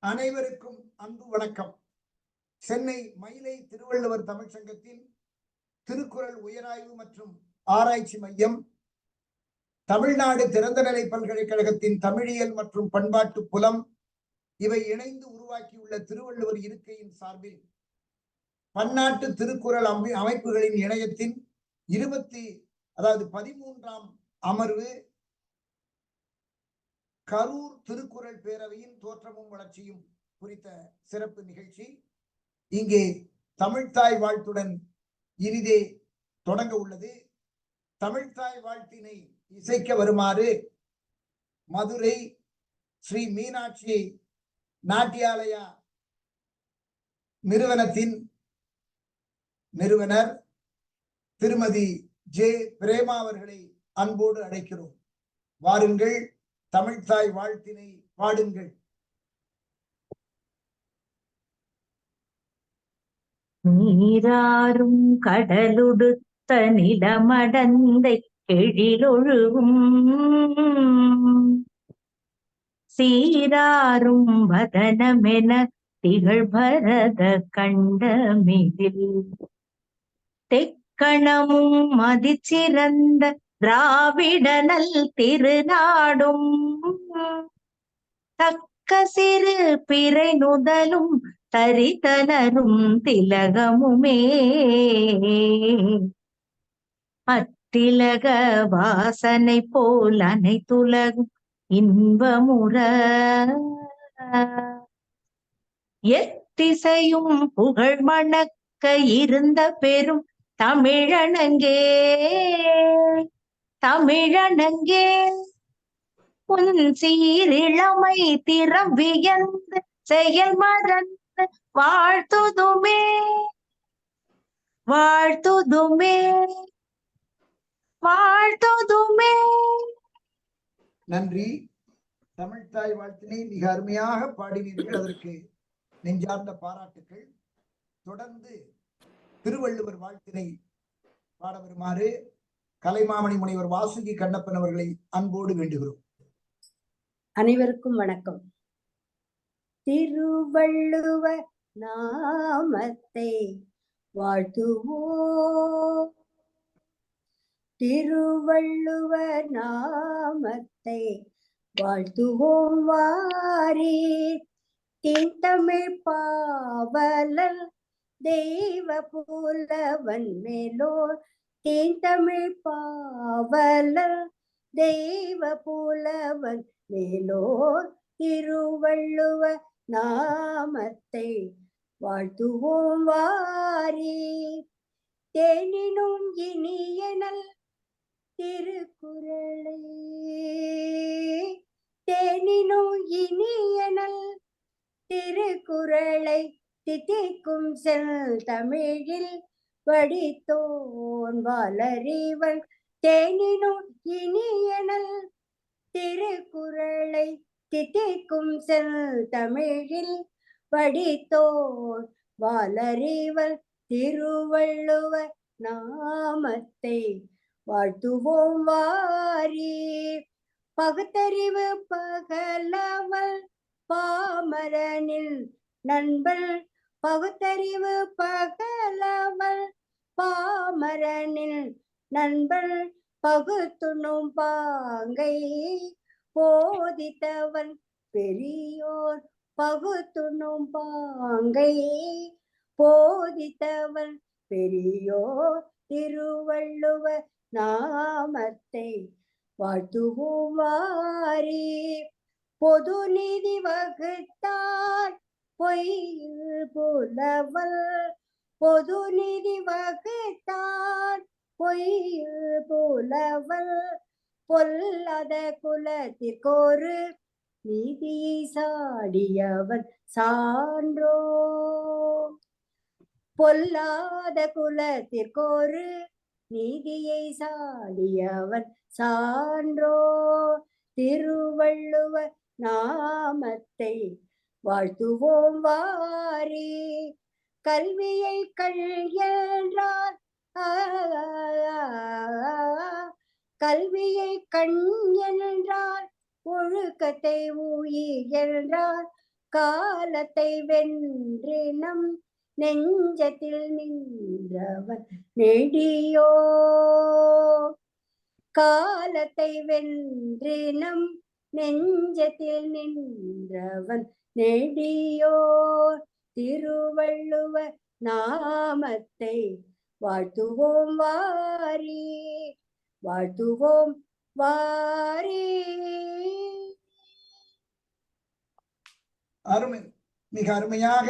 அனைவருக்கும் அன்பு வணக்கம். சென்னை மயிலை திருவள்ளுவர் தமிழ் சங்கத்தின் திருக்குறள் உயராய்வு மற்றும் ஆராய்ச்சி மையம், தமிழ்நாடு திறந்தநிலை பல்கலைக்கழகத்தின் தமிழியல் மற்றும் பண்பாட்டு புலம் இவை இணைந்து உருவாக்கியுள்ள திருவள்ளுவர் இருக்கையின் சார்பில் பன்னாட்டு திருக்குறள் அமைப்புகளின் இணையத்தின் 13ஆம் அமர்வு கரூர் திருக்குறள் பேரவையின் தோற்றமும் வளர்ச்சியும் குறித்த சிறப்பு நிகழ்ச்சி இங்கே தமிழ்த்தாய் வாழ்த்துடன் இனிதே தொடங்க உள்ளது. தமிழ்த்தாய் வாழ்த்தினை இசைக்க வருமாறு மதுரை ஸ்ரீ மீனாட்சி நாட்டியாலயா நிறுவனத்தின் நிறுவனர் திருமதி ஜே பிரேமா அவர்களை அன்போடு அழைக்கிறோம். வாருங்கள், தமிழ்த்தாய் வாழ்த்தினை பாடுங்கள். நீராறும் கடலுடுத்த நிலமடந்தை எழிலொழுகும் சீராறும் வதனமென திகழ்பரத கண்டமிதில் தெக்கணமும் மதிச்சிறந்த திராவிடனல் திருநாடும் தக்க சிறு பிறை நுதலும் தரித்தனரும் திலகமுமே அத்திலக வாசனை போல் அனைத்துலகும் இன்பமுற எத்திசையும் புகழ் மணக்க இருந்த பெரும் தமிழனங்கே தமிழனங்கே உன் சீரிழமை திறம் வியந்து செயல் மறந்து வாழ்த்துதுமே வாழ்த்துதுமே வாழ்த்துதுமே. நன்றி. தமிழ்த்தாய் வாழ்த்தினை மிக அருமையாக பாடினீர்கள். அதற்கு நெஞ்சார்ந்த பாராட்டுக்கள். தொடர்ந்து திருவள்ளுவர் வாழ்த்தினை பாட வருமாறு கலைமாமணி முனைவர் வாசுகி கண்ணப்பன் அவர்களை அன்போடு வேண்டுகிறோம். அனைவருக்கும் வணக்கம். திருவள்ளுவர் நாமத்தை வாழ்த்துவோம், திருவள்ளுவர் நாமத்தை வாழ்த்துவோம். வாரீர் தென்தமிழ் பாவலர் தெய்வ புலவன் மேலோர் தென்தமிழ் பாவலர் தெய்வ புலவன் மேலோர் திருவள்ளுவர் நாமத்தை வாழ்த்துவோம். வாரீர் தேனினும் இனியனல் திருக்குறளை தேனினும் இனியனல் திருக்குறளை தித்திக்கும் செல் தமிழில் படித்தோன் வளரிவன் தேனினும் இனியனல் திருக்குறளை தித்திக்கும் செல் தமிழில் படித்தோன் வளரிவன் திருவள்ளுவர் நாமத்தை வாழ்த்துவோம். வாரீர் பகுத்தறிவு பகலவல் பாமரனில் நண்பன் பகுத்தறிவு பகலவல் பாமரனில் நண்பன் பகுத்துணும் பாங்கை போதித்தவன் பெரியோர் பகுத்துணும் பாங்கை போதித்தவன் பெரியோர் திருவள்ளுவர் நாமத்தை வாழ்த்துவோம். வாரீர் பொது நீதி வகுத்தார் பொய்யில் புலவல் பொது நீதி வகுத்தார் பொய்யில் புலவல் பொல்லாத குலத்திற்கொரு நீதியை சாடியவன் சான்றோ பொல்லாத குலத்திற்கொரு நீதியை சாடியவன் சான்றோ திருவள்ளுவர் நாமத்தை வாழ்த்துவோம். வாரீர் கல்வியை கல் என்றார் கல்வியை கண் என்றார் ஒழுக்கத்தை உயிர் என்றார் காலத்தை வென்று நம் நெஞ்சத்தில் நின்றவன் நெடியோ. காலத்தை வென்று நம் நெஞ்சத்தில் நின்றவன் நெடியோ. திருவள்ளுவர் நாமத்தை வாழ்த்துவோம் வாரி, வாழ்த்துவோம் வாரி. அருமை. மிக அருமையாக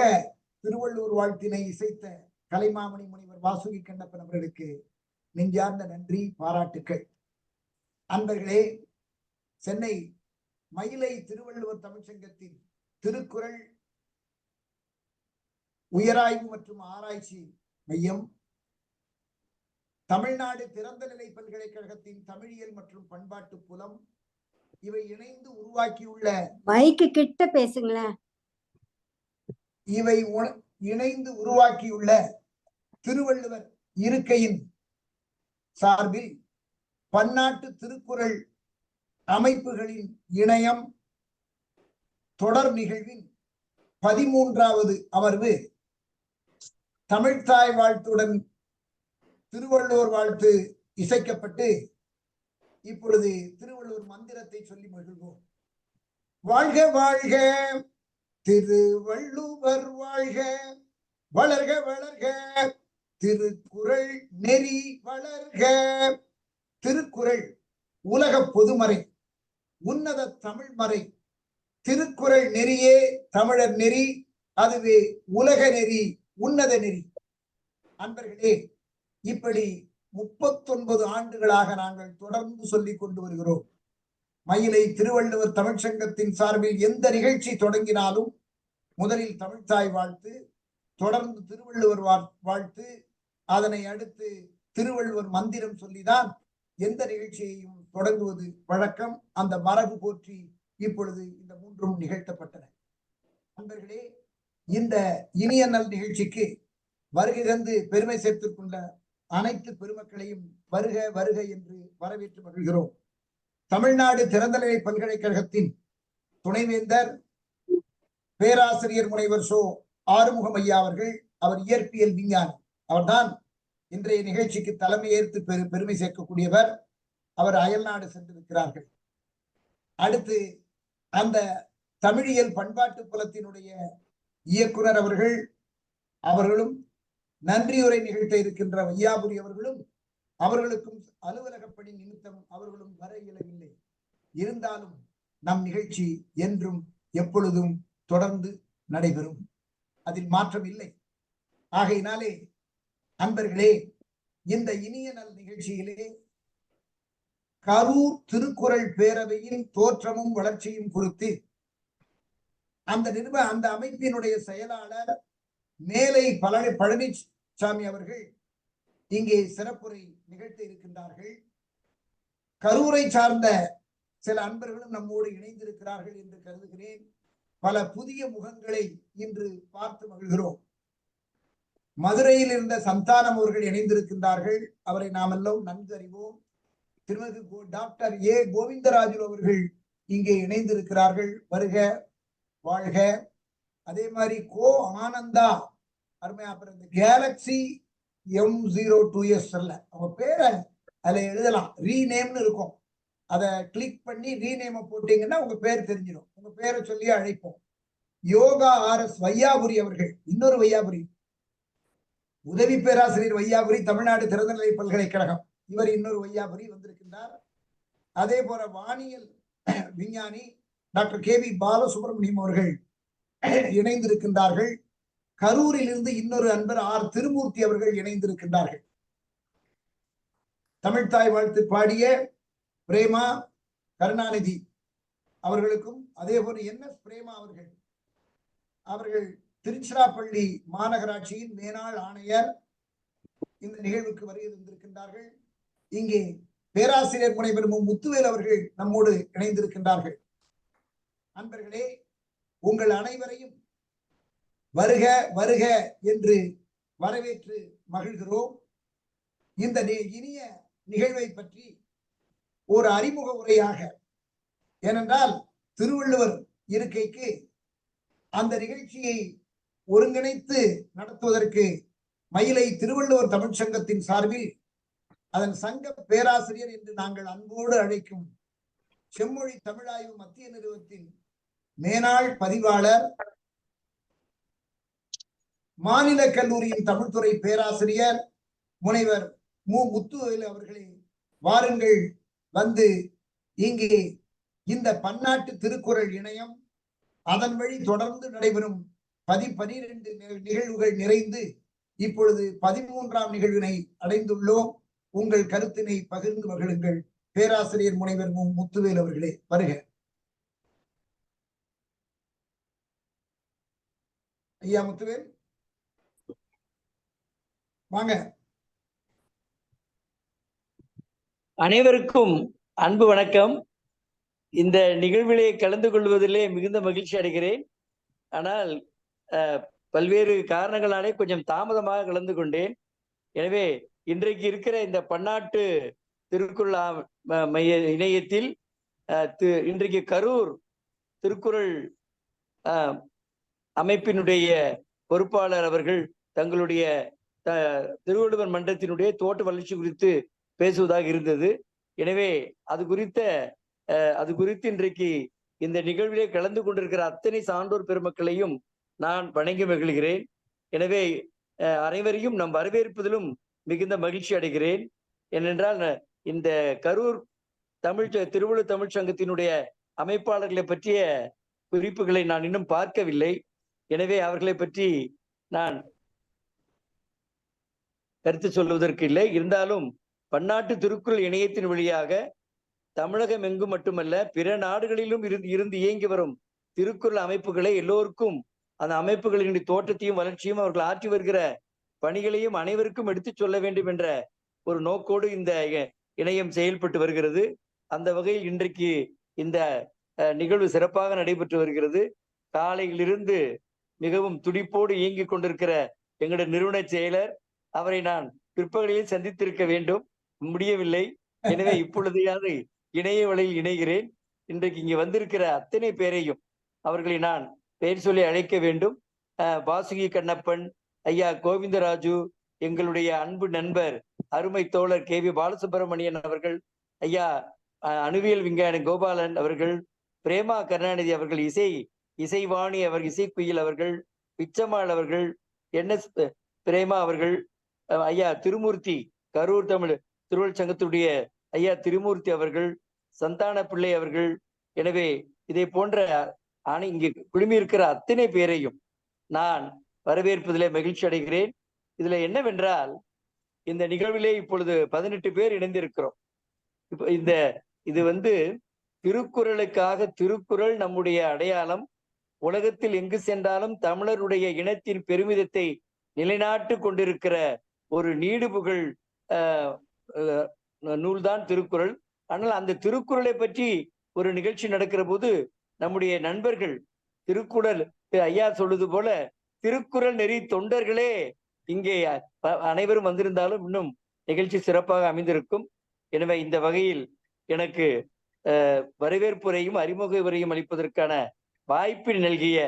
திருவள்ளுவர் வாழ்த்தினை இசைத்த கலைமாமணி முனிவர் வாசுகி கண்ணப்பன் அவர்களுக்கு நெஞ்சார்ந்த நன்றி, பாராட்டுக்கள். அன்பர்களே, சென்னை மயிலை திருவள்ளுவர் தமிழ்ச்சங்கத்தின் திருக்குறள் உயராய்வு மற்றும் ஆராய்ச்சி மையம், தமிழ்நாடு திறந்தநிலை பல்கலைக்கழகத்தின் தமிழியல் மற்றும் பண்பாட்டு புலம் இவை இணைந்து உருவாக்கியுள்ள, மைக்கு கிட்ட பேசுங்களேன், இவை இணைந்து உருவாக்கியுள்ள திருவள்ளுவர் இருக்கையின் சார்பில் பன்னாட்டு திருக்குறள் அமைப்புகளின் இணையம் தொடர் நிகழ்வின் 13வது அமர்வு தமிழ்த்தாய் வாழ்த்துடன் திருவள்ளுவர் வாழ்த்து இசைக்கப்பட்டு இப்பொழுது திருவள்ளுவர் மந்திரத்தை சொல்லி மகிழ்வோம். வாழ்க வாழ்க திருவள்ளுவர் வாழ்க, வளர்க வளர்க திருக்குறள் நெறி வளர்க. திருக்குறள் உலக பொதுமறை, உன்னத தமிழ் மறை. திருக்குறள் நெறியே தமிழர் நெறி, அதுவே உலக நெறி, உன்னத நெறி. அன்பர்களே, இப்படி 39 ஆண்டுகளாக நாங்கள் தொடர்ந்து சொல்லிக் கொண்டு வருகிறோம். மயிலை திருவள்ளுவர் தமிழ்ச்சங்கத்தின் சார்பில் எந்த நிகழ்ச்சி தொடங்கினாலும் முதலில் தமிழ்த்தாய் வாழ்த்து, தொடர்ந்து திருவள்ளுவர் வாழ்த்து, அதனை அடுத்து திருவள்ளுவர் மந்திரம் சொல்லிதான் எந்த நிகழ்ச்சியையும் தொடங்குவது வழக்கம். அந்த மரபு போற்றி இப்பொழுது இந்த 3ம் நிகழ்த்தப்பட்டன. நண்பர்களே, இந்த இனிய நல் நிகழ்ச்சிக்கு வருகை தந்து பெருமை சேர்த்துக் கொண்ட அனைத்து பெருமக்களையும் வருக வருக என்று வரவேற்று மகிழ்கிறோம். தமிழ்நாடு திறந்தநிலை பல்கலைக்கழகத்தின் துணைவேந்தர் பேராசிரியர் முனைவர் சோ ஆறுமுகம் ஐயா அவர்கள், அவர் இயற்பியல் விஞ்ஞானி, அவர்தான் இன்றைய நிகழ்ச்சிக்கு தலைமை ஏற்று பெருமை சேர்க்கக்கூடியவர். அவர் அயல்நாடு சென்றிருக்கிறார்கள். அடுத்து அந்த தமிழியல் பண்பாட்டு புலத்தினுடைய இயக்குனர் அவர்களும் நன்றியுரை நிகழ்த்த இருக்கின்ற வையாபுரி அவர்களுக்கும் அலுவலக பணி நிமித்தம் அவர்களும் வர இயலவில்லை. இருந்தாலும் நம் நிகழ்ச்சி என்றும் எப்பொழுதும் தொடர்ந்து நடைபெறும், அதில் மாற்றம் இல்லை. ஆகையினாலே அன்பர்களே, இந்த இனிய நல் நிகழ்ச்சியிலே கரூர் திருக்குறள் பேரவையின் தோற்றமும் வளர்ச்சியும் குறித்து அந்த அமைப்பினுடைய செயலாளர் மேலை பழனிசாமி அவர்கள் இங்கே சிறப்புரை நிகழ்த்த இருக்கின்றார்கள். கரூரை சார்ந்த சில அன்பர்களும் நம்மோடு இணைந்திருக்கிறார்கள் என்று கருதுகிறேன். பல புதிய முகங்களை இன்று பார்த்து மகிழ்கிறோம். மதுரையில் இருந்த சந்தானம் அவர்கள் இணைந்திருக்கின்றார்கள். அவரை நாம் எல்லாம் நன்கு அறிவோம். திருமதி டாக்டர் ஏ கோவிந்தராஜு அவர்கள் இங்கே இணைந்திருக்கிறார்கள். வருக வாழ்க. அதே மாதிரி கோ ஆனந்தா, அருமையா, இந்த கேலக்சி M02S அவங்க பேரை அதுல எழுதலாம், ரீநேம்னு இருக்கும். அதை கிளிக் பண்ணி ரீநேம போட்டீங்கன்னா உங்க பேர் தெரிஞ்சிடும். உங்க பேரை சொல்லி அழைப்போம். யோகா RS வையாபுரி அவர்கள், இன்னொரு வையாபுரி, உதவி பேராசிரியர் வையாபுரி, தமிழ்நாடு திறந்தநிலை பல்கலைக்கழகம், இவர் இன்னொரு வையாபுரி வந்திருக்கின்றார். அதே போல வானியல் விஞ்ஞானி டாக்டர் KV பாலசுப்ரமணியம் அவர்கள் இணைந்திருக்கின்றார்கள். கரூரில் இருந்து இன்னொரு அன்பர் R திருமூர்த்தி அவர்கள் இணைந்திருக்கின்றார்கள். தமிழ்த்தாய் வாழ்த்து பாடிய பிரேமா கருணாநிதி அவர்களுக்கும், அதே போல NS பிரேமா அவர்கள் திருச்சிராப்பள்ளி மாநகராட்சியின் மேனாள் ஆணையர் இந்த நிகழ்வுக்கு வருகை தந்திருக்கின்றார்கள். இங்கே பேராசிரியர் முனைவர் முத்துவேல் அவர்கள் நம்மோடு இணைந்திருக்கின்றார்கள். அன்பர்களே, உங்கள் அனைவரையும் வருக வருக என்று வரவேற்று மகிழ்கிறோம். இந்த இனிய நிகழ்வை பற்றி ஒரு அறிமுக உரையாக, ஏனென்றால் திருவள்ளுவர் இருக்கைக்கு அந்த நிகழ்ச்சியை ஒருங்கிணைத்து நடத்துவதற்கு மயிலை திருவள்ளுவர் தமிழ்ச் சங்கத்தின் சார்பில் அதன் சங்க பேராசிரியர் என்று நாங்கள் அன்போடு அழைக்கும் செம்மொழி தமிழாய்வு மத்திய நிறுவனத்தின் மேனாள் பதிவாளர், மாநில கல்லூரியின் தமிழ்துறை பேராசிரியர் முனைவர் மு. முத்துவேலு அவர்களே, வாருங்கள் வந்து இங்கே இந்த பன்னாட்டு திருக்குறள் இணையம், அதன் வழி தொடர்ந்து நடைபெறும் 12 நிகழ்வுகள் நிறைந்து இப்பொழுது 13ஆம் நிகழ்வினை அடைந்துள்ளோம். உங்கள் கருத்தினை பகிர்ந்து மகிழுங்கள். பேராசிரியர் முனைவர் மு. முத்துவேல் அவர்களே, வருக. ஐயா முத்துவேல் வாங்க. அனைவருக்கும் அன்பு வணக்கம். இந்த நிகழ்விலே கலந்து கொள்வதிலே மிகுந்த மகிழ்ச்சி அடைகிறேன். ஆனால் பல்வேறு காரணங்களாலே கொஞ்சம் தாமதமாக கலந்து கொண்டேன். எனவே இன்றைக்கு இருக்கிற இந்த பன்னாட்டு திருக்குறள் மைய இணையத்தில் இன்றைக்கு கரூர் திருக்குறள் அமைப்பினுடைய பொறுப்பாளர் அவர்கள் தங்களுடைய திருவள்ளுவர் மன்றத்தினுடைய தோட்ட வளர்ச்சி குறித்து பேசுவதாக இருந்தது. எனவே அது குறித்து இன்றைக்கு இந்த நிகழ்விலே கலந்து கொண்டிருக்கிற அத்தனை சான்றோர் பெருமக்களையும் நான் வணங்கி மகிழ்கிறேன். எனவே அனைவரையும் நம் வரவேற்பதிலும் மிகுந்த மகிழ்ச்சி அடைகிறேன். ஏனென்றால் இந்த கரூர் திருவள்ளுவர் தமிழ்ச் சங்கத்தினுடைய அமைப்பாளர்களை பற்றிய குறிப்புகளை நான் இன்னும் பார்க்கவில்லை. எனவே அவர்களை பற்றி நான் கருத்து சொல்வதற்கு இல்லை. இருந்தாலும் பன்னாட்டு திருக்குறள் இணையத்தின் வழியாக தமிழகம் எங்கும் மட்டுமல்ல பிற நாடுகளிலும் இருந்து இயங்கி வரும் திருக்குறள் அமைப்புகளை எல்லோருக்கும், அந்த அமைப்புகளினுடைய தோற்றத்தையும் வளர்ச்சியும் அவர்கள் ஆற்றி வருகிற பணிகளையும் அனைவருக்கும் எடுத்துச் சொல்ல வேண்டும் என்ற ஒரு நோக்கோடு இந்த இணையம் செயல்பட்டு வருகிறது. அந்த வகையில் இன்றைக்கு இந்த நிகழ்வு சிறப்பாக நடைபெற்று வருகிறது. காலையிலிருந்து மிகவும் துடிப்போடு இயங்கிக் கொண்டிருக்கிற எங்களுடைய நிறுவன செயலர், அவரை நான் பிற்பகலில் சந்தித்திருக்க வேண்டும், முடியவில்லை. எனவே இப்பொழுதையாவது இணைய வழியில் இணைகிறேன். இன்றைக்கு இங்கே வந்திருக்கிற அத்தனை பேரையும் அவர்களை நான் பெயர் சொல்லி அழைக்க வேண்டும். வாசுகி கண்ணப்பன், ஐயா கோவிந்தராஜு, எங்களுடைய அன்பு நண்பர் அருமை தோழர் கே. வி. பாலசுப்ரமணியன் அவர்கள், ஐயா அணுவியல் விஞ்ஞானி கோபாலன் அவர்கள், பிரேமா கருணாநிதி அவர்கள், இசைவாணி அவர்கள், இசைக்குயில் அவர்கள், பிச்சம்மாள் அவர்கள், NS பிரேமா அவர்கள், ஐயா திருமூர்த்தி, கரூர் தமிழ் திருவள்ளுவர் சங்கத்துடைய ஐயா திருமூர்த்தி அவர்கள், சந்தான பிள்ளை அவர்கள். எனவே இதை போன்ற இங்கு குழுமி இருக்கிற அத்தனை பேரையும் நான் வரவேற்பதிலே மகிழ்ச்சி அடைகிறேன். இதுல என்னவென்றால், இந்த நிகழ்விலே இப்பொழுது 18 பேர் இணைந்திருக்கிறோம். இது திருக்குறளுக்காக, திருக்குறள் நம்முடைய அடையாளம். உலகத்தில் எங்கு சென்றாலும் தமிழருடைய இனத்தின் பெருமிதத்தை நிலைநாட்டு கொண்டிருக்கிற ஒரு நீடுபுகழ் நூல்தான் திருக்குறள். ஆனால் அந்த திருக்குறளை பற்றி ஒரு நிகழ்ச்சி நடக்கிற போது நம்முடைய நண்பர்கள் திருக்குறள் ஐயா சொல்லுது போல திருக்குறள் நெறி தொண்டர்களே இங்கே அனைவரும் வந்திருந்தாலும் இன்னும் நிகழ்ச்சி சிறப்பாக அமைந்திருக்கும். எனவே இந்த வகையில் எனக்கு வரவேற்புரையும் அறிமுக உரையும் அளிப்பதற்கான வாய்ப்பில் நல்கிய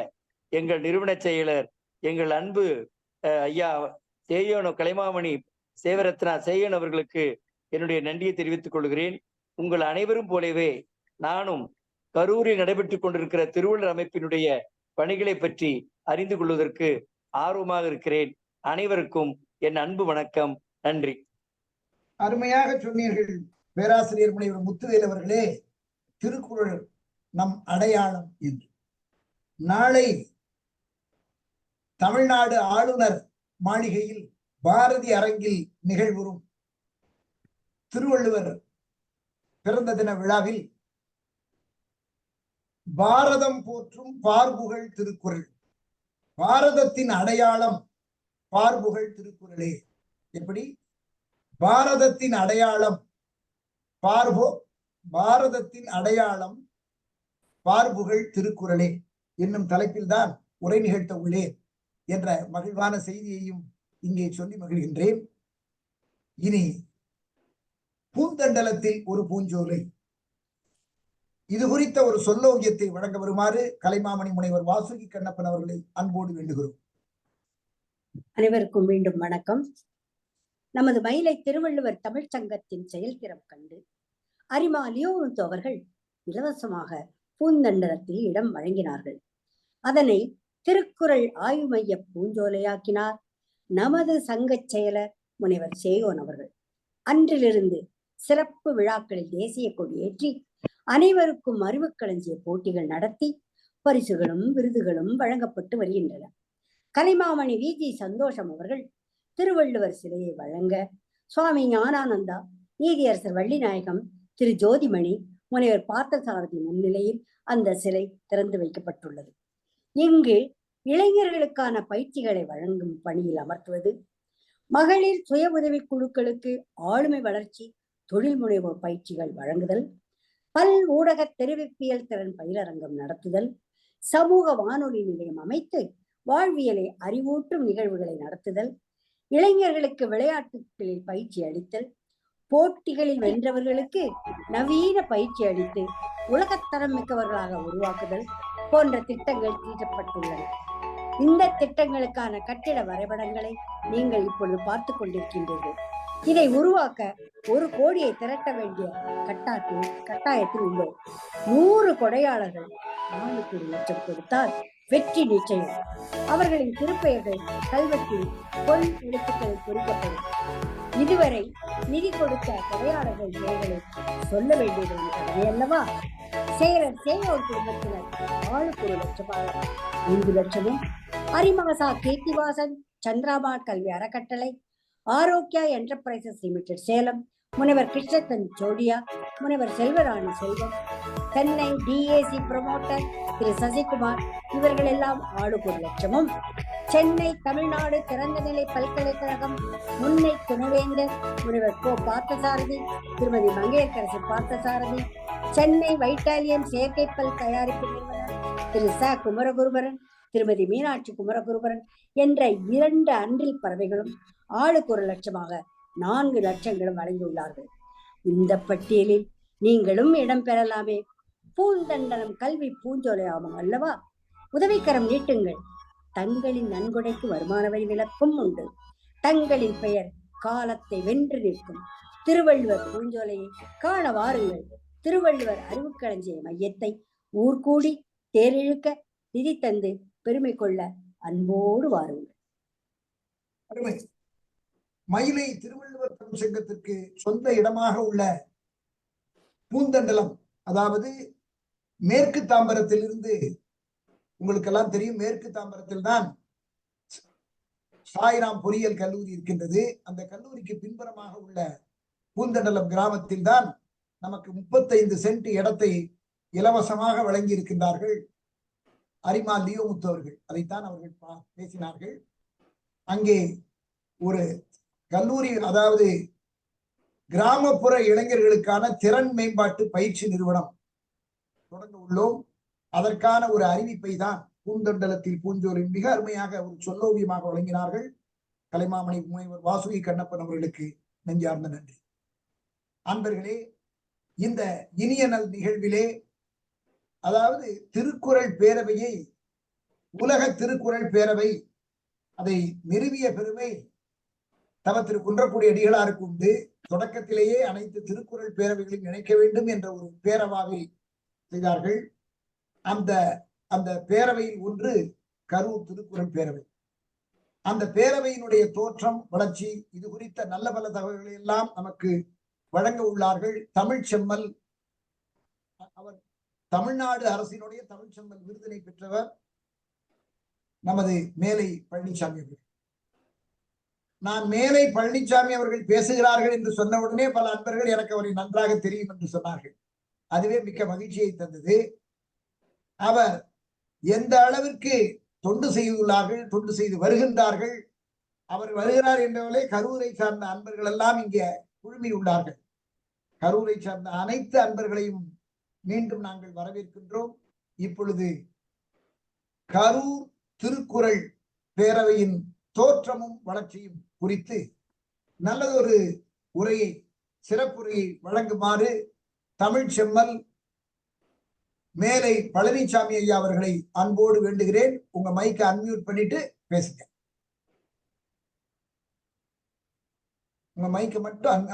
எங்கள் நிறுவன செயலர், எங்கள் அன்பு ஐயா சேயோனோ கலைமாமணி சேவரத்னா சேயன் அவர்களுக்கு என்னுடைய நன்றியை தெரிவித்துக் கொள்கிறேன். உங்கள் அனைவரும் போலவே நானும் கரூரில் நடைபெற்றுக் கொண்டிருக்கிற திருவள்ளுவர் அமைப்பினுடைய பணிகளை பற்றி அறிந்து கொள்வதற்கு ஆர்வமாக இருக்கிறேன். அனைவருக்கும் என் அன்பு வணக்கம். நன்றி. அருமையாக சொன்னீர்கள் பேராசிரியர் முனைவர் முத்துவேல் அவர்களே. திருக்குறள் நம் அடையாளம் என்று நாளை தமிழ்நாடு ஆளுநர் மாளிகையில் பாரதி அரங்கில் நிகழ்வுறும் திருவள்ளுவர் பிறந்த தின விழாவில் பாரதம் போற்றும் பார்புகழ் திருக்குறள், பாரதத்தின் அடையாளம் பார்புகழ் திருக்குறளே. எப்படி? பாரதத்தின் அடையாளம் பாரதத்தின் அடையாளம் பார்புகழ் திருக்குறளே என்னும் தலைப்பில் தான் உரை நிகழ்த்த உள்ளேன் என்ற மகிழ்வான செய்தியையும் இங்கே சொல்லி மகிழ்கின்றேன். இனி பூந்தண்டலத்தில் ஒரு பூஞ்சோலை இது குறித்த ஒரு சொல்லோவியத்தை வழங்க வருமாறு கலைமாமணி முனைவர் வாசுகி கண்ணப்பன் அவர்களை அன்போடு வேண்டுகிறோம். அனைவருக்கும் மீண்டும் வணக்கம். நமது மயிலை திருவள்ளுவர் தமிழ்ச் சங்கத்தின் செயல்திறம் கண்டு அரிமா லியோமுத்து அவர்கள் இலவசமாக பூந்தண்டலத்தில் இடம் வழங்கினார்கள். அதனை திருக்குறள் ஆய்வு மைய பூஞ்சோலையாக்கினார் நமது சங்கச் செயலர் முனைவர் சேயோன் அவர்கள். அன்றிலிருந்து சிறப்பு விழாக்களில் தேசிய கொடியேற்றி அனைவருக்கும் அறிவுக்களஞ்சிய போட்டிகள் நடத்தி பரிசுகளும் விருதுகளும் வழங்கப்பட்டு வருகின்றன. கலைமாமணி வி.ஜி. சந்தோஷம் அவர்கள் திருவள்ளுவர் சிலையை வழங்க சுவாமி ஞானானந்தா, நீதியரசர் வள்ளிநாயகம், திரு ஜோதிமணி, முனைவர் பார்த்தசாரதி முன்னிலையில் அந்த சிலை திறந்து வைக்கப்பட்டுள்ளது. இங்கு இளைஞர்களுக்கான பயிற்சிகளை வழங்கும் பணியில் அமர்த்துவது, மகளிர் சுய உதவி குழுக்களுக்கு ஆளுமை வளர்ச்சி தொழில் முனைவோர் பயிற்சிகள் வழங்குதல், பல் ஊடக தெரிவிப்பியல் திறன் பயிலரங்கம் நடத்துதல், சமூக வானொலி நிலையம் அமைத்து வாழ்வியலை அறிவூட்டும் நிகழ்வுகளை நடத்துதல், இளைஞர்களுக்கு விளையாட்டுகளில் பயிற்சி அளித்தல், போட்டிகளில் வென்றவர்களுக்கு நவீன பயிற்சி அளித்து உலகத்தரம் மிக்கவர்களாக உருவாக்குதல் போன்ற திட்டங்கள் தீட்டப்பட்டுள்ளன. இந்த திட்டங்களுக்கான கட்டிட வரைபடங்களை நீங்கள் இப்பொழுது பார்த்து கொண்டிருக்கின்றீர்கள். இதை உருவாக்க 1 கோடியை திரட்ட வேண்டிய கட்டாயத்தில் உள்ளோம். 100 கொடையாளர்கள் 4 லட்சம் கொடுத்தால் வெற்றி நிச்சயம். அவர்களின் திருப்பெயர்கள் கல்வெட்டில் பொன் எழுத்துக்களில் குறிக்கப்படும். இதுவரை நிதி கொடுத்த கொடையாளர்கள் பெயர்களை சொல்ல வேண்டியது கடமை அல்லவா? செயலர் சேயோர் குடும்பத்தினர் ஆளுக்கு 1 லட்சமாக 5 லட்சமும், அரிமாசா கீர்த்திவாசன் சந்திராபா கல்வி அறக்கட்டளை, ஆரோக்கியா என்டர்பிரைசஸ் லிமிடெட் சேலம், முனைவர் கிருஷ்ணன் ஜோடியா, முனைவர் செல்வராணி செல்வம், சென்னை டிஏசி ப்ரமோட்டர் திரு சசிகுமார், இவர்கள் எல்லாம் ஆளுக்கு 1 லட்சமும், சென்னை தமிழ்நாடு திறந்தநிலை பல்கலைக்கழகம் முன்னை துணைவேந்தர் முனைவர் கோ பார்த்தசாரதி, திருமதி மங்கையர்கரசி பார்த்தசாரதி, சென்னை வைட்டாலியன் செயற்கைப்பல் தயாரிப்பு நிறுவனர் திரு ச குமரகுருபரன், திருமதி மீனாட்சி குமரகுருபரன் என்ற 2 அன்றில் பறவைகளும் ஆளுக்கு 1 லட்சமாக 4 லட்சங்களும் வழங்கியுள்ளார்கள். இந்த பட்டியலில் நீங்களும் இடம் பெறலாமே. பூந்தண்டலம் கல்வி பூஞ்சோலை ஆகும் அல்லவா? உதவிக்கரம் நீட்டுங்கள். தங்களின் நன்கொடைக்கு வருமான வரி விலக்கும் உண்டு. தங்களின் பெயர் காலத்தை வென்று நிற்கும். திருவள்ளுவர் பூஞ்சோலையை காண வாருங்கள். திருவள்ளுவர் அறிவுக்களஞ்சிய மையத்தை ஊர்கூடி தேரிழுக்க நிதி தந்து பெருமை கொள்ள அன்போடு வாருங்கள். மயிலை திருவள்ளுவர் தமிழ் சங்கத்திற்கு சொந்த இடமாக உள்ள பூந்தண்டலம், அதாவது மேற்கு தாம்பரத்தில் இருந்து, உங்களுக்கெல்லாம் தெரியும், மேற்கு தாம்பரத்தில் தான் சாய்ராம் பொறியியல் கல்லூரி இருக்கின்றது. அந்த கல்லூரிக்கு பின்புறமாக உள்ள பூந்தண்டலம் கிராமத்தில் தான் நமக்கு 35 சென்ட் இடத்தை இலவசமாக வழங்கி இருக்கின்றார்கள் அரிமா லியோமுத்து அவர்கள். அதைத்தான் அவர்கள் பேசினார்கள். அங்கே ஒரு கல்லூரி, அதாவது கிராமப்புற இளைஞர்களுக்கான திறன் மேம்பாட்டு பயிற்சி நிறுவனம் தொடங்க உள்ளோம். அதற்கான ஒரு அறிவிப்பை தான் பூந்தண்டலத்தில் பூஞ்சோலில் மிக அருமையாக ஒரு சொல்லோவியமாக வழங்கினார்கள் கலைமாமணி முனைவர் வாசுகி கண்ணப்பன் அவர்களுக்கு நெஞ்சார்ந்த நன்றி. அன்பர்களே, இந்த இனிய நல் நிகழ்விலே, அதாவது திருக்குறள் பேரவையை உலக திருக்குறள் பேரவை அதை நிறுவிய பெருமை தவ திரு குன்றக்குடி அடிகளாருக்கு உண்டு. தொடக்கத்திலேயே அனைத்து திருக்குறள் பேரவைகளையும் இணைக்க வேண்டும் என்ற ஒரு பேரவாவை செய்தார்கள். அந்த பேரவையில் ஒன்று கரூர் திருக்குறள் பேரவை. அந்த பேரவையினுடைய தோற்றம், வளர்ச்சி, இது குறித்த நல்ல பல தகவல்களை எல்லாம் நமக்கு வழங்க உள்ளார்கள் தமிழ் செம்மல். அவர் தமிழ்நாடு அரசினுடைய தமிழ் செம்மல் விருதினை பெற்றவர் நமது மேலை பழனிசாமி அவர்கள். நான் மேலை பழனிசாமி அவர்கள் பேசுகிறார்கள் என்று சொன்ன உடனே பல அன்பர்கள் எனக்கு அவரை நன்றாக தெரியும் என்று சொன்னார்கள். அதுவே மிக்க மகிழ்ச்சியை தந்தது. அவர் எந்த அளவிற்கு தொண்டு செய்துள்ளார்கள், தொண்டு செய்து வருகின்றார்கள். அவர் வருகிறார் என்றவர்களே கரூரை சார்ந்த அன்பர்கள் எல்லாம் இங்கே குழுமி உள்ளார்கள். கரூரை சார்ந்த அனைத்து அன்பர்களையும் மீண்டும் நாங்கள் வரவேற்கின்றோம். இப்பொழுது கரூர் திருக்குறள் பேரவையின் தோற்றமும் வளர்ச்சியும் குறித்து நல்லதொரு உரையை, சிறப்புரையை வழங்குமாறு தமிழ் செம்மல் மேலை பழனிசாமி ஐயா அவர்களை அன்போடு வேண்டுகிறேன். உங்க மைக்கை அன்மியூட் பண்ணிட்டு பேசுங்க. உங்க மைக்கை மட்டும்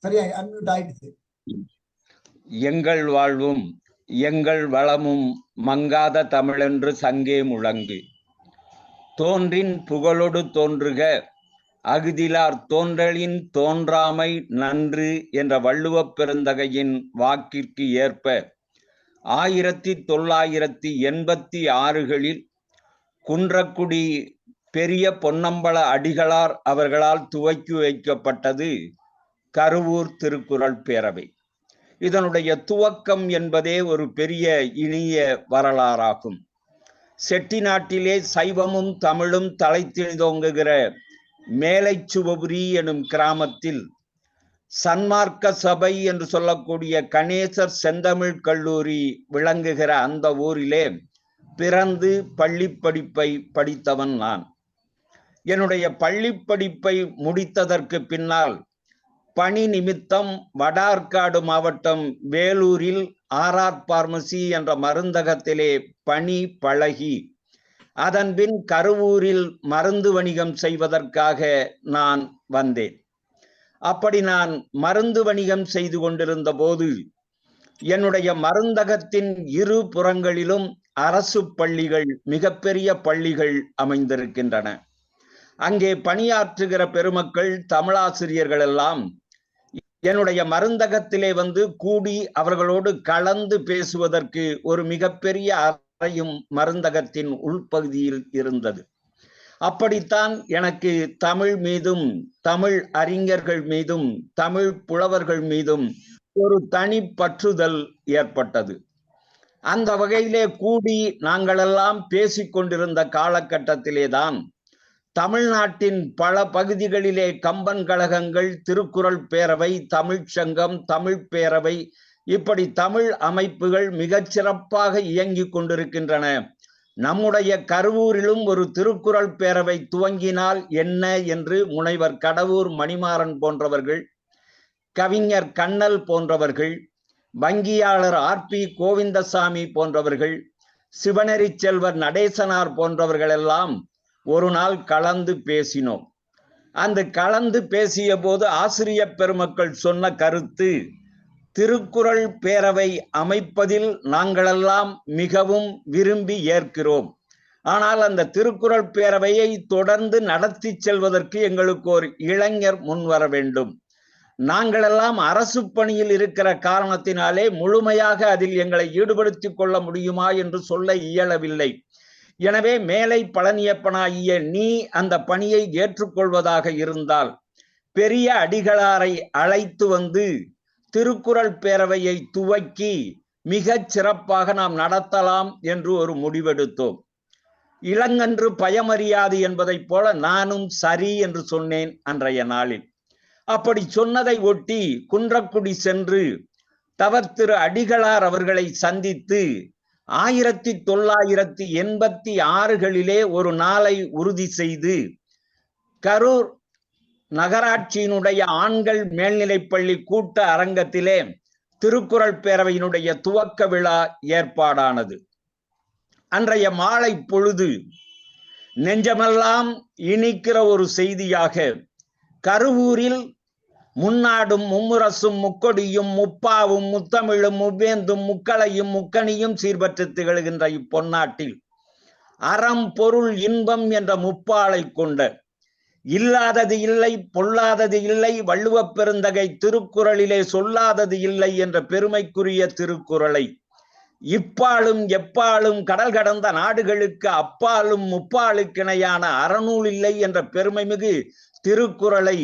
சரியா அன்மியூட் ஆயிடுச்சு. எங்கள் வாழ்வும் எங்கள் வளமும் மங்காத தமிழென்று சங்கே முழங்கு. தோன்றின் புகழொடு தோன்றுக அகுதிலார் தோன்றலின் தோன்றாமை நன்று என்ற வள்ளுவப் பெருந்தகையின் வாக்கிற்கு ஏற்ப 1986களில் குன்றக்குடி பெரிய பொன்னம்பல அடிகளார் அவர்களால் துவக்கி வைக்கப்பட்டது கருவூர் திருக்குறள் பேரவை. இதனுடைய துவக்கம் என்பதே ஒரு பெரிய இனிய வரலாறாகும். செட்டிநாட்டிலே சைவமும் தமிழும் தலைத்தெழுந்தோங்குகிற மேலைச்சுவபுரி எனும் கிராமத்தில் சன்மார்க்க சபை என்று சொல்லக்கூடிய கணேசர் செந்தமிழ் கல்லூரி விளங்குகிற அந்த ஊரிலே பிறந்து பள்ளி படிப்பை படித்தவன் நான். என்னுடைய பள்ளி படிப்பை முடித்ததற்கு பின்னால் பணி நிமித்தம் வடார்காடு மாவட்டம் வேலூரில் ஆர்ஆர் பார்மசி என்ற மருந்தகத்திலே பணி பழகி அதன்பின் கருவூரில் மருந்து வணிகம் செய்வதற்காக நான் வந்தேன். அப்படி நான் மருந்து வணிகம் செய்து கொண்டிருந்த போது என்னுடைய மருந்தகத்தின் இரு புறங்களிலும் அரசு பள்ளிகள், மிகப்பெரிய பள்ளிகள் அமைந்திருக்கின்றன. அங்கே பணியாற்றுகிற பெருமக்கள், தமிழாசிரியர்கள் எல்லாம் என்னுடைய மருந்தகத்திலே வந்து கூடி அவர்களோடு கலந்து பேசுவதற்கு ஒரு மிகப்பெரிய அறையும் மருந்தகத்தின் உள்பகுதியில் இருந்தது. அப்படித்தான் எனக்கு தமிழ் மீதும், தமிழ் அறிஞர்கள் மீதும், தமிழ் புலவர்கள் மீதும் ஒரு தனி பற்றுதல் ஏற்பட்டது. அந்த வகையிலே கூடி நாங்களெல்லாம் பேசிக்கொண்டிருந்த காலகட்டத்திலேதான் தமிழ்நாட்டின் பல பகுதிகளிலே கம்பன் கழகங்கள், திருக்குறள் பேரவை, தமிழ்ச்சங்கம், தமிழ் பேரவை, இப்படி தமிழ் அமைப்புகள் மிகச் சிறப்பாக இயங்கிக் கொண்டிருக்கின்றன. நம்முடைய கருவூரிலும் ஒரு திருக்குறள் பேரவை துவங்கினால் என்ன என்று முனைவர் கடவூர் மணிமாறன் போன்றவர்கள், கவிஞர் கண்ணல் போன்றவர்கள், வங்கியாளர் ஆர்பி கோவிந்தசாமி போன்றவர்கள், சிவனெறி செல்வர் நடேசனார் போன்றவர்கள் எல்லாம் ஒரு நாள் கலந்து பேசினோம். அந்த கலந்து பேசிய போது ஆசிரியர் பெருமக்கள் சொன்ன கருத்து, திருக்குறள் பேரவை அமைப்பதில் நாங்களெல்லாம் மிகவும் விரும்பி ஏற்கிறோம். ஆனால் அந்த திருக்குறள் பேரவையை தொடர்ந்து நடத்தி செல்வதற்கு எங்களுக்கு ஒரு இளைஞர் முன்வர வேண்டும். நாங்களெல்லாம் அரசு பணியில் இருக்கிற காரணத்தினாலே முழுமையாக அதில் எங்களை ஈடுபடுத்திக் கொள்ள முடியுமா என்று சொல்ல இயலவில்லை. எனவே மேலை பழனியப்பனாகிய நீ அந்த பணியை ஏற்றுக்கொள்வதாக இருந்தால் பெரிய அடிகளாரை அழைத்து வந்து திருக்குறள் பேரவையை துவக்கி மிகச் சிறப்பாக நாம் நடத்தலாம் என்று ஒரு முடிவெடுத்தோம். இளங்கன்று பயமறியாது என்பதைப் போல நானும் சரி என்று சொன்னேன் அன்றைய நாளில். அப்படி சொன்னதை ஒட்டி குன்றக்குடி சென்று தவத்திரு அடிகளார் அவர்களை சந்தித்து 1986களிலே ஒரு நாளை உறுதி செய்து கரூர் நகராட்சியினுடைய ஆண்கள் மேல்நிலைப்பள்ளி கூட்ட அரங்கத்திலே திருக்குறள் பேரவையினுடைய துவக்க விழா ஏற்பாடானது. அன்றைய மாலை பொழுது நெஞ்சமெல்லாம் இனிக்கிற ஒரு செய்தியாக கருவூரில் முன்னாடும் மும்முரசும் முக்கொடியும் முப்பாவும் முத்தமிழும் முவ்வேந்தும் முக்களையும் முக்கணியும் சீர்பற்று திகழ்கின்ற இப்பொன்னாட்டில் அறம் பொருள் இன்பம் என்ற முப்பாலை கொண்ட இல்லாதது இல்லை, பொல்லாதது இல்லை, வள்ளுவப் பெருந்தகை திருக்குறளிலே சொல்லாதது இல்லை என்ற பெருமைக்குரிய திருக்குறளை இப்பாலும் எப்பாலும் கடல் கடந்த நாடுகளுக்கு அப்பாலும் முப்பாலுக்கிணையான அறநூல் இல்லை என்ற பெருமை மிகு திருக்குறளை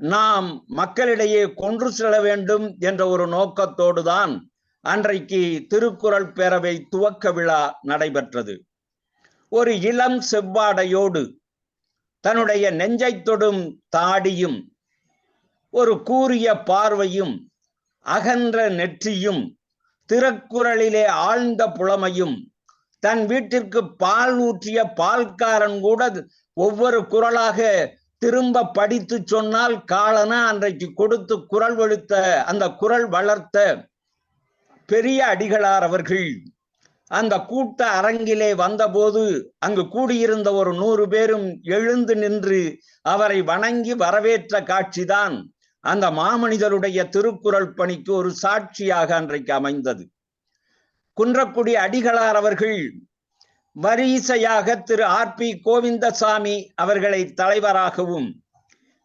நாம் மக்களிடையே கொன்று செல்ல வேண்டும் என்ற ஒரு நோக்கத்தோடுதான் அன்றைக்கு திருக்குறள் பேரவை துவக்க விழா நடைபெற்றது. ஒரு இளம் செவ்வாடையோடு தன்னுடைய நெஞ்சை தொடும் தாடியும், ஒரு கூரிய பார்வையும், அகன்ற நெற்றியும், திருக்குறளிலே ஆழ்ந்த புலமையும், தன் வீட்டிற்கு பால் ஊற்றிய பால்காரன் கூட ஒவ்வொரு குறளாக திரும்ப படித்து சொன்னால் காலன அன்றைக்கு கொடுத்து குரல் வளர்த்த அந்த குரல் வளர்த்த பெரிய அடிகளார் அவர்கள் அந்த கூட்ட அரங்கிலே வந்தபோது அங்கு கூடியிருந்த ஒரு 100 பேரும் எழுந்து நின்று அவரை வணங்கி வரவேற்ற காட்சிதான் அந்த மாமனிதருடைய திருக்குறள் பணிக்கு ஒரு சாட்சியாக அன்றைக்கு அமைந்தது. குன்றக்குடி அடிகளார் அவர்கள் வரிசையாக திரு ஆர்.பி. கோவிந்தசாமி அவர்களை தலைவராகவும்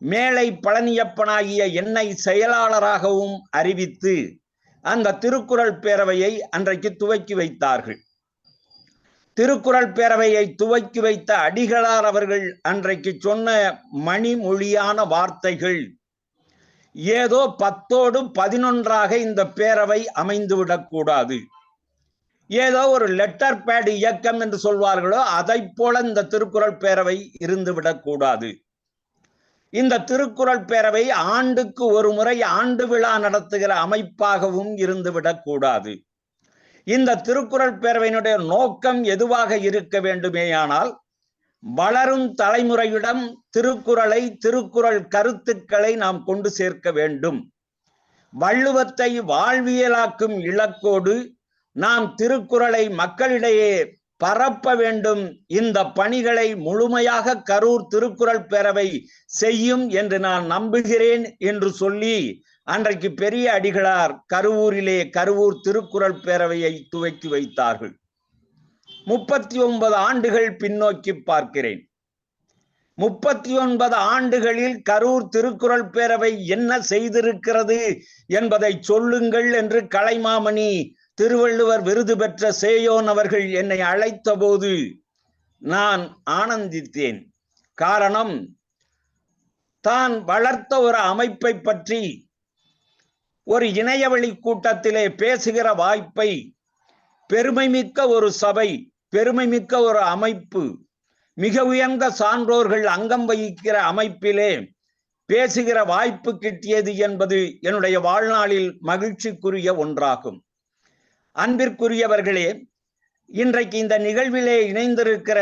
மேலை பழனியப்பனாகிய என்னை செயலாளராகவும் அறிவித்து அந்த திருக்குறள் பேரவையை அன்றைக்கு துவக்கி வைத்தார்கள். திருக்குறள் பேரவையை துவக்கி வைத்த அடிகளார் அவர்கள் அன்றைக்கு சொன்ன மணிமொழியான வார்த்தைகள் ஏதோ 10ஓடு 11ஆக இந்த பேரவை அமைந்துவிடக் கூடாது. ஏதோ ஒரு லெட்டர் பேட் இயக்கம் என்று சொல்வார்களோ அதை போல இந்த திருக்குறள் பேரவை இருந்துவிடக் கூடாது. இந்த திருக்குறள் பேரவை ஆண்டுக்கு ஒரு முறை ஆண்டு விழா நடத்துகிற அமைப்பாகவும் இருந்துவிடக் கூடாது. இந்த திருக்குறள் பேரவையினுடைய நோக்கம் எதுவாக இருக்க வேண்டுமேயானால் வளரும் தலைமுறையிடம் திருக்குறள் கருத்துக்களை நாம் கொண்டு சேர்க்க வேண்டும். வள்ளுவத்தை வாழ்வியலாக்கும் இலக்கோடு நாம் திருக்குறளை மக்களிடையே பரப்ப வேண்டும். இந்த பணிகளை முழுமையாக கரூர் திருக்குறள் பேரவை செய்யும் என்று நான் நம்புகிறேன் என்று சொல்லி அன்றைக்கு பெரிய அடிகளார் கருவூரிலே கருவூர் திருக்குறள் பேரவையை துவக்கி வைத்தார்கள். 39 ஆண்டுகள் பின்னோக்கி பார்க்கிறேன். 39 ஆண்டுகளில் கரூர் திருக்குறள் பேரவை என்ன செய்திருக்கிறது என்பதை சொல்லுங்கள் என்று கலைமாமணி திருவள்ளுவர் விருது பெற்ற சேயோன் அவர்கள் என்னை அழைத்த போது நான் ஆனந்தித்தேன். காரணம், தான் வளர்த்த ஒரு அமைப்பை பற்றி ஒரு இணையவழி கூட்டத்திலே பேசுகிற வாய்ப்பை, பெருமைமிக்க ஒரு சபை, பெருமைமிக்க ஒரு அமைப்பு, மிக உயர்ந்த சான்றோர்கள் அங்கம் வகிக்கிற அமைப்பிலே பேசுகிற வாய்ப்பு கிட்டியது என்பது என்னுடைய வாழ்நாளில் மகிழ்ச்சிக்குரிய ஒன்றாகும். அன்பிற்குரியவர்களே, இன்றைக்கு இந்த நிகழ்விலே இணைந்திருக்கிற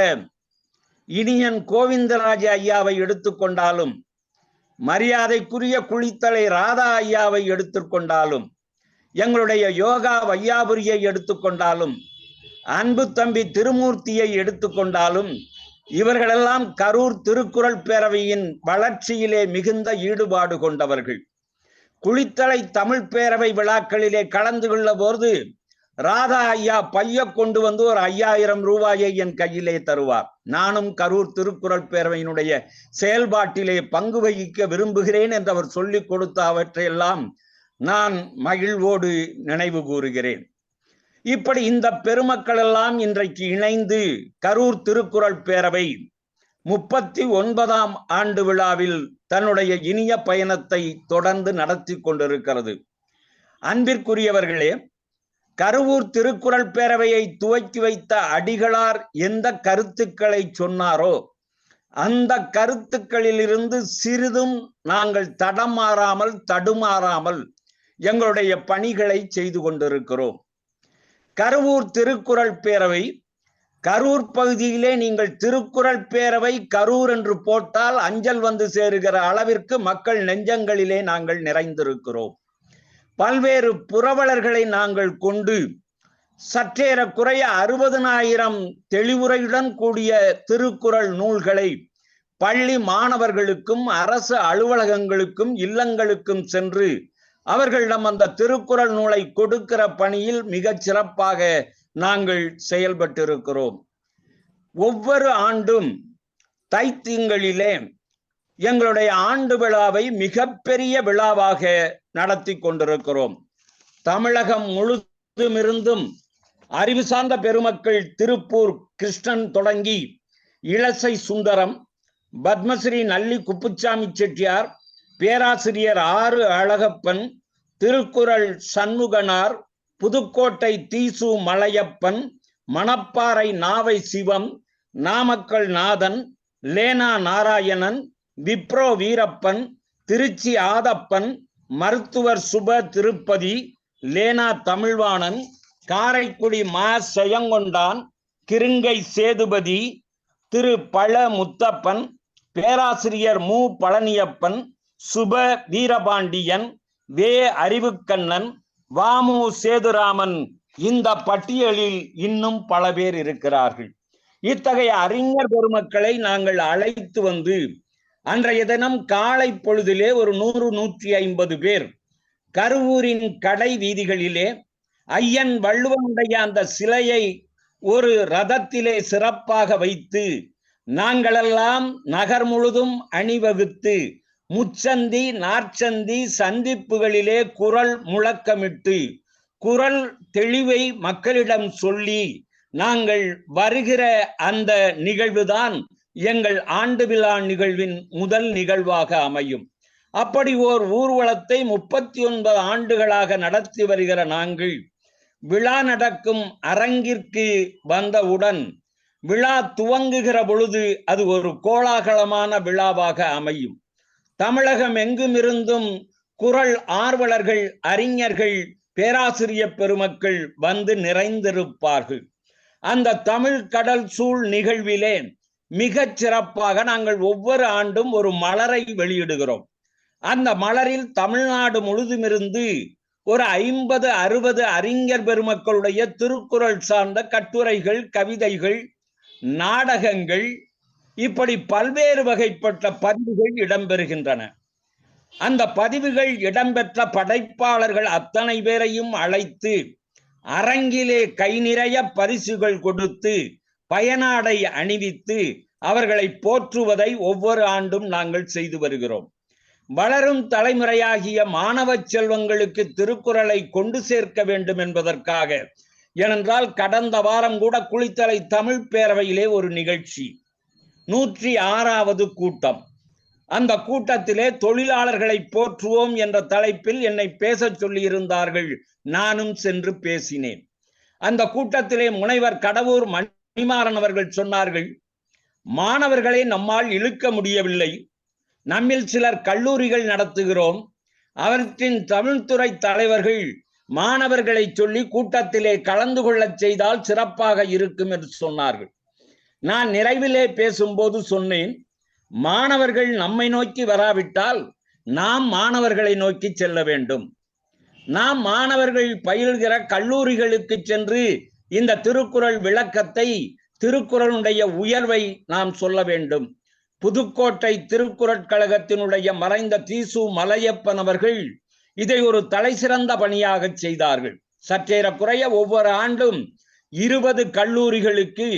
இனியன் கோவிந்தராஜ ஐயாவை எடுத்துக்கொண்டாலும், மரியாதைக்குரிய குளித்தலை ராதா ஐயாவை எடுத்துக்கொண்டாலும், எங்களுடைய யோகா வையாபுரியை எடுத்துக்கொண்டாலும், அன்பு தம்பி திருமூர்த்தியை எடுத்துக்கொண்டாலும், இவர்களெல்லாம் கரூர் திருக்குறள் பேரவையின் வளர்ச்சியிலே மிகுந்த ஈடுபாடு கொண்டவர்கள். குளித்தலை தமிழ் பேரவை விழாக்களிலே கலந்து கொள்ள போது ராதா ஐயா பைய கொண்டு வந்து ஒரு 5000 ரூபாயை என் கையிலே தருவார். நானும் கரூர் திருக்குறள் பேரவையினுடைய செயல்பாட்டிலே பங்கு வகிக்க விரும்புகிறேன் என்று அவர் சொல்லிக் கொடுத்த அவற்றையெல்லாம் நான் மகிழ்வோடு நினைவு கூறுகிறேன். இப்படி இந்த பெருமக்கள் எல்லாம் இன்றைக்கு இணைந்து கரூர் திருக்குறள் பேரவை 39ஆம் ஆண்டு விழாவில் தன்னுடைய இனிய பயணத்தை தொடர்ந்து நடத்தி கொண்டிருக்கிறது. அன்பிற்குரியவர்களே, கரூர் திருக்குறள் பேரவையை துவக்கி வைத்த அடிகளார் எந்த கருத்துக்களை சொன்னாரோ அந்த கருத்துக்களிலிருந்து சிறிதும் நாங்கள் தடுமாறாமல் எங்களுடைய பணிகளை செய்து கொண்டிருக்கிறோம். கரூர் திருக்குறள் பேரவை, கரூர் பகுதியிலே நீங்கள் திருக்குறள் பேரவை கரூர் என்று போட்டால் அஞ்சல் வந்து சேருகிற அளவிற்கு மக்கள் நெஞ்சங்களிலே நாங்கள் நிறைந்திருக்கிறோம். பல்வேறு புரவலர்களை நாங்கள் கொண்டு சற்றேற குறைய 60,000 தெளிவுரையுடன் கூடிய திருக்குறள் நூல்களை பள்ளி மாணவர்களுக்கும் அரசு அலுவலகங்களுக்கும் இல்லங்களுக்கும் சென்று அவர்களிடம் அந்த திருக்குறள் நூலை கொடுக்கிற பணியில் மிகச் சிறப்பாக நாங்கள் செயல்பட்டிருக்கிறோம். ஒவ்வொரு ஆண்டும் தைத்திங்களிலே எங்களுடைய ஆண்டு விழாவை மிகப்பெரிய விழாவாக நடத்தி கொண்டிருக்கிறோம். தமிழகம் முழுதுமிருந்தும் அறிவு சார்ந்த பெருமக்கள் திருப்பூர் கிருஷ்ணன் தொடங்கி இளசை சுந்தரம், பத்மஸ்ரீ நல்லி குப்புச்சாமி செட்டியார், பேராசிரியர் ஆறு அழகப்பன், திருக்குறள் சண்முகனார், புதுக்கோட்டை தீசு மலையப்பன், மணப்பாறை நாவை சிவம், நாமக்கல் நாதன், லேனா நாராயணன், விப்ரோ வீரப்பன், திருச்சி ஆதப்பன், மருத்துவர் சுப திருப்பதி, லேனா தமிழ்வாணன், காரைக்குடி மா செயங்கொண்டான், கிருங்கை சேதுபதி, திரு பழ முத்தப்பன், பேராசிரியர் மு பழனியப்பன், சுப வீரபாண்டியன், வே அறிவுக்கண்ணன், வாமு சேதுராமன், இந்த பட்டியலில் இன்னும் பல பேர் இருக்கிறார்கள். இத்தகைய அறிஞர் பெருமக்களை நாங்கள் அழைத்து வந்து அன்றைய தினம் காலை பொழுதிலே ஒரு 100-150 பேர் கருவூரின் கடை வீதிகளிலே ஐயன் வள்ளுவனுடைய அந்த சிலையை ஒரு ரதத்திலே சிறப்பாக வைத்து நாங்களெல்லாம் நகர் முழுதும் அணிவகுத்து முச்சந்தி நாற்சந்தி சந்திப்புகளிலே குரல் முழக்கமிட்டு குரல் தெளிவை மக்களிடம் சொல்லி நாங்கள் வருகிற அந்த நிகழ்வுதான் எங்கள் ஆண்டு விழா நிகழ்வின் முதல் நிகழ்வாக அமையும். அப்படி ஓர் ஊர்வலத்தை 39 ஆண்டுகளாக நடத்தி வருகிற நாங்கள் விழா நடக்கும் அரங்கிற்கு வந்தவுடன் விழா துவங்குகிற பொழுது அது ஒரு கோலாகலமான விழாவாக அமையும். தமிழகம் எங்கும் இருந்தும் குரல் ஆர்வலர்கள், அறிஞர்கள், பேராசிரியர் பெருமக்கள் வந்து நிறைந்திருப்பார்கள். அந்த தமிழ் கடல் சூழ் நிகழ்விலே மிகச் சிறப்பாக நாங்கள் ஒவ்வொரு ஆண்டும் ஒரு மலரை வெளியிடுகிறோம். அந்த மலரில் தமிழ்நாடு முழுதுமிருந்து ஒரு 50-60 அறிஞர் பெருமக்களுடைய திருக்குறள் சார்ந்த கட்டுரைகள், கவிதைகள், நாடகங்கள், இப்படி பல்வேறு வகைப்பட்ட பதிவுகள் இடம்பெறுகின்றன. அந்த பதிவுகள் இடம்பெற்ற படைப்பாளர்கள் அத்தனை பேரையும் அழைத்து அரங்கிலே கை நிறைய பரிசுகள் கொடுத்து பயனாடை அணிவித்து அவர்களை போற்றுவதை ஒவ்வொரு ஆண்டும் நாங்கள் செய்து வருகிறோம். வளரும் தலைமுறையாகிய மாணவ செல்வங்களுக்கு திருக்குறளை கொண்டு சேர்க்க வேண்டும் என்பதற்காக, ஏனென்றால் கடந்த வாரம் கூட குளித்தலை தமிழ் பேரவையிலே ஒரு நிகழ்ச்சி, 106வது கூட்டம். அந்த கூட்டத்திலே தொழிலாளர்களை போற்றுவோம் என்ற தலைப்பில் என்னை பேச சொல்லி இருந்தார்கள். நானும் சென்று பேசினேன். அந்த கூட்டத்திலே முனைவர் கடவூர் மணிமாறன் அவர்கள் சொன்னார்கள், மாணவர்களை நம்மால் இழுக்க முடியவில்லை, நம்மில் சிலர் கல்லூரிகள் நடத்துகிறோம், அவற்றின் தமிழ்துறை தலைவர்கள் மாணவர்களை சொல்லி கூட்டத்திலே கலந்து கொள்ள செய்தால் சிறப்பாக இருக்கும் என்று சொன்னார்கள். நான் நிறைவிலே பேசும்போது சொன்னேன், மாணவர்கள் நம்மை நோக்கி வராவிட்டால் நாம் மாணவர்களை நோக்கி செல்ல வேண்டும். நாம் மாணவர்கள் பயில்கிற கல்லூரிகளுக்கு சென்று இந்த திருக்குறள் விளக்கத்தை, திருக்குறளுடைய உயர்வை நாம் சொல்ல வேண்டும். புதுக்கோட்டை திருக்குறள் கழகத்தினுடைய மறைந்த தீசு மலையப்பன் அவர்கள் இதை ஒரு தலை சிறந்த பணியாக செய்தார்கள். சற்றேறக்குறைய ஒவ்வொரு ஆண்டும் 20 கல்லூரிகளுக்கு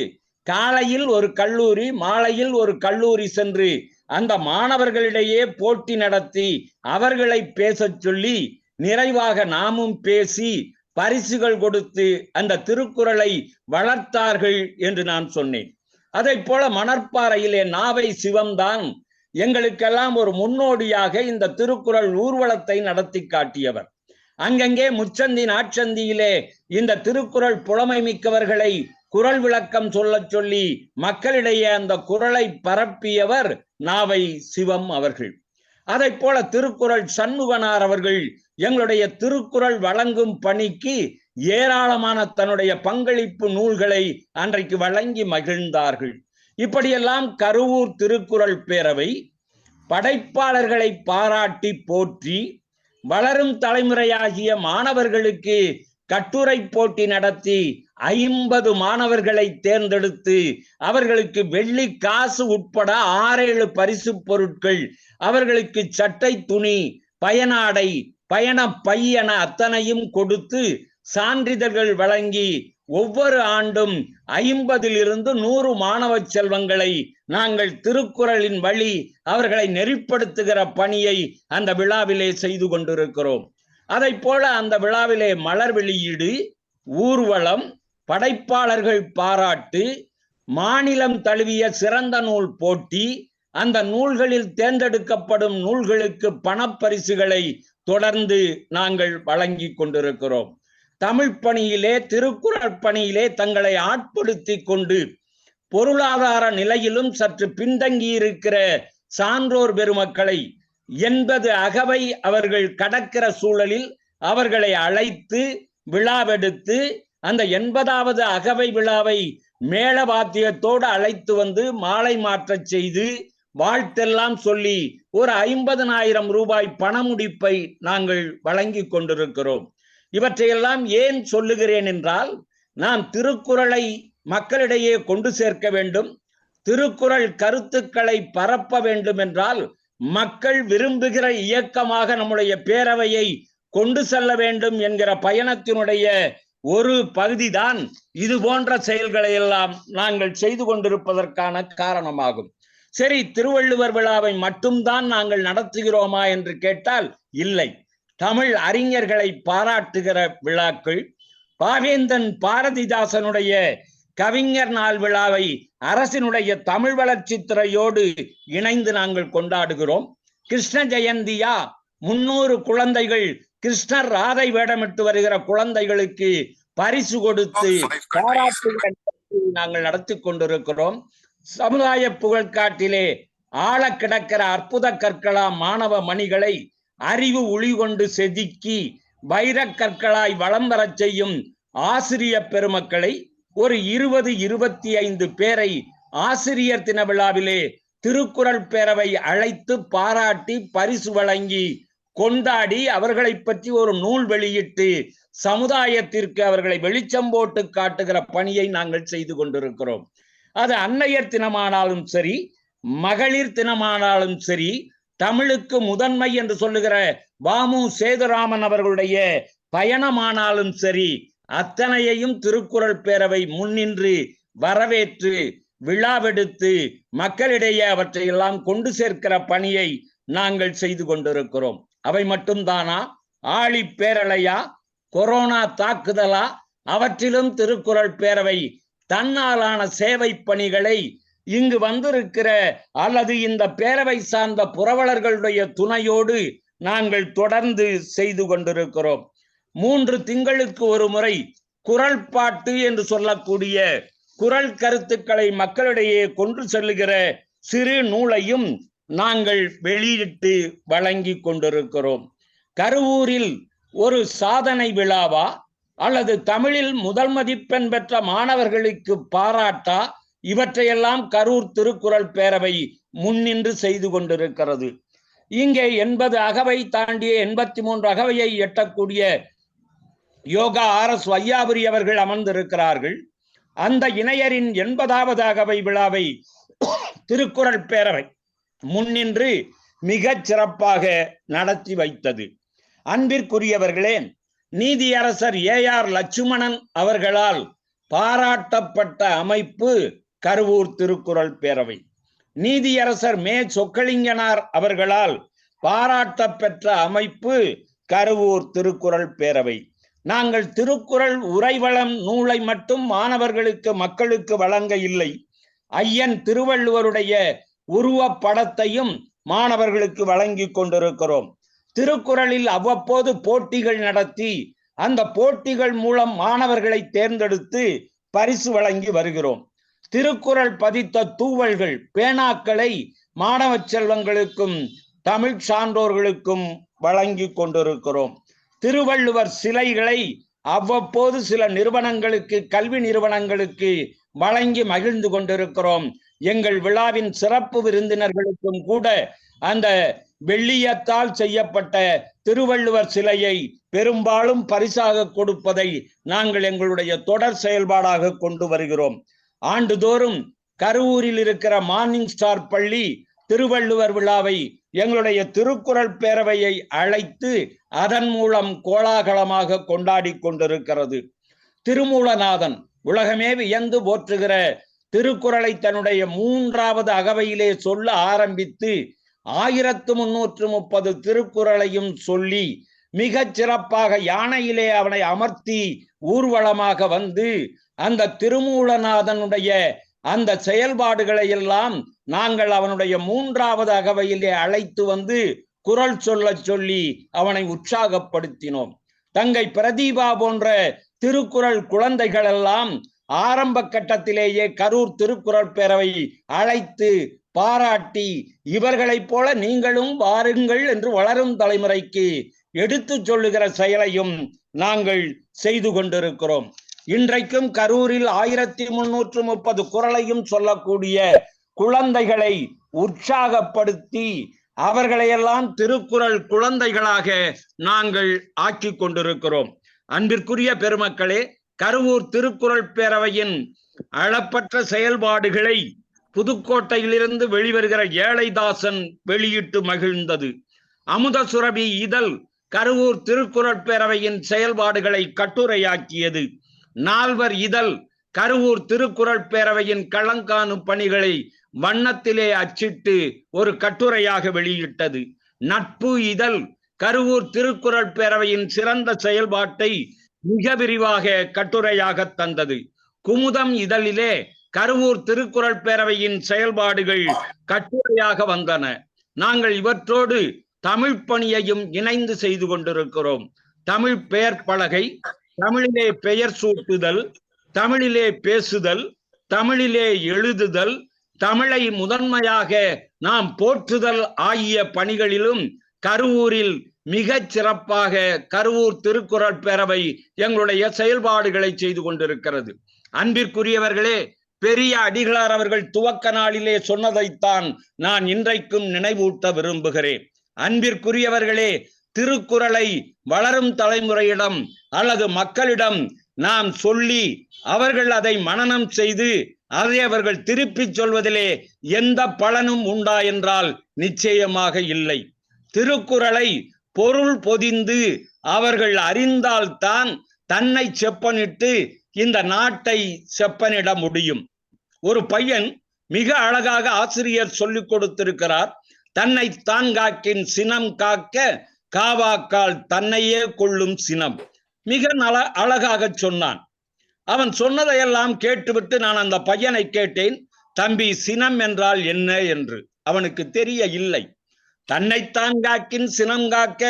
காலையில் ஒரு கல்லூரி, மாலையில் ஒரு கல்லூரி சென்று அந்த மாணவர்களிடையே போட்டி நடத்தி அவர்களை பேச சொல்லி நிறைவாக நாமும் பேசி பரிசுகள் கொடுத்து அந்த திருக்குறளை வளர்த்தார்கள் என்று நான் சொன்னேன். அதை போல மணற்பாறையிலே நாவை சிவம்தான் எங்களுக்கெல்லாம் ஒரு முன்னோடியாக இந்த திருக்குறள் ஊர்வலத்தை நடத்தி காட்டியவர். அங்கங்கே முச்சந்தி நாட்சந்தியிலே இந்த திருக்குறள் புலமை மிக்கவர்களை குறள் விளக்கம் சொல்ல சொல்லி மக்களிடையே அந்த குறளை பரப்பியவர் நாவை சிவம் அவர்கள். அதை போல திருக்குறள் சண்முகனார் அவர்கள் எங்களுடைய திருக்குறள் வழங்கும் பணிக்கு ஏராளமான தன்னுடைய பங்களிப்பு நூல்களை அன்றைக்கு வழங்கி மகிழ்ந்தார்கள். இப்படியெல்லாம் கருவூர் திருக்குறள் பேரவை படைப்பாளர்களை பாராட்டி போற்றி வளரும் தலைமுறையாகிய மாணவர்களுக்கு கட்டுரை போட்டி நடத்தி 50 மாணவர்களை தேர்ந்தெடுத்து அவர்களுக்கு வெள்ளி காசு உட்பட 6-7 பரிசு பொருட்கள், அவர்களுக்கு சட்டை, துணி, பயனாடை, பயண பை என அத்தனையும் கொடுத்து சான்றிதழ்கள் வழங்கி ஒவ்வொரு ஆண்டும் 50லிருந்து 100 மாணவ செல்வங்களை நாங்கள் திருக்குறளின் வழி அவர்களை நெறிப்படுத்துகிற பணியை அந்த விழாவிலே செய்து கொண்டிருக்கிறோம். அதை போல அந்த விழாவிலே மலர் வெளியீடு, ஊர்வலம், படைப்பாளர்கள் பாராட்டு, மாநிலம் தழுவிய சிறந்த நூல் போட்டி, அந்த நூல்களில் தேர்ந்தெடுக்கப்படும் நூல்களுக்கு பணப்பரிசுகளை தொடர்ந்து நாங்கள் வழங்கி கொண்டிருக்கிறோம். தமிழ் பணியிலே, திருக்குறள் பணியிலே தங்களை ஆட்படுத்தி கொண்டு பொருளாதார நிலையிலும் சற்று பின்தங்கி இருக்கிற சான்றோர் பெருமக்களை 80 அகவை அவர்கள் கடக்கிற சூழலில் அவர்களை அழைத்து விழாவெடுத்து அந்த 80வது அகவை விழாவை மேள வாத்தியத்தோடு அழைத்து வந்து மாலை மாற்றச் செய்து வாழ்த்தெல்லாம் சொல்லி ஒரு 50,000 ரூபாய் பணமுடிப்பை நாங்கள் வழங்கி கொண்டிருக்கிறோம். இவற்றையெல்லாம் ஏன் சொல்லுகிறேன் என்றால், நாம் திருக்குறளை மக்களிடையே கொண்டு சேர்க்க வேண்டும், திருக்குறள் கருத்துக்களை பரப்ப வேண்டும் என்றால் மக்கள் விரும்புகிற இயக்கமாக நம்முடைய பேரவையை கொண்டு செல்ல வேண்டும் என்கிற பயணத்தினுடைய ஒரு பகுதிதான் இது போன்ற செயல்களை எல்லாம் நாங்கள் செய்து கொண்டிருப்பதற்கான காரணமாகும். சரி, திருவள்ளுவர் விழாவை மட்டும்தான் நாங்கள் நடத்துகிறோமா என்று கேட்டால் இல்லை. தமிழ் அறிஞர்களை பாராட்டுகிற விழாக்கள், பாவேந்தன் பாரதிதாசனுடைய கவிஞர் நாள் விழாவை அரசினுடைய தமிழ் வளர்ச்சி துறையோடு இணைந்து நாங்கள் கொண்டாடுகிறோம். கிருஷ்ண ஜெயந்தியா 300 குழந்தைகள் கிருஷ்ணர் ராதை வேடமிட்டு வருகிற குழந்தைகளுக்கு பரிசு கொடுத்து பாராட்டுகிற நாங்கள் நடத்தி கொண்டிருக்கிறோம். சமுதாய புகழ்காட்டிலே ஆழ கிடக்கிற அற்புத கற்களாம் மாணவ மணிகளை அறிவு ஒளி கொண்டு செதுக்கி வைரக் கற்களாய் வளம் வரச் செய்யும் ஆசிரிய பெருமக்களை ஒரு 20-25 பேரை ஆசிரியர் தின விழாவிலே திருக்குறள் பேரவை அழைத்து பாராட்டி பரிசு வழங்கி கொண்டாடி அவர்களை பற்றி ஒரு நூல் வெளியிட்டு சமுதாயத்திற்கு அவர்களை வெளிச்சம் போட்டு காட்டுகிற பணியை நாங்கள் செய்து கொண்டிருக்கிறோம். அது அன்னையர் தினமானாலும் சரி, மகளிர் தினமானாலும் சரி, தமிழுக்கு முதன்மை என்று சொல்லுகிற வாமு சேதுராமன் அவர்களுடைய பயணமானாலும் சரி, அத்தனையையும் திருக்குறள் பேரவை முன்னின்று வரவேற்று விழாவெடுத்து மக்களிடையே அவற்றையெல்லாம் கொண்டு சேர்க்கிற பணியை நாங்கள் செய்து கொண்டிருக்கிறோம். அவை மட்டும்தானா? ஆழி பேரலையா, கொரோனா தாக்குதலா, அவற்றிலும் திருக்குறள் பேரவை தன்னாலான சேவை பணிகளை இங்கு வந்திருக்கிற அல்லது இந்த பேரவை சார்ந்த புரவலர்களுடைய துணையோடு நாங்கள் தொடர்ந்து செய்து கொண்டிருக்கிறோம். 3 திங்களுக்கு ஒரு முறை குறள் பாட்டு என்று சொல்லக்கூடிய குறள் கருத்துக்களை மக்களிடையே கொண்டு செல்லுகிற சிறு நூலையும் நாங்கள் வெளியிட்டு வழங்கி கொண்டிருக்கிறோம். கருவூரில் ஒரு சாதனை விழாவா அல்லது தமிழில் முதல் மதிப்பெண் பெற்ற மாணவர்களுக்கு பாராட்டா, இவற்றையெல்லாம் கரூர் திருக்குறள் பேரவை முன்னின்று செய்து கொண்டிருக்கிறது. இங்கே 80 அகவை தாண்டிய 83 அகவையை எட்டக்கூடிய யோகா RS வையாபுரி அவர்கள் அமர்ந்திருக்கிறார்கள். அந்த இணையரின் 80வது அகவை விழாவை திருக்குறள் பேரவை முன்னின்று மிகச் சிறப்பாக நடத்தி வைத்தது. அன்பிற்குரியவர்களே, நீதியரசர் AR லட்சுமணன் அவர்களால் பாராட்டப்பட்ட அமைப்பு கருவூர் திருக்குறள் பேரவை. நீதியரசர் மே சொக்கலிங்கனார் அவர்களால் பாராட்ட பெற்ற அமைப்பு கருவூர் திருக்குறள் பேரவை. நாங்கள் திருக்குறள் உரைவளம் நூலை மட்டும் மாணவர்களுக்கு மக்களுக்கு வழங்க இல்லை, ஐயன் திருவள்ளுவருடைய உருவப்படத்தையும் மாணவர்களுக்கு வழங்கி கொண்டிருக்கிறோம். திருக்குறளில் அவ்வப்போது போட்டிகள் நடத்தி அந்த போட்டிகள் மூலம் மாணவர்களை தேர்ந்தெடுத்து பரிசு வழங்கி வருகிறோம். திருக்குறள் பதித்த தூவல்கள், பேனாக்களை மாணவ செல்வங்களுக்கும் தமிழ் சான்றோர்களுக்கும் வழங்கி கொண்டிருக்கிறோம். திருவள்ளுவர் சிலைகளை அவ்வப்போது சில நிறுவனங்களுக்கு, கல்வி நிறுவனங்களுக்கு வழங்கி மகிழ்ந்து கொண்டிருக்கிறோம். எங்கள் விழாவின் சிறப்பு விருந்தினர்களுக்கும் கூட அந்த வெள்ளியத்தால் செய்யப்பட்ட திருவள்ளுவர் சிலையை பெரும்பாலும் பரிசாக கொடுப்பதை நாங்கள் எங்களுடைய தொடர் செயல்பாடாக கொண்டு வருகிறோம். ஆண்டுதோறும் கருவூரில் இருக்கிற மார்னிங் ஸ்டார் பள்ளி திருவள்ளுவர் விழாவை எங்களுடைய திருக்குறள் பேரவையை அழைத்து அதன் மூலம் கோலாகலமாக கொண்டாடி கொண்டிருக்கிறது. திருமூலநாதன் உலகமே வியந்து போற்றுகிற திருக்குறளை தன்னுடைய 3வது அகவையிலே சொல்ல ஆரம்பித்து 1330 திருக்குறளையும் சொல்லி மிகச் சிறப்பாக யானையிலே அவனை அமர்த்தி ஊர்வலமாக வந்து அந்த திருமூலநாதனுடைய அந்த செயல்பாடுகளை எல்லாம் நாங்கள் அவனுடைய 3வது அகவையிலே அழைத்து வந்து குறள் சொல்ல சொல்லி அவனை உற்சாகப்படுத்தினோம். தங்கை பிரதீபா போன்ற திருக்குறள் குழந்தைகள் எல்லாம் ஆரம்ப கட்டத்திலேயே கரூர் திருக்குறள் பேரவை அழைத்து பாராட்டி இவர்களைப் போல நீங்களும் வாருங்கள் என்று வளரும் தலைமுறைக்கு எடுத்து சொல்லுகிற செயலையும் நாங்கள் செய்து கொண்டிருக்கிறோம். இன்றைக்கும் கரூரில் 1330 குறளையும் சொல்லக்கூடிய குழந்தைகளை உற்சாகப்படுத்தி அவர்களையெல்லாம் திருக்குறள் குழந்தைகளாக நாங்கள் ஆக்கி கொண்டிருக்கிறோம். அன்பிற்குரிய பெருமக்களே, கருவூர் திருக்குறள் பேரவையின் அளப்பற்ற செயல்பாடுகளை புதுக்கோட்டையிலிருந்து வெளிவருகிற ஏழைதாசன் வெளியிட்டு மகிழ்ந்தது. அமுத சுரபி இதழ் கருவூர் திருக்குறள் பேரவையின் செயல்பாடுகளை கட்டுரையாக்கியது. நால்வர் இதழ் கருவூர் திருக்குறள் பேரவையின் களங்காணும் பணிகளை வண்ணத்திலே அச்சிட்டு ஒரு கட்டுரையாக வெளியிட்டது. நட்பு இதழ் கருவூர் திருக்குறள் பேரவையின் சிறந்த செயல்பாட்டை மிக விரிவாக கட்டுரையாக தந்தது. குமுதம் இதழிலே கருவூர் திருக்குறள் பேரவையின் செயல்பாடுகள் கட்டுரையாக வந்தன. நாங்கள் இவற்றோடு தமிழ் பணியையும் இணைந்து செய்து கொண்டிருக்கிறோம். தமிழ் பெயர் பலகை, தமிழிலே பெயர் சூட்டுதல், தமிழிலே பேசுதல், தமிழிலே எழுதுதல், தமிழை முதன்மையாக நாம் போற்றுதல் ஆகிய பணிகளிலும் கருவூரில் மிகச் சிறப்பாக கருவூர் திருக்குறள் பேரவை எங்களுடைய செயல்பாடுகளை செய்து கொண்டிருக்கிறது. அன்பிற்குரியவர்களே, பெரிய அடிகளார் அவர்கள் துவக்க நாளிலே சொன்னதைத்தான் நான் இன்றைக்கும் நினைவூட்ட விரும்புகிறேன். அன்பிற்குரியவர்களே, திருக்குறளை வளரும் தலைமுறையிடம் அல்லது மக்களிடம் நாம் சொல்லி அவர்கள் அதை மனனம் செய்து அதை அவர்கள் திருப்பி சொல்வதிலே எந்த பலனும் உண்டா என்றால் நிச்சயமாக இல்லை. திருக்குறளை பொருள் பொதிந்து அவர்கள் அறிந்தால்தான் தன்னை செப்பனிட்டு இந்த நாட்டை செப்பனிட முடியும். ஒரு பையன் மிக அழகாக ஆசிரியர் சொல்லிக் கொடுத்திருக்கிறார். தன்னை தான் காக்கின் சினம் காக்க காவாக்கால் தன்னையே கொள்ளும் சினம். மிக அழகாக சொன்னான். அவன் சொன்னதையெல்லாம் கேட்டுவிட்டு நான் அந்த பையனை கேட்டேன், தம்பி, சினம் என்றால் என்ன என்று. அவனுக்கு தெரிய இல்லை. தன்னைத்தான் காக்கின் சினம் காக்க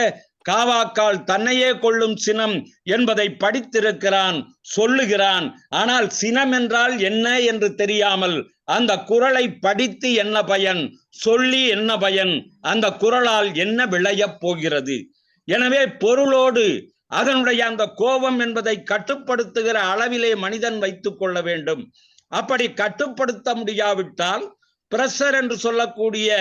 காவாக்கால் தன்னையே கொள்ளும் சினம் என்பதை படித்திருக்கிறான், சொல்லுகிறான். ஆனால் சினம் என்றால் என்ன என்று தெரியாமல் அந்த குறளை படித்து என்ன பயன், சொல்லி என்ன பயன், அந்த குறளால் என்ன விளையப் போகிறது? எனவே பொருளோடு அதனுடைய அந்த கோபம் என்பதை கட்டுப்படுத்துகிற அளவிலே மனிதன் வைத்துக் கொள்ள வேண்டும். அப்படி கட்டுப்படுத்த முடியாவிட்டால் பிரஷர் என்று சொல்லக்கூடிய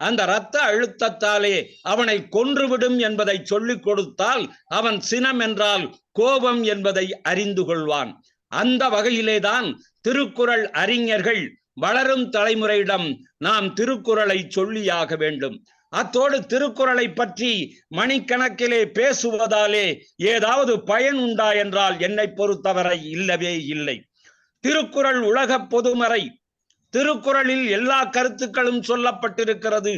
அந்த இரத்த அழுத்தத்தாலே அவனை கொன்றுவிடும் என்பதை சொல்லிக் கொடுத்தால் அவன் சினம் என்றால் கோபம் என்பதை அறிந்து கொள்வான். அந்த வகையிலேதான் திருக்குறள் அறிஞர்கள் வளரும் தலைமுறையிடம் நாம் திருக்குறளை சொல்லியாக வேண்டும். அத்தோடு திருக்குறளை பற்றி மணிக்கணக்கிலே பேசுவதாலே ஏதாவது பயன் உண்டா என்றால் என்னை பொறுத்தவரை இல்லவே இல்லை. திருக்குறள் உலக பொதுமறை. திருக்குறளில் எல்லா கருத்துக்களும் சொல்லப்பட்டிருக்கிறது.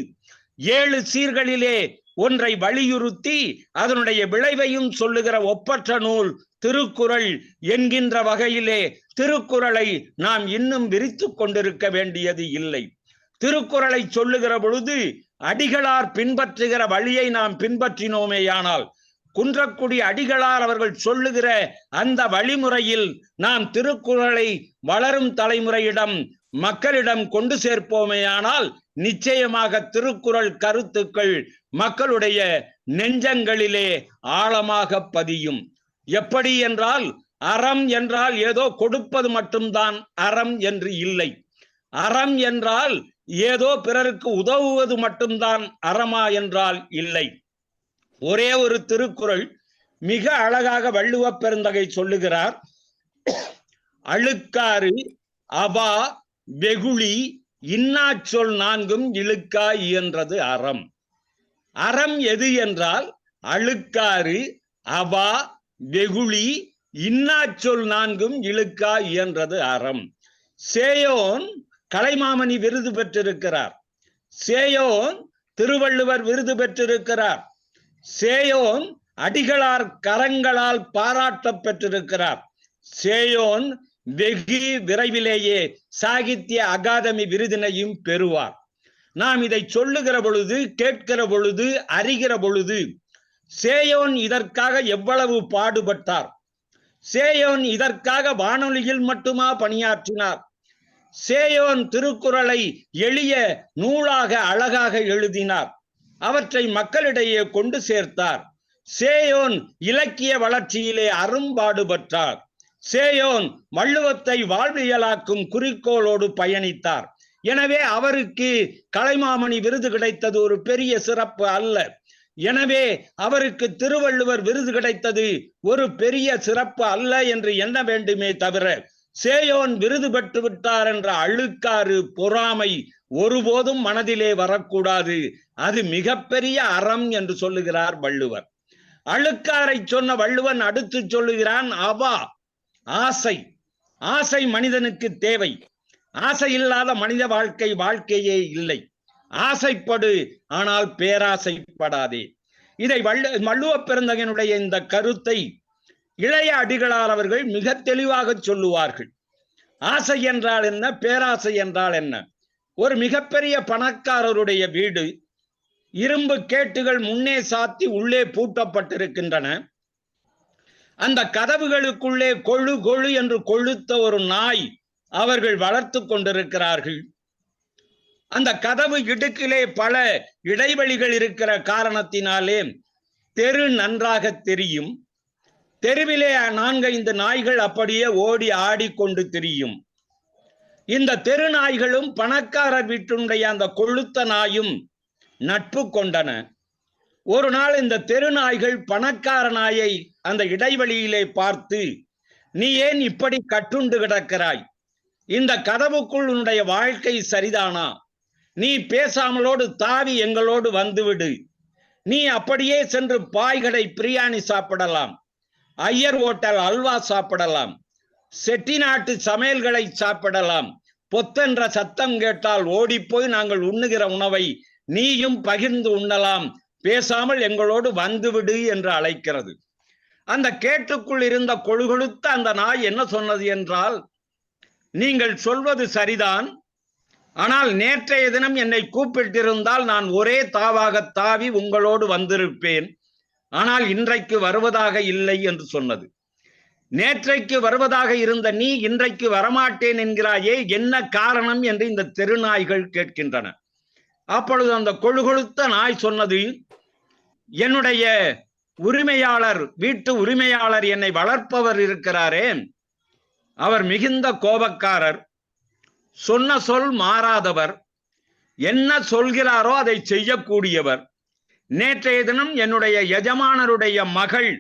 7 சீர்களிலே ஒன்றை வலியுறுத்தி அதனுடைய விளைவையும் சொல்லுகிற ஒப்பற்ற நூல் திருக்குறள் என்கின்ற வகையிலே திருக்குறளை நாம் இன்னும் விரித்து கொண்டிருக்க வேண்டியது இல்லை. திருக்குறளை சொல்லுகிற பொழுது அடிகளார் பின்பற்றுகிற வழியை நாம் பின்பற்றினோமேயானால், குன்றக்குடி அடிகளார் அவர்கள் சொல்லுகிற அந்த வழிமுறையில் நாம் திருக்குறளை வளரும் தலைமுறையிடம் மக்களிடம் கொண்டு சேர்ப்போமேயானால் நிச்சயமாக திருக்குறள் கருத்துக்கள் மக்களுடைய நெஞ்சங்களிலே ஆழமாக பதியும். எப்படி என்றால், அறம் என்றால் ஏதோ கொடுப்பது மட்டும்தான் அறம் என்று இல்லை. அறம் என்றால் ஏதோ பிறருக்கு உதவுவது மட்டும்தான் அறமா என்றால் இல்லை. ஒரே ஒரு திருக்குறள் மிக அழகாக வள்ளுவ பெருந்தகை சொல்லுகிறார். அழுக்காறு அபா வெகுளி இன்னாச்சொல் 4ம் இழுக்கா இயன்றது அறம். அறம் எது என்றால் அழுக்காறு அபா வெகுளி இன்னாச்சொல் 4ம் இழுக்கா இயன்றது அறம். சேயோன் கலைமாமணி விருது பெற்றிருக்கிறார். சேயோன் திருவள்ளுவர் விருது பெற்றிருக்கிறார். சேயோன் அடிகளார் கரங்களால் பாராட்ட பெற்றிருக்கிறார். சேயோன் வெகு விரைவிலேயே சாகித்ய அகாதமி விருதினையும் பெறுவார். நாம் இதை சொல்லுகிற பொழுது, கேட்கிற பொழுது, அறிகிற பொழுது சேயோன் இதற்காக எவ்வளவு பாடுபட்டார். சேயோன் இதற்காக வானொலியில் மட்டுமா பணியாற்றினார்? சேயோன் திருக்குறளை எளிய நூலாக அழகாக எழுதினார். அவற்றை மக்களிடையே கொண்டு சேர்த்தார். சேயோன் இலக்கிய வளர்ச்சியிலே அரும்பாடுபட்டார். சேயோன் வள்ளுவத்தை வாழ்வியலாக்கும் குறிக்கோளோடு பயணித்தார். எனவே அவருக்கு கலைமாமணி விருது கிடைத்தது ஒரு பெரிய சிறப்பு அல்ல. எனவே அவருக்கு திருவள்ளுவர் விருது கிடைத்தது ஒரு பெரிய சிறப்பு அல்ல என்று எண்ண வேண்டுமே தவிர, சேயோன் விருது பெற்று விட்டார் என்ற அழுக்காறு, பொறாமை ஒருபோதும் மனதிலே வரக்கூடாது. அது மிகப்பெரிய அறம் என்று சொல்லுகிறார் வள்ளுவர். அழுக்காரை சொன்ன வள்ளுவன் அடுத்து சொல்லுகிறான் அவா, ஆசை. ஆசை மனிதனுக்கு தேவை. ஆசை இல்லாத மனித வாழ்க்கையே இல்லை. ஆசைப்படு, ஆனால் பேராசைப்படாதே. இதை வள்ளுவ பெருந்தகனுடைய இந்த கருத்தை இளைய அடிகளார் அவர்கள் மிக தெளிவாக சொல்லுவார்கள். ஆசை என்றால் என்ன, பேராசை என்றால் என்ன? ஒரு மிகப்பெரிய பணக்காரருடைய வீடு, இரும்பு கேட்டுகள் முன்னே சாத்தி உள்ளே பூட்டப்பட்டிருக்கின்றன. அந்த கதவுகளுக்குள்ளே கொழு கொழு என்று கொழுத்த ஒரு நாய் அவர்கள் வளர்த்து கொண்டிருக்கிறார்கள். அந்த கதவு இடுக்கிலே பல இடைவெளிகள் இருக்கிற காரணத்தினாலே தெரு நன்றாக தெரியும். தெருவிலே 4-5 நாய்கள் அப்படியே ஓடி ஆடிக்கொண்டு திரியும். இந்த தெரு நாய்களும் பணக்காரர் வீட்டினுடைய அந்த கொழுத்த நாயும் நட்பு கொண்டன. ஒரு நாள் இந்த தெரு நாய்கள் பணக்கார நாயை அந்த இடைவெளியிலே பார்த்து, நீ ஏன் இப்படி கட்டுண்டு கிடக்கிறாய்? இந்த கதவுக்குள் உன்னுடைய வாழ்க்கை சரிதானா? நீ பேசாமலோடு தாவி எங்களோடு வந்துவிடு. நீ அப்படியே சென்று பாய்கடை பிரியாணி சாப்பிடலாம், ஐயர் ஹோட்டல் அல்வா சாப்பிடலாம், செட்டிநாட்டு சமையல்களை சாப்பிடலாம். பொத்தென்ற சத்தம் கேட்டால் ஓடிப்போய் நாங்கள் உண்ணுகிற உணவை நீயும் பகிர்ந்து உண்ணலாம். பேசாமல் எங்களோடு வந்துவிடு என்று அழைக்கிறது. அந்த கேட்டுக்குள் இருந்த கொழுகொழுத்த அந்த நாய் என்ன சொன்னது என்றால், நீங்கள் சொல்வது சரிதான், ஆனால் நேற்றைய தினம் என்னை கூப்பிட்டிருந்தால் நான் ஒரே தாவாக தாவி உங்களோடு வந்திருப்பேன். ஆனால் இன்றைக்கு வருவதாக இல்லை என்று சொன்னது. நேற்றைக்கு வருவதாக இருந்த நீ இன்றைக்கு வரமாட்டேன் என்கிறாயே, என்ன காரணம் என்று இந்த தெருநாய்கள் கேட்கின்றன. அப்பொழுது அந்த கொழுகொழுத்த நாய் சொன்னது, என்னுடைய உரிமையாளர், வீட்டு உரிமையாளர், என்னை வளர்ப்பவர் இருக்கிறாரே, அவர் மிகுந்த கோபக்காரர், சொன்ன சொல் மாறாதவர், என்ன சொல்கிறாரோ அதை செய்யக்கூடியவர். நேற்றைய தினம் என்னுடைய எஜமானருடைய மகள்,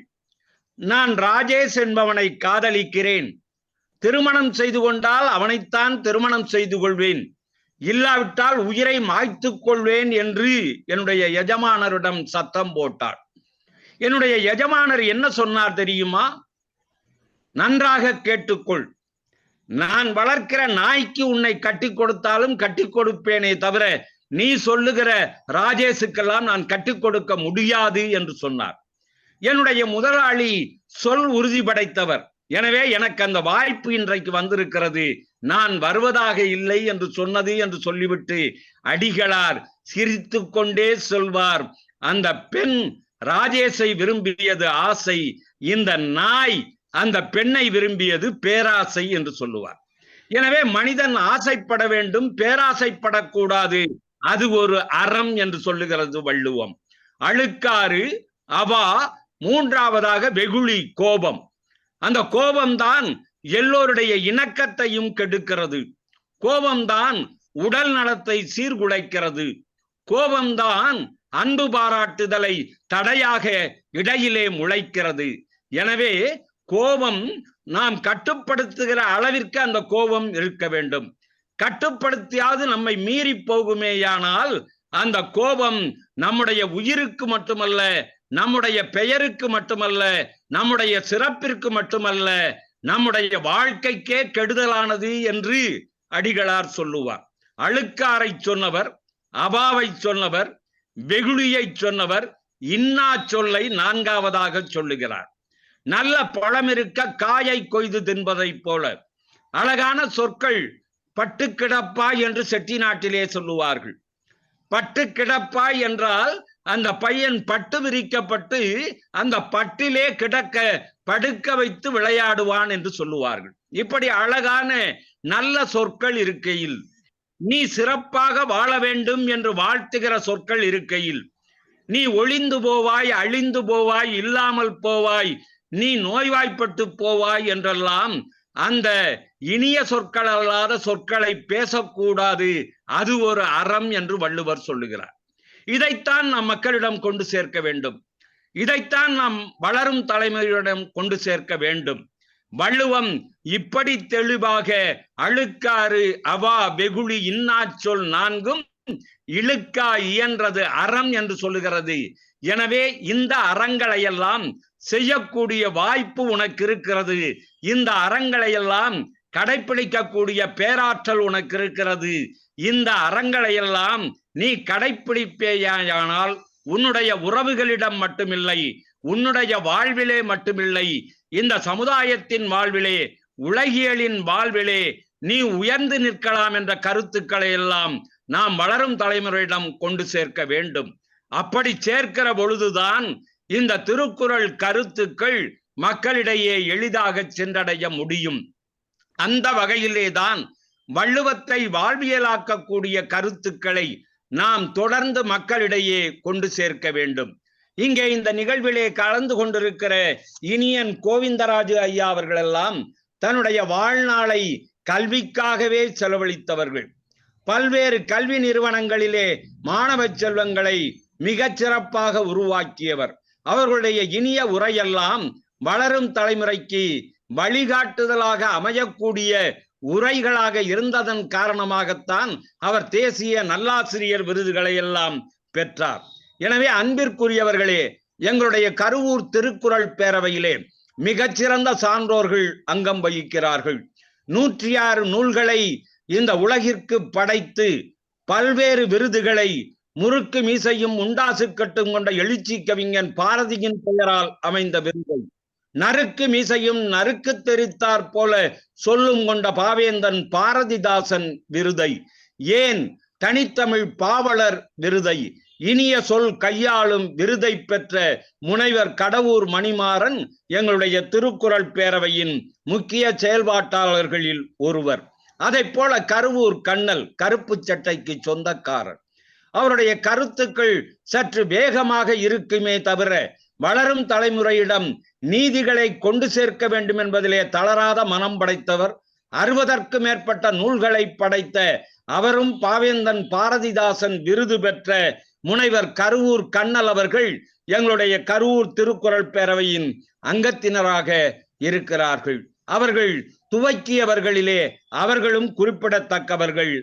நான் ராஜேஷ் என்பவனை காதலிக்கிறேன், திருமணம் செய்து கொண்டால் அவனைத்தான் திருமணம் செய்து கொள்வேன், இல்லாவிட்டால் உயிரை மாய்த்துக் கொள்வேன் என்று என்னுடைய எஜமானரிடம் சத்தம் போட்டாள். என்னுடைய எஜமானர் என்ன சொன்னார் தெரியுமா? நன்றாக கேட்டுக்கொள், நான் வளர்க்கிற நாய்க்கு உன்னை கட்டி கொடுத்தாலும் கட்டி கொடுப்பேனே தவிர நீ சொல்லுகிற ராஜேஷுக்கெல்லாம் நான் கட்டி கொடுக்க முடியாது என்று சொன்னார். என்னுடைய முதலாளி சொல் உறுதி படைத்தவர். எனவே எனக்கு அந்த வாய்ப்பு இன்றைக்கு வந்திருக்கிறது, நான் வருவதாக இல்லை என்று சொன்னது என்று சொல்லிவிட்டு அடிகளார் சிரித்து கொண்டே சொல்வார், அந்த பெண் ராஜேஷை விரும்பியது ஆசை, இந்த நாய் அந்த பெண்ணை விரும்பியது பேராசை என்று சொல்லுவார். எனவே மனிதன் ஆசைப்பட வேண்டும், பேராசைப்படக்கூடாது. அது ஒரு அறம் என்று சொல்லுகிறது வள்ளுவம். அழுக்காறு, அவா, மூன்றாவதாக வெகுளி, கோபம். அந்த கோபம்தான் எல்லோருடைய இணக்கத்தையும் கெடுக்கிறது. கோபம்தான் உடல் நலத்தை சீர்குலைக்கிறது. கோபம்தான் அன்பு பாராட்டுதலை தடையாக இடையிலே முளைக்கிறது. எனவே கோபம் நாம் கட்டுப்படுத்துகிற அளவிற்கு அந்த கோபம் இருக்க வேண்டும். கட்டுப்படுத்தியாவது நம்மை மீறி போகுமேயானால் அந்த கோபம் நம்முடைய உயிருக்கு மட்டுமல்ல, நம்முடைய பெயருக்கு மட்டுமல்ல, நம்முடைய சிறப்பிற்கு மட்டுமல்ல, நம்முடைய வாழ்க்கைக்கே கெடுதலானது என்று அடிகளார் சொல்லுவார். அழுக்காரை சொன்னவர், அபாவை சொன்னவர், வெகுளியை சொன்னவர், இன்னா சொல்லை 4ஆவதாக சொல்லுகிறார். நல்ல பழம் இருக்க காயை கொய்து தின்பதை போல. அழகான சொற்கள், பட்டு கிடப்பாய் என்று செட்டிநாட்டிலே சொல்லுவார்கள். பட்டு கிடப்பாய் என்றால் அந்த பையன் பட்டு விரிக்கப்பட்டு அந்த பட்டிலே கிடக்க படுக்க வைத்து விளையாடுவான் என்று சொல்லுவார்கள். இப்படி அழகான நல்ல சொற்கள் இருக்கையில், நீ சிறப்பாக வாழ வேண்டும் என்று வாழ்த்துகிற சொற்கள் இருக்கையில், நீ ஒளிந்து போவாய், அழிந்து போவாய், இல்லாமல் போவாய், நீ நோய்வாய்ப்பட்டு போவாய் என்றெல்லாம் அந்த இனிய சொற்கள் அல்லாத சொற்களை பேசக்கூடாது. அது ஒரு அறம் என்று வள்ளுவர் சொல்லுகிறார். இதைத்தான் நாம் மக்களிடம் கொண்டு சேர்க்க வேண்டும். இதைத்தான் நாம் வளரும் தலைமுறையிடம் கொண்டு சேர்க்க வேண்டும். வள்ளுவம் இப்படி தெளிவாக அழுக்காறு அவா வெகுளி இன்னாச்சொல் நான்கும் இழுக்கா இயன்றது அறம் என்று சொல்லுகிறது. எனவே இந்த அறங்களையெல்லாம் செய்யக்கூடிய வாய்ப்பு உனக்கு இருக்கிறது. இந்த அறங்களையெல்லாம் கடைப்பிடிக்கக்கூடிய பேராற்றல் உனக்கு இருக்கிறது. இந்த அறங்களையெல்லாம் நீ கடைப்பிடிப்பேயானால் உன்னுடைய உறவுகளிடம் மட்டுமில்லை, உன்னுடைய வாழ்விலே மட்டுமில்லை, இந்த சமுதாயத்தின் வாழ்விலே, உலகியலின் வாழ்விலே நீ உயர்ந்து நிற்கலாம் என்ற கருத்துக்களை எல்லாம் நாம் வளரும் தலைமுறையிடம் கொண்டு சேர்க்க வேண்டும். அப்படி சேர்க்கிற பொழுதுதான் இந்த திருக்குறள் கருத்துக்கள் மக்களிடையே எளிதாக சென்றடைய முடியும். அந்த வகையிலேதான் வள்ளுவத்தை வாழ்வியலாக்கக்கூடிய கருத்துக்களை நாம் தொடர்ந்து மக்களிடையே கொண்டு சேர்க்க வேண்டும். இங்கே இந்த நிகழ்விலே கலந்து கொண்டிருக்கிற இனியன் கோவிந்தராஜு ஐயா அவர்கள் எல்லாம் தன்னுடைய வாழ்நாளை கல்விக்காகவே செலவழித்தவர்கள். பல்வேறு கல்வி நிறுவனங்களிலே மாணவ செல்வங்களை மிகச் சிறப்பாக உருவாக்கியவர். அவர்களுடைய இனிய உரையெல்லாம் வளரும் தலைமுறைக்கு வழிகாட்டுதலாக அமையக்கூடிய உரைகளாக இருந்ததன் காரணமாகத்தான் அவர் தேசிய நல்லாசிரியர் விருதுகளை எல்லாம் பெற்றார். எனவே அன்பிற்குரியவர்களே, எங்களுடைய கருவூர் திருக்குறள் பேரவையிலே மிகச்சிறந்த சான்றோர்கள் அங்கம் வகிக்கிறார்கள். 106 நூல்களை இந்த உலகிற்கு படைத்து பல்வேறு விருதுகளை முறுக்கு மீசையும் உண்டாசு கட்டும் கொண்ட எழுச்சி கவிஞன் பாரதியின் பெயரால் அமைந்த விருதை, நறுக்கு மீசையும் நறுக்கு தெரித்தாற் போல சொல்லும் கொண்ட பாவேந்தன் பாரதிதாசன் விருதை, ஏன் தனித்தமிழ் பாவலர் விருதை, இனிய சொல் கையாளும் விருதை பெற்ற முனைவர் கடவூர் மணிமாறன் எங்களுடைய திருக்குறள் பேரவையின் முக்கிய செயல்பாட்டாளர்களில் ஒருவர். அதை போல கருவூர் கண்ணல் கருப்பு சட்டைக்கு சொந்தக்காரர். அவருடைய கருத்துக்கள் சற்று வேகமாக இருக்குமே தவிர வளரும் தலைமுறையிடம் நீதிகளை கொண்டு சேர்க்க வேண்டும் என்பதிலே தளராத மனம் படைத்தவர். 60க்கும் மேற்பட்ட நூல்களை படைத்த அவரும் பாவேந்தன் பாரதிதாசன் விருது பெற்ற முனைவர் கருவூர் கண்ணல் அவர்கள் எங்களுடைய கருவூர் திருக்குறள் பேரவையின் அங்கத்தினராக இருக்கிறார்கள். அவர்கள் துவக்கியவர்களிலே அவர்களும் குறிப்பிடத்தக்கவர்கள்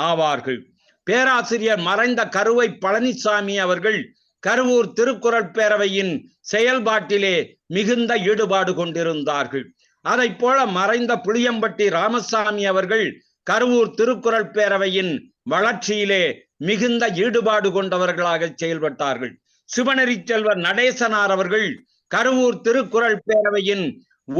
ஆவார்கள். பேராசிரியர் மறைந்த கருவை பழனிசாமி அவர்கள் கருவூர் திருக்குறள் பேரவையின் செயல்பாட்டிலே மிகுந்த ஈடுபாடு கொண்டிருந்தார்கள். அதை போல மறைந்த புளியம்பட்டி ராமசாமி அவர்கள் கருவூர் திருக்குறள் பேரவையின் வளர்ச்சியிலே மிகுந்த ஈடுபாடு கொண்டவர்களாக செயல்பட்டார்கள். சிவநெறி செல்வர் நடேசனார் அவர்கள் கருவூர் திருக்குறள் பேரவையின்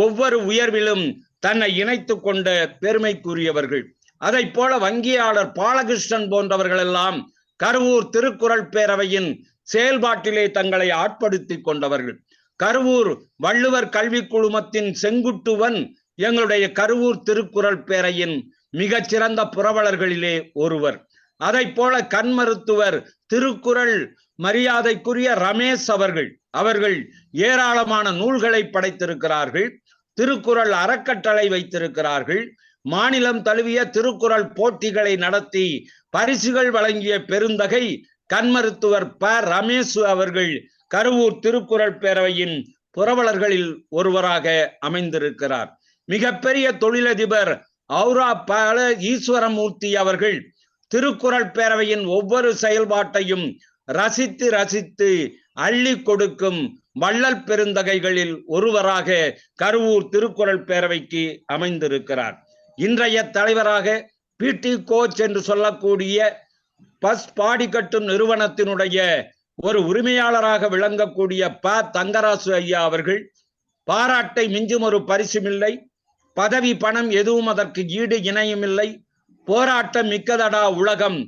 ஒவ்வொரு உயர்விலும் தன்னை இணைத்துக் கொண்ட பெருமைக்குரியவர்கள். அதை போல வங்கியாளர் பாலகிருஷ்ணன் போன்றவர்கள் எல்லாம் கருவூர் திருக்குறள் பேரவையின் செயல்பாட்டிலே தங்களை ஆட்படுத்திக் கொண்டவர்கள். கருவூர் வள்ளுவர் கல்வி குழுமத்தின் செங்குட்டுவன் எங்களுடைய கருவூர் திருக்குறள் பேரையின் மிகச்சிறந்த புரவலர்களிலே ஒருவர். அதை போல கண் மருத்துவர் திருக்குறள் மரியாதைக்குரிய ரமேஷ் அவர்கள் ஏராளமான நூல்களை படைத்திருக்கிறார்கள். திருக்குறள் அறக்கட்டளை வைத்திருக்கிறார்கள். மாநிலம் தழுவிய திருக்குறள் போட்டிகளை நடத்தி பரிசுகள் வழங்கிய பெருந்தகை கண் மருத்துவர் ப ரமேஷ் அவர்கள் கருவூர் திருக்குறள் பேரவையின் புரவலர்களில் ஒருவராக அமைந்திருக்கிறார். மிகப்பெரிய தொழிலதிபர் ஔரா பால ஈஸ்வரமூர்த்தி அவர்கள் திருக்குறள் பேரவையின் ஒவ்வொரு செயல்பாட்டையும் ரசித்து ரசித்து அள்ளி கொடுக்கும் வள்ளல் பெருந்தகைகளில் ஒருவராக கருவூர் திருக்குறள் பேரவைக்கு அமைந்திருக்கிறார். இன்றைய தலைவராக பிடி கோச் என்று சொல்லக்கூடிய பஸ் பாடி கட்டும் நிறுவனத்தினுடைய ஒரு உரிமையாளராக விளங்கக்கூடிய ப தங்கராசு ஐயா அவர்கள் பாராட்டை மிஞ்சும் ஒரு பரிசுமில்லை, பதவி பணம் எதுவும் அதற்கு ஈடு இணையும் இல்லை, போராட்டம் மிக்கதடா உலகம்,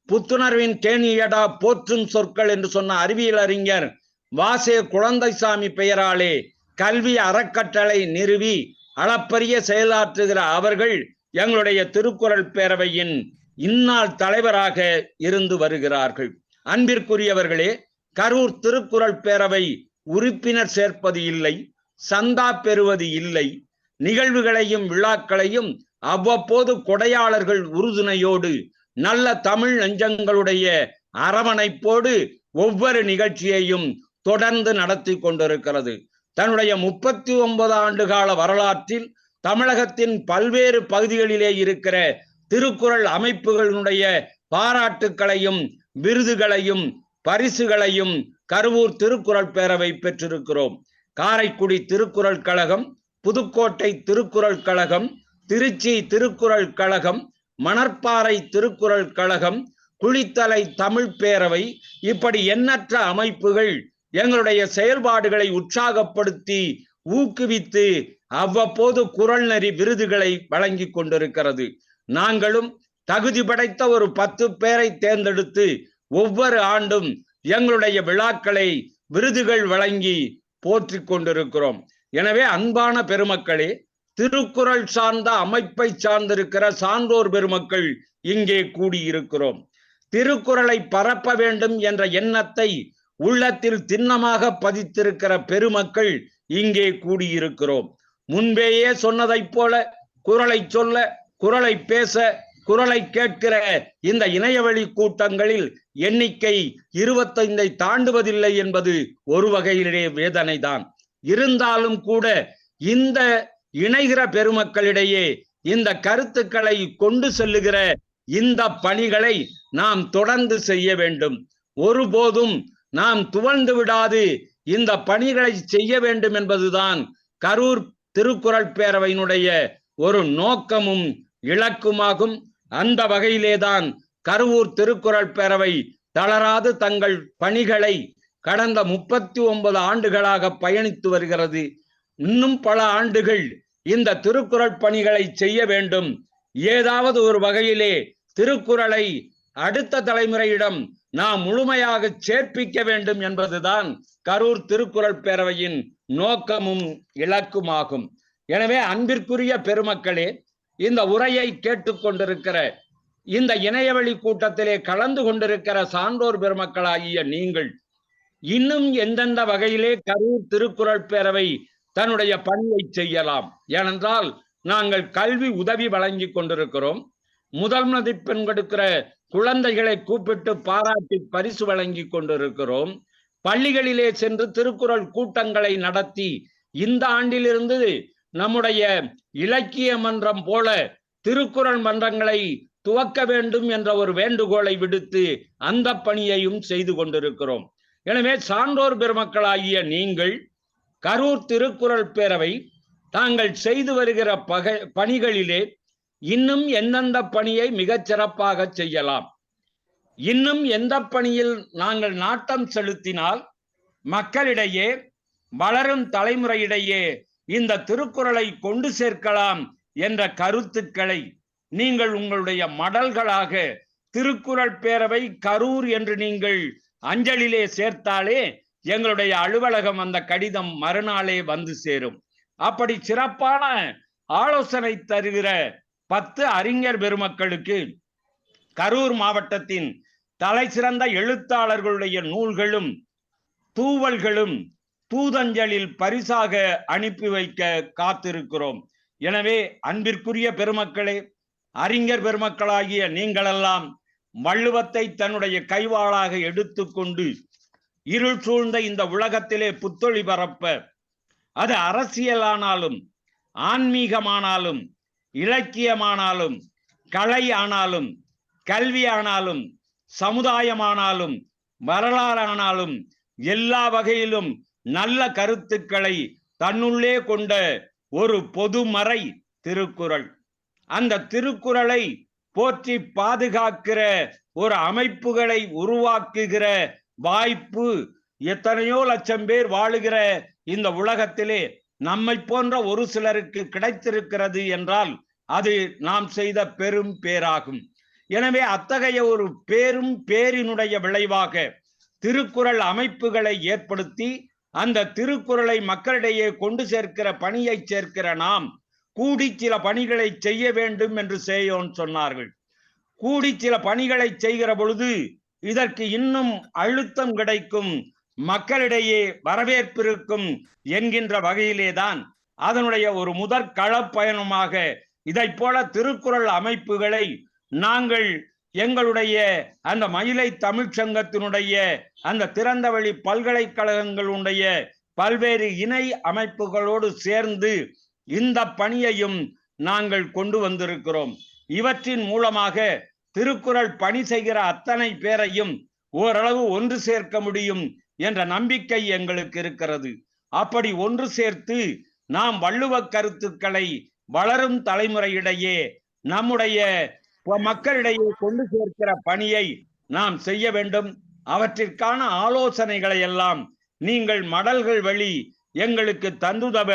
புத்துணர்வின் கேணியடா போற்றும் சொற்கள் என்று சொன்ன அறிவியல் அறிஞர் வாசே குழந்தைசாமி பெயராலே கல்வி அறக்கட்டளை நிறுவி அளப்பரிய செயலாற்றுகிற அவர்கள் எங்களுடைய திருக்குறள் பேரவையின் இந்நாள் தலைவராக இருந்து வருகிறார்கள். அன்பிற்குரியவர்களே, கரூர் திருக்குறள் பேரவை உறுப்பினர் சேர்ப்பது இல்லை, சந்தா பெறுவது இல்லை, நிகழ்வுகளையும் விழாக்களையும் அவ்வப்போது கொடையாளர்கள் உறுதுணையோடு நல்ல தமிழ் நெஞ்சங்களுடைய அரவணைப்போடு ஒவ்வொரு நிகழ்ச்சியையும் தொடர்ந்து நடத்தி கொண்டிருக்கிறது. தன்னுடைய 39 ஆண்டு கால வரலாற்றில் தமிழகத்தின் பல்வேறு பகுதிகளிலே இருக்கிற திருக்குறள் அமைப்புகளுடைய பாராட்டுக்களையும் விருதுகளையும் பரிசுகளையும் கருவூர் திருக்குறள் பேரவை பெற்றிருக்கிறோம். காரைக்குடி திருக்குறள் கழகம், புதுக்கோட்டை திருக்குறள் கழகம், திருச்சி திருக்குறள் கழகம், மணற்பாறை திருக்குறள் கழகம், குளித்தலை தமிழ் பேரவை, இப்படி எண்ணற்ற அமைப்புகள் எங்களுடைய செயல்பாடுகளை உற்சாகப்படுத்தி ஊக்குவித்து அவ்வப்போது குறள் நெறி விருதுகளை வழங்கி கொண்டிருக்கிறது. நாங்களும் தகுதி படைத்த ஒரு 10 பேரை தேர்ந்தெடுத்து ஒவ்வொரு ஆண்டும் எங்களுடைய விழாக்களை விருதுகள் வழங்கி போற்றி கொண்டிருக்கிறோம். எனவே அன்பான பெருமக்களே, திருக்குறள் சார்ந்த அமைப்பை சார்ந்திருக்கிற சான்றோர் பெருமக்கள் இங்கே கூடியிருக்கிறோம். திருக்குறளை பரப்ப வேண்டும் என்ற எண்ணத்தை உள்ளத்தில் திண்ணமாக பதித்திருக்கிற பெருமக்கள் இங்கே கூடியிருக்கிறோம். முன்பேயே சொன்னதைப் போல குறளை சொல்ல, குறளை பேச, குறளை கேட்கிற இந்த இணையவழி கூட்டங்களில் எண்ணிக்கை 25 தாண்டுவதில்லை என்பது ஒரு வகையிலே வேதனைதான். இருந்தாலும் கூட இந்த இணைகிற பெருமக்களிடையே இந்த கருத்துக்களை கொண்டு செல்லுகிற இந்த பணிகளை நாம் தொடர்ந்து செய்ய வேண்டும். ஒருபோதும் நாம் துவண்டு விடாது இந்த பணிகளை செய்ய வேண்டும் என்பதுதான் கரூர் திருக்குறள் பேரவையினுடைய ஒரு நோக்கமும் இலக்குமாகும். அந்த வகையிலேதான் கரூர் திருக்குறள் பேரவை தளராது தங்கள் பணிகளை கடந்த 39 ஆண்டுகளாக பயணித்து வருகிறது. இன்னும் பல ஆண்டுகள் இந்த திருக்குறள் பணிகளை செய்ய வேண்டும். ஏதாவது ஒரு வகையிலே திருக்குறளை அடுத்த தலைமுறையிடம் நாம் முழுமையாக சேர்ப்பிக்க வேண்டும் என்பதுதான் கரூர் திருக்குறள் பேரவையின் நோக்கமும் இலக்குமாகும். எனவே அன்பிற்குரிய பெருமக்களே, இந்த உரையை கேட்டுக்கொண்டிருக்கிற, இந்த இணையவழி கூட்டத்திலே கலந்து கொண்டிருக்கிற சான்றோர் பெருமக்களாகிய நீங்கள் இன்னும் எந்தெந்த வகையிலே கரூர் திருக்குறள் பேரவை தன்னுடைய பணியை செய்யலாம்? ஏனென்றால் நாங்கள் கல்வி உதவி வழங்கி கொண்டிருக்கிறோம். முதல் மதிப்பெண் கொடுக்கிற குழந்தைகளை கூப்பிட்டு பாராட்டி பரிசு வழங்கி கொண்டிருக்கிறோம். பள்ளிகளிலே சென்று திருக்குறள் கூட்டங்களை நடத்தி இந்த ஆண்டிலிருந்து நம்முடைய இலக்கிய மன்றம் போல திருக்குறள் மன்றங்களை துவக்க வேண்டும் என்ற ஒரு வேண்டுகோளை விடுத்து அந்த பணியையும் செய்து கொண்டிருக்கிறோம். எனவே சான்றோர் பெருமக்களாகிய நீங்கள் கரூர் திருக்குறள் பேரவை தாங்கள் செய்து வருகிற பணிகளிலே இன்னும் எந்தெந்த பணியை மிகச் சிறப்பாக செய்யலாம், இன்னும் எந்த பணியில் நாங்கள் நாட்டம் செலுத்தினால் மக்களிடையே, வளரும் தலைமுறையிடையே இந்த திருக்குறளை கொண்டு சேர்க்கலாம் என்ற கருத்துக்களை நீங்கள் உங்களுடைய மடல்களாக திருக்குறள் பேரவை கரூர் என்று நீங்கள் அஞ்சலிலே சேர்த்தாலே எங்களுடைய அலுவலகம் அந்த கடிதம் மறுநாளே வந்து சேரும். அப்படி சிறப்பான ஆலோசனை தருகிற 10 அறிஞர் பெருமக்களுக்கு கரூர் மாவட்டத்தின் தலை சிறந்த எழுத்தாளர்களுடைய நூல்களும் தூவல்களும் தூதஞ்சலில் பரிசாக அனுப்பி வைக்க காத்திருக்கிறோம். எனவே அன்பிற்குரிய பெருமக்களே, அறிஞர் பெருமக்களாகிய நீங்களெல்லாம் வள்ளுவத்தை தன்னுடைய கைவாளாக எடுத்துக்கொண்டு இருள் சூழ்ந்த இந்த உலகத்திலே புத்தொளி பரப்ப, அது அரசியலானாலும் ஆன்மீகமானாலும் இலக்கியமானாலும் கலை ஆனாலும் கல்வி ஆனாலும் சமுதாயமானாலும் வரலாறானாலும் எல்லா வகையிலும் நல்ல கருத்துக்களை தன்னுள்ளே கொண்ட ஒரு பொதுமறை திருக்குறள். அந்த திருக்குறளை போற்றி பாதுகாக்கிற ஒரு அமைப்புகளை உருவாக்குகிற வாய்ப்பு எத்தனையோ லட்சம் பேர் வாழுகிற இந்த உலகத்திலே நம்மை போன்ற ஒரு சிலருக்கு கிடைத்திருக்கிறது என்றால் அது நாம் செய்த பெரும் பேராகும். எனவே அத்தகைய ஒரு பேரினுடைய விளைவாக திருக்குறள் அமைப்புகளை ஏற்படுத்தி அந்த திருக்குறளை மக்களிடையே கொண்டு சேர்க்கிற பணியை சேர்க்கிற நாம் கூடி சில பணிகளை செய்ய வேண்டும் என்று சேயோன் சொன்னார்கள். கூடி சில பணிகளை செய்கிற பொழுது இதற்கு இன்னும் அழுத்தம் கிடைக்கும், மக்களிடையே வரவேற்பு இருக்கும் என்கின்ற வகையிலேதான் அதனுடைய ஒரு முதற் களப்பயணமாக இதை போல திருக்குறள் அமைப்புகளை நாங்கள் எங்களுடைய அந்த மயிலை தமிழ்ச்சங்கத்தினுடைய அந்த திறந்தவெளி பல்கலைக்கழகங்களுடைய பல்வேறு இணை அமைப்புகளோடு சேர்ந்து இந்த பணியையும் நாங்கள் கொண்டு வந்திருக்கிறோம். இவற்றின் மூலமாக திருக்குறள் பணி செய்கிற அத்தனை பேரையும் ஓரளவு ஒன்று சேர்க்க முடியும் என்ற நம்பிக்கை எங்களுக்கு இருக்கிறது. அப்படி ஒன்று சேர்த்து நாம் வள்ளுவ கருத்துக்களை வளரும் தலைமுறையிடையே நம்முடைய மக்களிடையே கொண்டு சேர்க்கிற பணியை நாம் செய்ய வேண்டும். அவற்றிற்கான ஆலோசனைகளை எல்லாம் நீங்கள் மடல்கள் வழி எங்களுக்கு தந்துதவ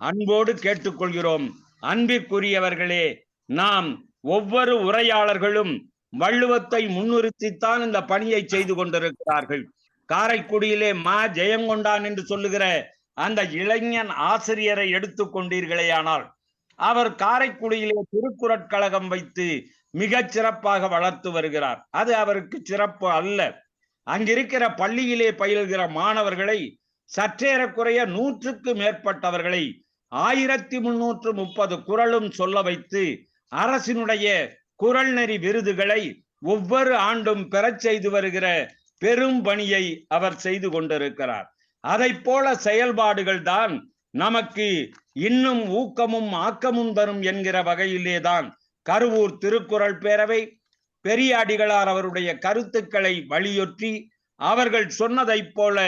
அன்போடு கேட்டுக்கொள்கிறோம். அன்பிற்குரியவர்களே, நாம் ஒவ்வொரு உரையாளர்களும் வள்ளுவத்தை முன்னிறுத்தித்தான் இந்த பணியை செய்து கொண்டிருக்கிறார்கள். காரைக்குடியிலே மா ஜெயங்கொண்டான் என்று சொல்லுகிற அந்த இளைஞன் ஆசிரியரை எடுத்துக் கொண்டீர்களேயானால் அவர் காரைக்குடியிலே திருக்குறட்கழகம் வைத்து மிகச் சிறப்பாக வளர்த்து வருகிறார். அது அவருக்கு சிறப்பு அல்ல. அங்கிருக்கிற பள்ளியிலே பயில்கிற மாணவர்களை சற்றேறக்குறைய 100க்கு மேற்பட்டவர்களை 1330 குறளும் சொல்ல வைத்து அரசினுடைய குறள் நெறி விருதுகளை ஒவ்வொரு ஆண்டும் பெறச் செய்து வருகிற பெரும் பணியை அவர் செய்து கொண்டிருக்கிறார். அதை போல செயல்பாடுகள் தான் நமக்கு இன்னும் ஊக்கமும் ஆக்கமும் தரும் என்கிற வகையிலேதான் கருவூர் திருக்குறள் பேரவை பெரியாடிகளார் அவருடைய கருத்துக்களை வலியுறுத்தி அவர்கள் சொன்னதைப் போல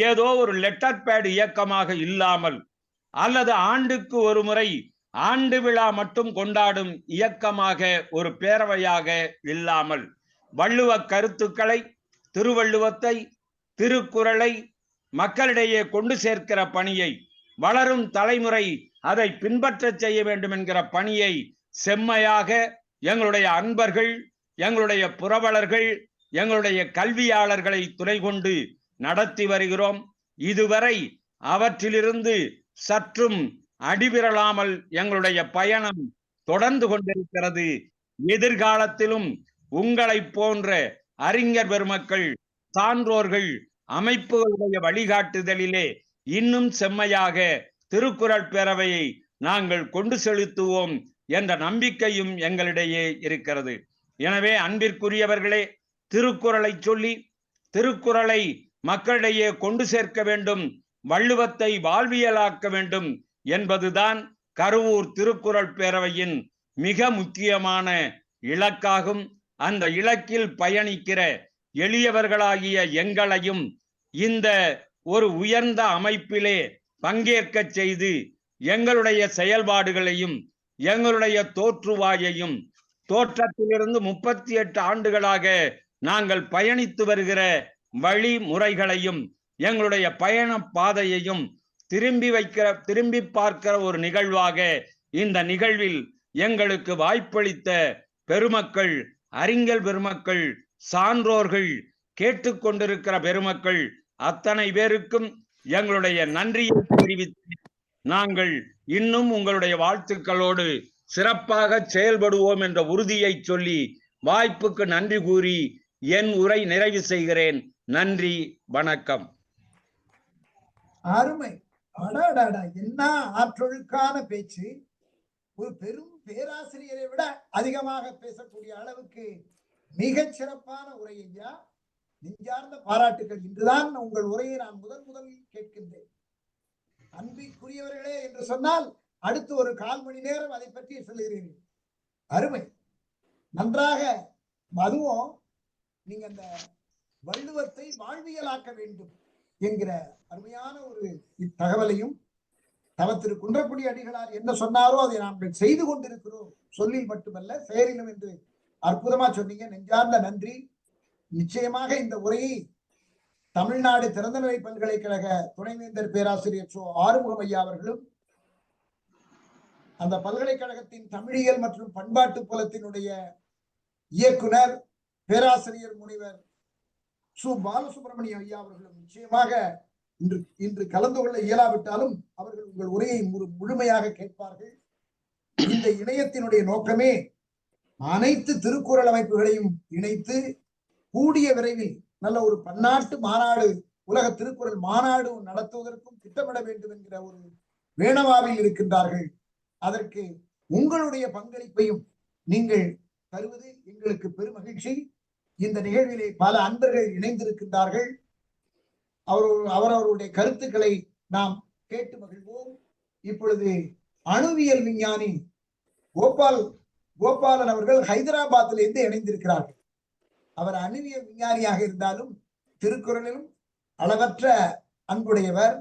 ஏதோ ஒரு லெட்டர் பேட் இயக்கமாக இல்லாமல் அல்லது ஆண்டுக்கு ஒரு முறை ஆண்டு விழா மட்டும் கொண்டாடும் இயக்கமாக ஒரு பேரவையாக இல்லாமல் வள்ளுவ கருத்துக்களை, திருவள்ளுவத்தை, திருக்குறளை மக்களிடையே கொண்டு சேர்க்கிற பணியை, வளரும் தலைமுறை அதை பின்பற்ற செய்ய வேண்டும் என்கிற பணியை செம்மையாக எங்களுடைய அன்பர்கள், எங்களுடைய புரவலர்கள், எங்களுடைய கல்வியாளர்களை துணை கொண்டு நடத்தி வருகிறோம். இதுவரை அவற்றிலிருந்து சற்றும் அடிவிரலாமல் எங்களுடைய பயணம் தொடர்ந்து கொண்டிருக்கிறது. எதிர்காலத்திலும் உங்களை போன்ற அறிஞர் பெருமக்கள், சான்றோர்கள், அமைப்புகளுடைய வழிகாட்டுதலிலே இன்னும் செம்மையாக திருக்குறள் பேரவையை நாங்கள் கொண்டு செலுத்துவோம் என்ற நம்பிக்கையும் எங்களிடையே இருக்கிறது. எனவே அன்பிற்குரியவர்களே, திருக்குறளை சொல்லி திருக்குறளை மக்களிடையே கொண்டு சேர்க்க வேண்டும், வள்ளுவத்தை வாழ்வியலாக்க வேண்டும் என்பதுதான் கருவூர் திருக்குறள் பேரவையின் மிக முக்கியமான இலக்காகும். அந்த இலக்கில் பயணிக்கிற எளியவர்களாகிய எங்களையும் இந்த ஒரு உயர்ந்த அமைப்பிலே பங்கேற்க செய்து எங்களுடைய செயல்பாடுகளையும் எங்களுடைய தோற்றுவாயையும், தோற்றத்திலிருந்து 38 ஆண்டுகளாக நாங்கள் பயணித்து வருகிற வழிமுறைகளையும் எங்களுடைய பயண பாதையையும் திரும்பி பார்க்கிற ஒரு நிகழ்வாக இந்த நிகழ்வில் எங்களுக்கு வாய்ப்பளித்த பெருமக்கள், அறிஞர் பெருமக்கள், சான்றோர்கள், கேட்டுக்கொண்டிருக்கிற பெருமக்கள் அத்தனை பேருக்கும் எங்களுடைய நன்றியை தெரிவித்து நாங்கள் இன்னும் உங்களுடைய வாழ்த்துக்களோடு சிறப்பாக செயல்படுவோம் என்ற உறுதியை சொல்லி வாய்ப்புக்கு நன்றி கூறி என் உரை நிறைவு செய்கிறேன். நன்றி, வணக்கம். அருமை. அடாடாடா, என்ன ஆற்றொழுக்கான பேச்சு! ஒரு பெரும் பேராசிரியரை விட அதிகமாக பேசக்கூடிய அளவுக்கு மிகச் சிறப்பான உரை ஐயா. நெஞ்சார்ந்த பாராட்டுகள். இன்றுதான் உங்கள் உரையை நான் முதலில் கேட்கின்றேன். அன்பிற்குரியவர்களே என்று சொன்னால் அடுத்து ஒரு 1/4 மணி நேரம் அதை பற்றி சொல்லுகிறீர்கள். அருமை, நன்றாக. அதுவும் நீங்க அந்த வள்ளுவத்தை வாழ்வியலாக்க வேண்டும் என்கிற அருமையான ஒரு தகவலையும், தவத்திரு குன்றக்குடி அடிகளார் என்ன சொன்னாரோ அதை நாங்கள் செய்து கொண்டிருக்கிறோம், சொல்லில் மட்டுமல்ல செயலிலும் என்று அற்புதமா சொன்னீங்க. நெஞ்சார்ந்த நன்றி. நிச்சயமாக இந்த உரையை தமிழ்நாடு திறந்தநிலை பல்கலைக்கழக துணைவேந்தர் பேராசிரியர் சோ ஆறுமுகம் ஐயா அவர்களும், அந்த பல்கலைக்கழகத்தின் தமிழியல் மற்றும் பண்பாட்டு புலத்தினுடைய இயக்குனர் பேராசிரியர் முனைவர் சு பாலசுப்ரமணியம் ஐயா அவர்களும் நிச்சயமாக இன்று கலந்து கொள்ள இயலாவிட்டாலும் அவர்கள் உங்கள் உரையை முழுமையாக கேட்பார்கள். இந்த இணையத்தினுடைய நோக்கமே அனைத்து திருக்குறள் அமைப்புகளையும் இணைத்து கூடிய விரைவில் நல்ல ஒரு பன்னாட்டு மாநாடு, உலக திருக்குறள் மாநாடு நடத்துவதற்கும் திட்டமிட வேண்டும் என்கிற ஒரு வேணவாவில் இருக்கின்றார்கள். அதற்கு உங்களுடைய பங்களிப்பையும் நீங்கள் தருவது எங்களுக்கு பெரும் மகிழ்ச்சி. இந்த நிகழ்விலே பல அன்பர்கள் இணைந்திருக்கின்றார்கள். அவரவருடைய கருத்துக்களை நாம் கேட்டு மகிழ்வோம். இப்பொழுது அணுவியல் விஞ்ஞானி கோபாலன் அவர்கள் ஹைதராபாத்திலிருந்து இணைந்திருக்கிறார்கள். அவர் அணுவியல் விஞ்ஞானியாக இருந்தாலும் திருக்குறளிலும் அளவற்ற அன்புடையவர்,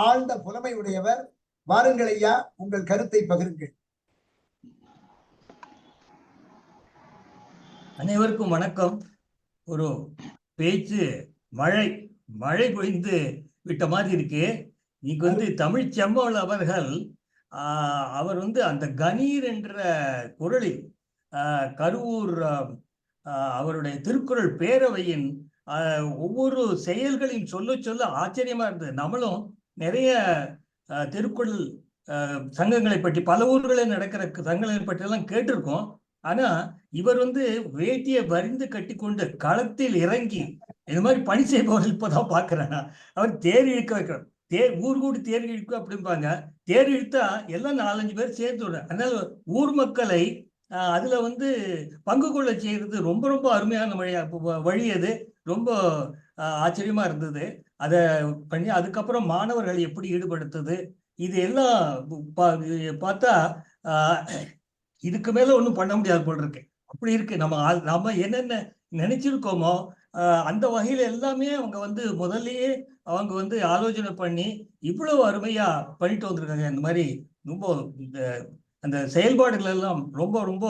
ஆழ்ந்த புலமை உடையவர். வாருங்கள் ஐயா, உங்கள் கருத்தை பகிருங்கள். அனைவருக்கும் வணக்கம். ஒரு பேச்சு மழை பொழிந்து விட்ட மாதிரி இருக்கு. இன்னைக்கு தமிழ் செம்மல் அவர்கள் அவர் அந்த கணீர் என்ற குறளில் கருவூர் அவருடைய திருக்குறள் பேரவையின் ஒவ்வொரு செயல்களையும் சொல்ல ஆச்சரியமா இருந்தது. நம்மளும் நிறைய திருக்குறள் சங்கங்களை பற்றி, பல ஊர்களில் நடக்கிற சங்கங்களை பற்றி எல்லாம் கேட்டிருக்கோம். ஆனா இவர் வேட்டியை வரிந்து கட்டி கொண்டு களத்தில் இறங்கி இந்த மாதிரி பணி செய்பவர்கள் இப்பதான் பாக்குறேன். அவர் தேர் இழுக்க வைக்கிறார். ஊர் கூடி தேர் இழுக்க அப்படிம்பாங்க. தேர் இழுத்தா எல்லாம் 4-5 பேர் சேர்த்து விடுற. அதனால ஊர் மக்களை அதுல பங்கு கொள்ள செய்யறது ரொம்ப ரொம்ப அருமையான வழி. அது ரொம்ப ஆச்சரியமா இருந்தது. அதை பண்ணி அதுக்கப்புறம் மாணவர்கள் எப்படி ஈடுபடுத்துது, இது எல்லாம் பார்த்தா இதுக்கு மேல ஒன்றும் பண்ண முடியாது போல் இருக்கு. அப்படி இருக்கு. நம்ம என்னென்ன நினைச்சிருக்கோமோ அந்த வகையில எல்லாமே அவங்க முதல்லயே அவங்க ஆலோசனை பண்ணி இவ்வளவு அருமையா பண்ணிட்டு வந்திருக்காங்க. இந்த மாதிரி ரொம்ப அந்த செயல்பாடுகள் எல்லாம் ரொம்ப ரொம்ப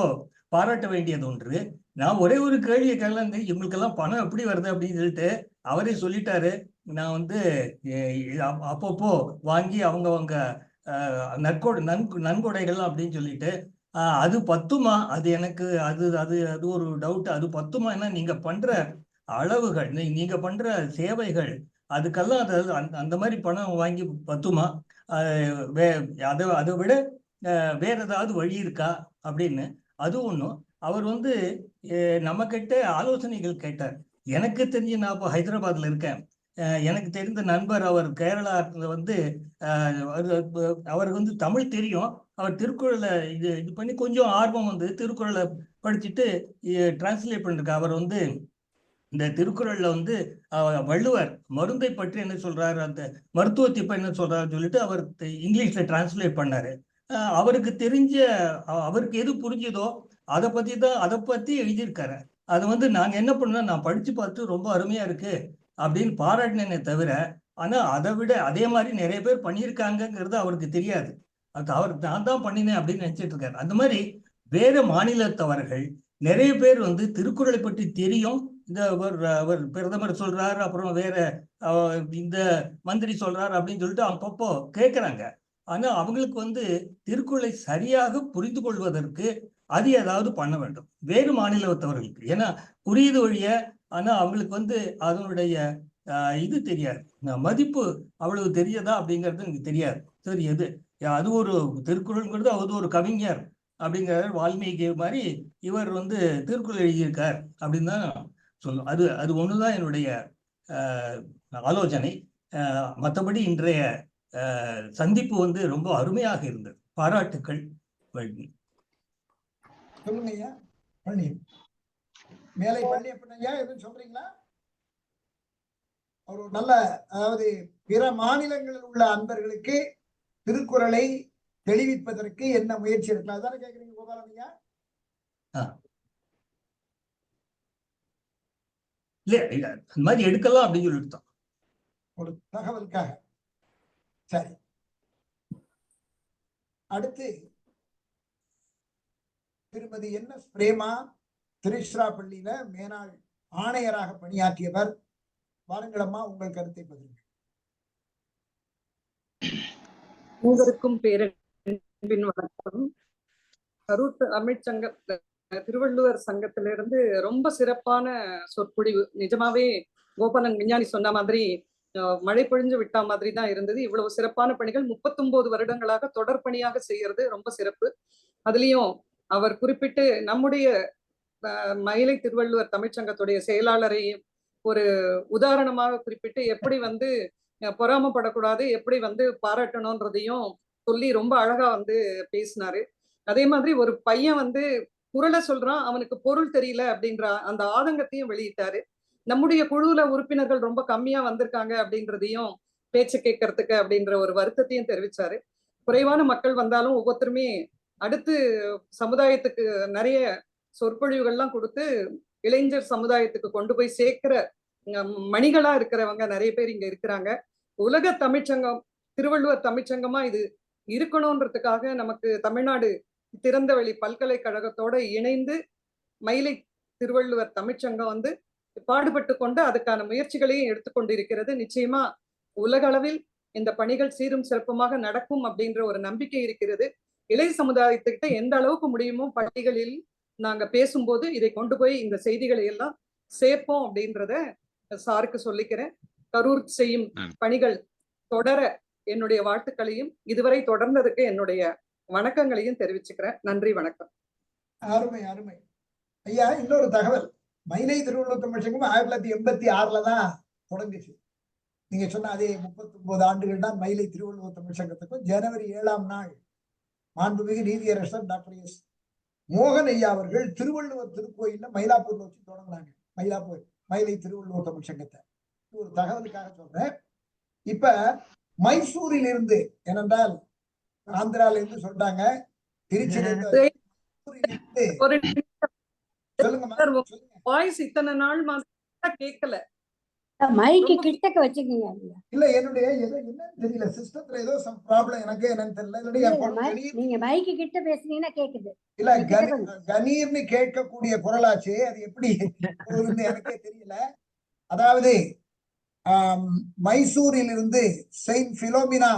பாராட்ட வேண்டியது ஒன்று. நான் ஒரே ஒரு கேள்வியை கேட்கலாம், இவங்களுக்கெல்லாம் பணம் எப்படி வருது அப்படின்னு சொல்லிட்டு அவரே சொல்லிட்டாரு. நான் அப்பப்போ வாங்கி அவங்க நன்கொடைகள் அப்படின்னு சொல்லிட்டு அது பத்துமா? அது எனக்கு அது ஒரு டவுட். அது பத்துமா? ஏன்னா நீங்க பண்ற அளவுகள், நீங்க பண்ற சேவைகள், அதுக்கெல்லாம் அந்த மாதிரி பணம் வாங்கி பத்துமா? அதை விட வேற ஏதாவது வழி இருக்கா அப்படின்னு. அது ஒண்ணும். அவர் நம்ம கிட்ட ஆலோசனைகள் கேட்டார். எனக்கு தெரிஞ்சு நான் இப்போ ஹைதராபாத்ல இருக்கேன். எனக்கு தெரிந்த நண்பர் அவர் கேரளாவில் அவருக்கு தமிழ் தெரியும். அவர் திருக்குறளை இது பண்ணி கொஞ்சம் ஆர்வம் திருக்குறளை படிச்சுட்டு டிரான்ஸ்லேட் பண்ணிருக்கார். அவர் இந்த திருக்குறள்ல வள்ளுவர் மருந்தை பற்றி என்ன சொல்றாரு, அந்த மருத்துவத்தை பற்றி என்ன சொல்றாருன்னு சொல்லிட்டு அவர் இங்கிலீஷ்ல டிரான்ஸ்லேட் பண்ணாரு. அவருக்கு அவருக்கு எது புரிஞ்சதோ அதை பத்தி எழுதியிருக்காரு. அது நாங்க என்ன பண்ணோம், நான் படிச்சு பார்த்து ரொம்ப அருமையா இருக்கு அப்படின்னு பாராட்டினே தவிர, ஆனா அதை விட அதே மாதிரி நிறைய பேர் பண்ணியிருக்காங்கிறது அவருக்கு தெரியாது. நான் தான் பண்ணினேன் அப்படின்னு நினைச்சிட்டு இருக்காரு. அந்த மாதிரி வேற மாநிலத்தவர்கள் நிறைய பேர் திருக்குறளை பற்றி தெரியும். அவர் பிரதமர் சொல்றாரு, அப்புறம் வேற இந்த மந்திரி சொல்றாரு அப்படின்னு சொல்லிட்டு அப்பப்போ கேட்கிறாங்க. ஆனா அவங்களுக்கு திருக்குறளை சரியாக புரிந்து கொள்வதற்கு அது ஏதாவது பண்ண வேண்டும் வேறு மாநிலத்தவர்களுக்கு. ஏன்னா புரியுது வழிய, ஆனா அவங்களுக்கு அதனுடைய இது தெரியாது, மதிப்பு அவ்வளவு தெரியாதா அப்படிங்கிறது எனக்கு தெரியாது. சரி, அது ஒரு திருக்குறள்ங்கிறது அது ஒரு கவிஞர் அப்படிங்கிற வால்மீகி மாதிரி இவர் திருக்குறள் எழுதியிருக்கார் அப்படின்னு தான் சொல்லும். அது ஒண்ணுதான் என்னுடைய ஆலோசனை. மற்றபடி இன்றைய சந்திப்பு ரொம்ப அருமையாக இருந்தது. பாராட்டுக்கள். சொல்லுங்க ஐயா. பழனி மேலை பழனியப்பன் எதுவும் சொல்றீங்களா? ஒரு நல்ல, அதாவது பிற மாநிலங்களில் உள்ள அன்பர்களுக்கு திருக்குறளை தெளிவிப்பதற்கு என்ன முயற்சி எடுக்கலாம் அதான கேக்குறீங்க கோபாலன் ஐயா? இல்ல அந்த மாதிரி எடுக்கலாம் அப்படின்னு சொல்லிட்டு ஒரு தகவலுக்காக. சரி, அடுத்து திருமதி NS பிரேமா திருச்சிராப்பள்ளியில மேனாள் ஆணையராக பணியாற்றியவர். வாருங்களம்மா, உங்கள் கருத்தை பகிருங்கள். மூவருக்கும் பேரன்பின் வணக்கம். கரூர் தமிழ்ச்சங்க திருவள்ளுவர் சங்கத்திலிருந்து ரொம்ப சிறப்பான சொற்பொழிவு. நிஜமாவே கோபாலன் விஞ்ஞானி சொன்ன மாதிரி மழை பொழிஞ்சு விட்டா மாதிரி தான் இருந்தது. இவ்வளவு சிறப்பான பணிகள் 39 வருடங்களாக தொடர் பணியாக செய்யறது ரொம்ப சிறப்பு. அதுலயும் அவர் குறிப்பிட்டு நம்முடைய மயிலை திருவள்ளுவர் தமிழ்ச்சங்கத்துடைய செயலாளரை ஒரு உதாரணமாக குறிப்பிட்டு எப்படி பொறாமப்படக்கூடாது, எப்படி பாராட்டணும்ன்றதையும் சொல்லி ரொம்ப அழகா பேசினாரு. அதே மாதிரி ஒரு பையன் குரலை சொல்றான், அவனுக்கு பொருள் தெரியல அப்படின்ற அந்த ஆதங்கத்தையும் வெளியிட்டாரு. நம்முடைய குழுவுல உறுப்பினர்கள் ரொம்ப கம்மியா வந்திருக்காங்க அப்படின்றதையும் பேச்சு கேட்கறதுக்கு அப்படின்ற ஒரு வருத்தத்தையும் தெரிவிச்சாரு. குறைவான மக்கள் வந்தாலும் ஒவ்வொருத்தருமே அடுத்து சமுதாயத்துக்கு நிறைய சொற்பொழிவுகள்லாம் கொடுத்து இளைஞர் சமுதாயத்துக்கு கொண்டு போய் சேர்க்கிற மணிகளா இருக்கிறவங்க நிறைய பேர் இங்க இருக்கிறாங்க. உலக தமிழ்ச்சங்கம், திருவள்ளுவர் தமிழ்ச்சங்கமா இது இருக்கணும்ன்றதுக்காக நமக்கு தமிழ்நாடு திறந்தவெளி பல்கலைக்கழகத்தோட இணைந்து மயிலை திருவள்ளுவர் தமிழ்ச்சங்கம் வந்து பாடுபட்டு கொண்டு அதுக்கான முயற்சிகளையும் எடுத்துக்கொண்டு இருக்கிறது. நிச்சயமா உலக அளவில் இந்த பணிகள் சீரும் சிறப்புமாக நடக்கும் அப்படின்ற ஒரு நம்பிக்கை இருக்கிறது. இளைய சமுதாயத்துக்கிட்ட எந்த அளவுக்கு முடியுமோ பள்ளிகளில் நாங்க பேசும்போது இதை கொண்டு போய் இந்த செய்திகளை எல்லாம் சேர்ப்போம் அப்படின்றத சாருக்கு சொல்லிக்கிறேன். கரூர் செய்யும் பணிகள் தொடர என்னுடைய வாழ்த்துக்களையும் இதுவரை தொடர்ந்ததுக்கு என்னுடைய வணக்கங்களையும் தெரிவிச்சுக்கிறேன். நன்றி, வணக்கம். அருமை அருமை ஐயா. இன்னொரு தகவல், மயிலை திருவள்ளுவர் தமிழ்ச்சங்கம் 1986 தான் தொடங்குச்சு. நீங்க சொன்ன அதே 39 ஆண்டுகள் தான் மயிலை திருவள்ளுவர் தமிழ்ச்சங்கத்துக்கும். ஜனவரி 7ஆம் நாள் மாண்புமிகு நீதியரசர் டாக்டர் எஸ் மோகன் ஐயா அவர்கள் திருவள்ளுவர் திருக்கோயில்ல மயிலாப்பூர்ல வச்சு தொடங்கினாங்க. மயிலாப்பூர் மயிலை திருவள்ளுவர் தமிழ்ச்சங்கத்தை ஒரு தகவலுக்காக சொல்றேன். இப்ப மைசூரில் இருந்து, ஏனென்றால் ஆந்திரால இருந்து சொல்றாங்க, திருச்சியிலிருந்து சொல்லுங்க. வாய்ஸ் இத்தனை நாள் கேட்கல. மைக்கு கிட்டக்க வச்சுக்கீங்க. இல்ல என்னுடைய என்னன்னு தெரியல, சிஸ்டத்துல ஏதோ சம் ப்ராப்ளம், எனக்கு என்னன்னு தெரியல. நீங்க மைக்கு கிட்ட பேசுனீங்கன்னா கேக்குது. இல்ல கணீர்னு கேட்கக்கூடிய குரலாச்சு, அது எப்படி எனக்கே தெரியல. அதாவது மைசூரில் இருந்து செயின்ட் பிலோமினா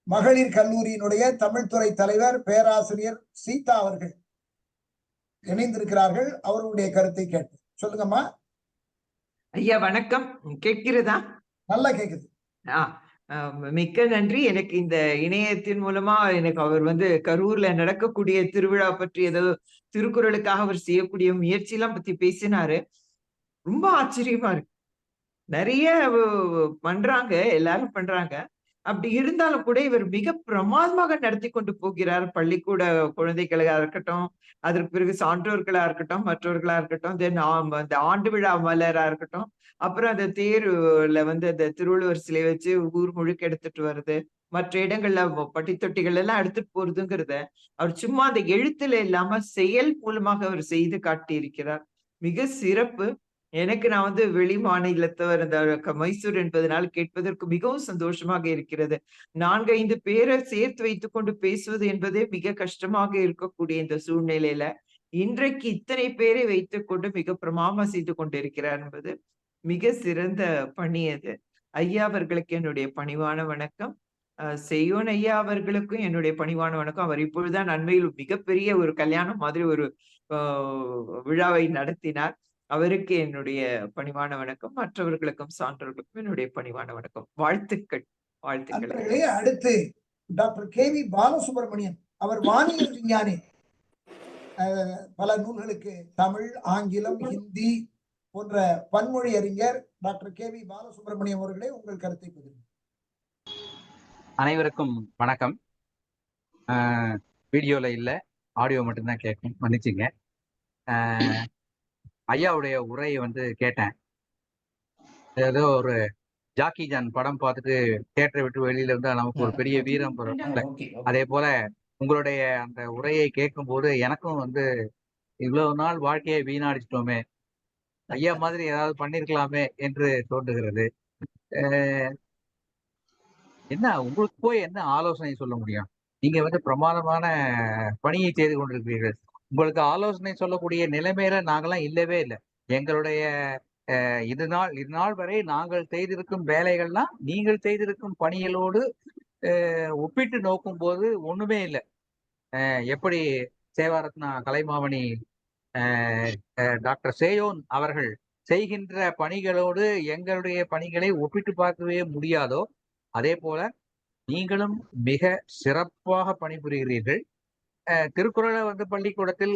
மகளிர் கல்லூரியினுடைய தமிழ்துறை தலைவர் பேராசிரியர் சீதா அவர்கள் இணைந்திருக்கிறார்கள். அவர்களுடைய கருத்தை கேட்டு சொல்லுங்கம்மா. ஐயா வணக்கம், கேட்கிறதா? நல்லா கேக்குது. மிக்க நன்றி. எனக்கு இந்த இணையத்தின் மூலமா எனக்கு அவர் கரூர்ல நடக்கக்கூடிய திருவிழா பற்றி, ஏதோ திருக்குறளுக்காக அவர் செய்யக்கூடிய முயற்சி எல்லாம் பத்தி பேசினாரு. ரொம்ப ஆச்சரியமா இருக்கு. நிறைய பண்றாங்க, எல்லாரும் பண்றாங்க. அப்படி இருந்தாலும் கூட இவர் மிக பிரமாதமாக நடத்தி கொண்டு போகிறார். பள்ளிக்கூட குழந்தைகளா இருக்கட்டும், அதற்கு பிறகு சான்றோர்களா இருக்கட்டும், மற்றவர்களா இருக்கட்டும், தென் அந்த ஆண்டு விழா மலரா இருக்கட்டும், அப்புறம் அந்த தேர்வுல அந்த திருவள்ளுவர் சிலை வச்சு ஊர் முழுக்க எடுத்துட்டு வருது, மற்ற இடங்கள்ல பட்டித்தொட்டிகள் எல்லாம் எடுத்துட்டு போறதுங்கிறத அவர் சும்மா அந்த எழுத்துல இல்லாம செயல் மூலமாக அவர் செய்து காட்டி இருக்கிறார். மிக சிறப்பு. எனக்கு நான் வெளி மாநிலத்தவர், அந்த மைசூர் என்பதனால் கேட்பதற்கு மிகவும் சந்தோஷமாக இருக்கிறது. 4-5 பேரை சேர்த்து வைத்துக் கொண்டு பேசுவது என்பதே மிக கஷ்டமாக இருக்கக்கூடிய இந்த சூழ்நிலையில இன்றைக்கு இத்தனை பேரை வைத்துக் கொண்டு மிக பிரமாமா செய்து கொண்டிருக்கிறார் என்பது மிக சிறந்த பணி. அது ஐயா அவர்களுக்கு என்னுடைய பணிவான வணக்கம். செய்யோன் ஐயா அவர்களுக்கும் என்னுடைய பணிவான வணக்கம். அவர் இப்பொழுதுதான் அண்மையில் மிகப்பெரிய ஒரு கல்யாணம் மாதிரி ஒரு விழாவை நடத்தினார். அவருக்கு என்னுடைய பணிவான வணக்கம். மற்றவர்களுக்கும் சான்றோர்களுக்கும் என்னுடைய பணிவான வணக்கம். வாழ்த்துக்கள். வாழ்த்துக்கள். அடுத்து டாக்டர் KV பாலசுப்ரமணியன், அவர் வானியல் விஞ்ஞானி. பல நூல்களுக்கு தமிழ், ஆங்கிலம், ஹிந்தி போன்ற பன்மொழி அறிஞர் டாக்டர் KV பாலசுப்ரமணியம் அவர்களே, உங்கள் கருத்தை பகிர்ந்து. அனைவருக்கும் வணக்கம். வீடியோல இல்ல, ஆடியோ மட்டும்தான் கேட்கும், மன்னிச்சுங்க. ஐயாவுடைய உரையை கேட்டேன். ஏதோ ஒரு ஜாக்கி ஜான் படம் பார்த்துட்டு தியேட்டரை விட்டு வெளியில இருந்தா நமக்கு ஒரு பெரிய வீரம் வரும். அதே போல உங்களுடைய அந்த உரையை கேட்கும் போது எனக்கும் இவ்வளவு நாள் வாழ்க்கையை வீணாடிச்சிட்டோமே, ஐயா மாதிரி ஏதாவது பண்ணிருக்கலாமே என்று தோன்றுகிறது. என்ன உங்களுக்கு போய் என்ன ஆலோசனை சொல்ல முடியும்? நீங்க பிரமாதமான பணியை செய்து கொண்டிருக்கிறீர்கள். உங்களுக்கு ஆலோசனை சொல்லக்கூடிய நிலைமையில நாங்கெல்லாம் இல்லவே இல்லை. எங்களுடைய இது நாள் வரை நாங்கள் செய்திருக்கும் வேலைகள்லாம் நீங்கள் செய்திருக்கும் பணிகளோடு ஒப்பிட்டு நோக்கும் போது ஒண்ணுமே இல்லை. எப்படி சேவாரத்னா கலைமாமணி டாக்டர் சேயோன் அவர்கள் செய்கின்ற பணிகளோடு எங்களுடைய பணிகளை ஒப்பிட்டு பார்க்கவே முடியாதோ, அதே போல நீங்களும் மிக சிறப்பாக பணிபுரிகிறீர்கள். திருக்குறளை பள்ளிக்கூடத்தில்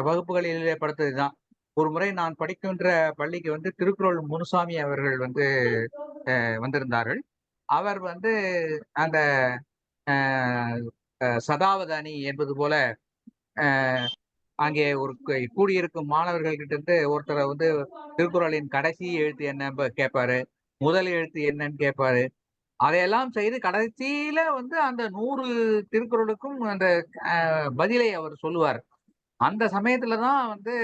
வகுப்புகளில் படுத்ததுதான். ஒரு முறை நான் படிக்கின்ற பள்ளிக்கு திருக்குறள் முனுசாமி அவர்கள் வந்திருந்தார்கள். அவர் அந்த சதாவதானி என்பது போல அங்கே ஒரு கூடியிருக்கும் மாணவர்கள் கிட்ட இருந்து ஒருத்தரை வந்து திருக்குறளின் கடைசி எழுத்து என்ன கேட்பாரு, முதல் எழுத்து என்னன்னு கேட்பாரு. அதையெல்லாம் செய்து கடைசியில வந்து அந்த 100 திருக்குறளுக்கும் அந்த பதிலை அவர் சொல்லுவார். அந்த சமயத்துலதான் வந்து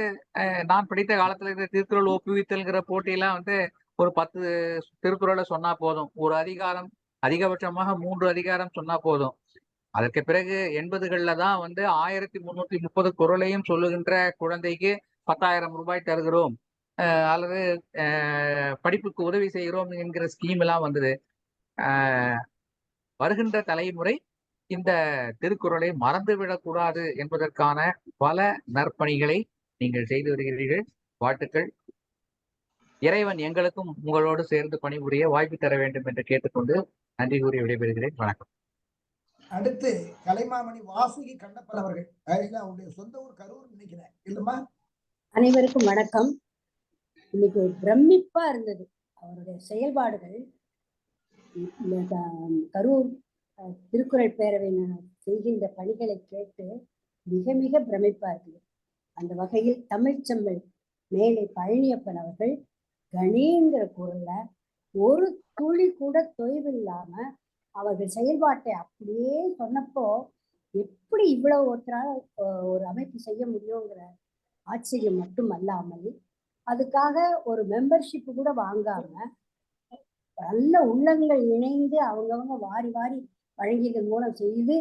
நான் படித்த காலத்துல இருக்கிற திருக்குறள் ஒப்புவித்தல்ங்கிற போட்டியெல்லாம் வந்து ஒரு 10 திருக்குறளை சொன்னா போதும். ஒரு அதிகாரம் அதிகபட்சமாக 3 அதிகாரம் சொன்னா போதும். அதற்கு பிறகு 80கள்ல தான் வந்து 1330 குறளையும் சொல்லுகின்ற குழந்தைக்கு 10,000 ரூபாய் தருகிறோம், அல்லது படிப்புக்கு உதவி செய்கிறோம் என்கிற ஸ்கீம் எல்லாம் வந்தது. வருகின்ற தலைமுறை இந்த திருக்குறளை மறந்துவிடக் கூடாது என்பதற்கான பல நற்பணிகளை நீங்கள் செய்து வருகிறீர்கள். வாழ்த்துக்கள். இறைவன் எங்களுக்கும் உங்களோடு சேர்ந்து பணிபுரிய வாய்ப்பு தர வேண்டும் என்று கேட்டுக்கொண்டு நன்றி கூறி விடைபெறுகிறேன். வணக்கம். அடுத்து கலைமாமணி வாசுகி கண்ணப்பன் அவர்கள். அவருடைய சொந்த ஊர் கரூர் நினைக்கிறேன் இல்லம்மா? அனைவருக்கும் வணக்கம். இன்னைக்கு பிரமிப்பா இருந்தது அவருடைய செயல்பாடுகள். கரூர் திருக்குறள் பேரவை செய்கின்ற பணிகளை கேட்டு மிக மிக பிரமிப்பா இருக்குது. அந்த வகையில் தமிழ்ச்செம்மல் மேலை பழனியப்பன் அவர்கள் கணேங்கிற குரல்ல ஒரு துளி கூட தொய்வில்லாம அவர்கள் செயல்பாட்டை அப்படியே சொன்னப்போ எப்படி இவ்வளவு ஒருத்தரால் ஒரு அமைப்பு செய்ய முடியுங்கிற ஆச்சரியம் மட்டும் அல்லாமல் அதுக்காக ஒரு மெம்பர்ஷிப் கூட வாங்காம நல்ல உள்ளங்கள் இணைந்து அவங்கவங்க வாரி வாரி வழங்கியதன் மூலம் செய்து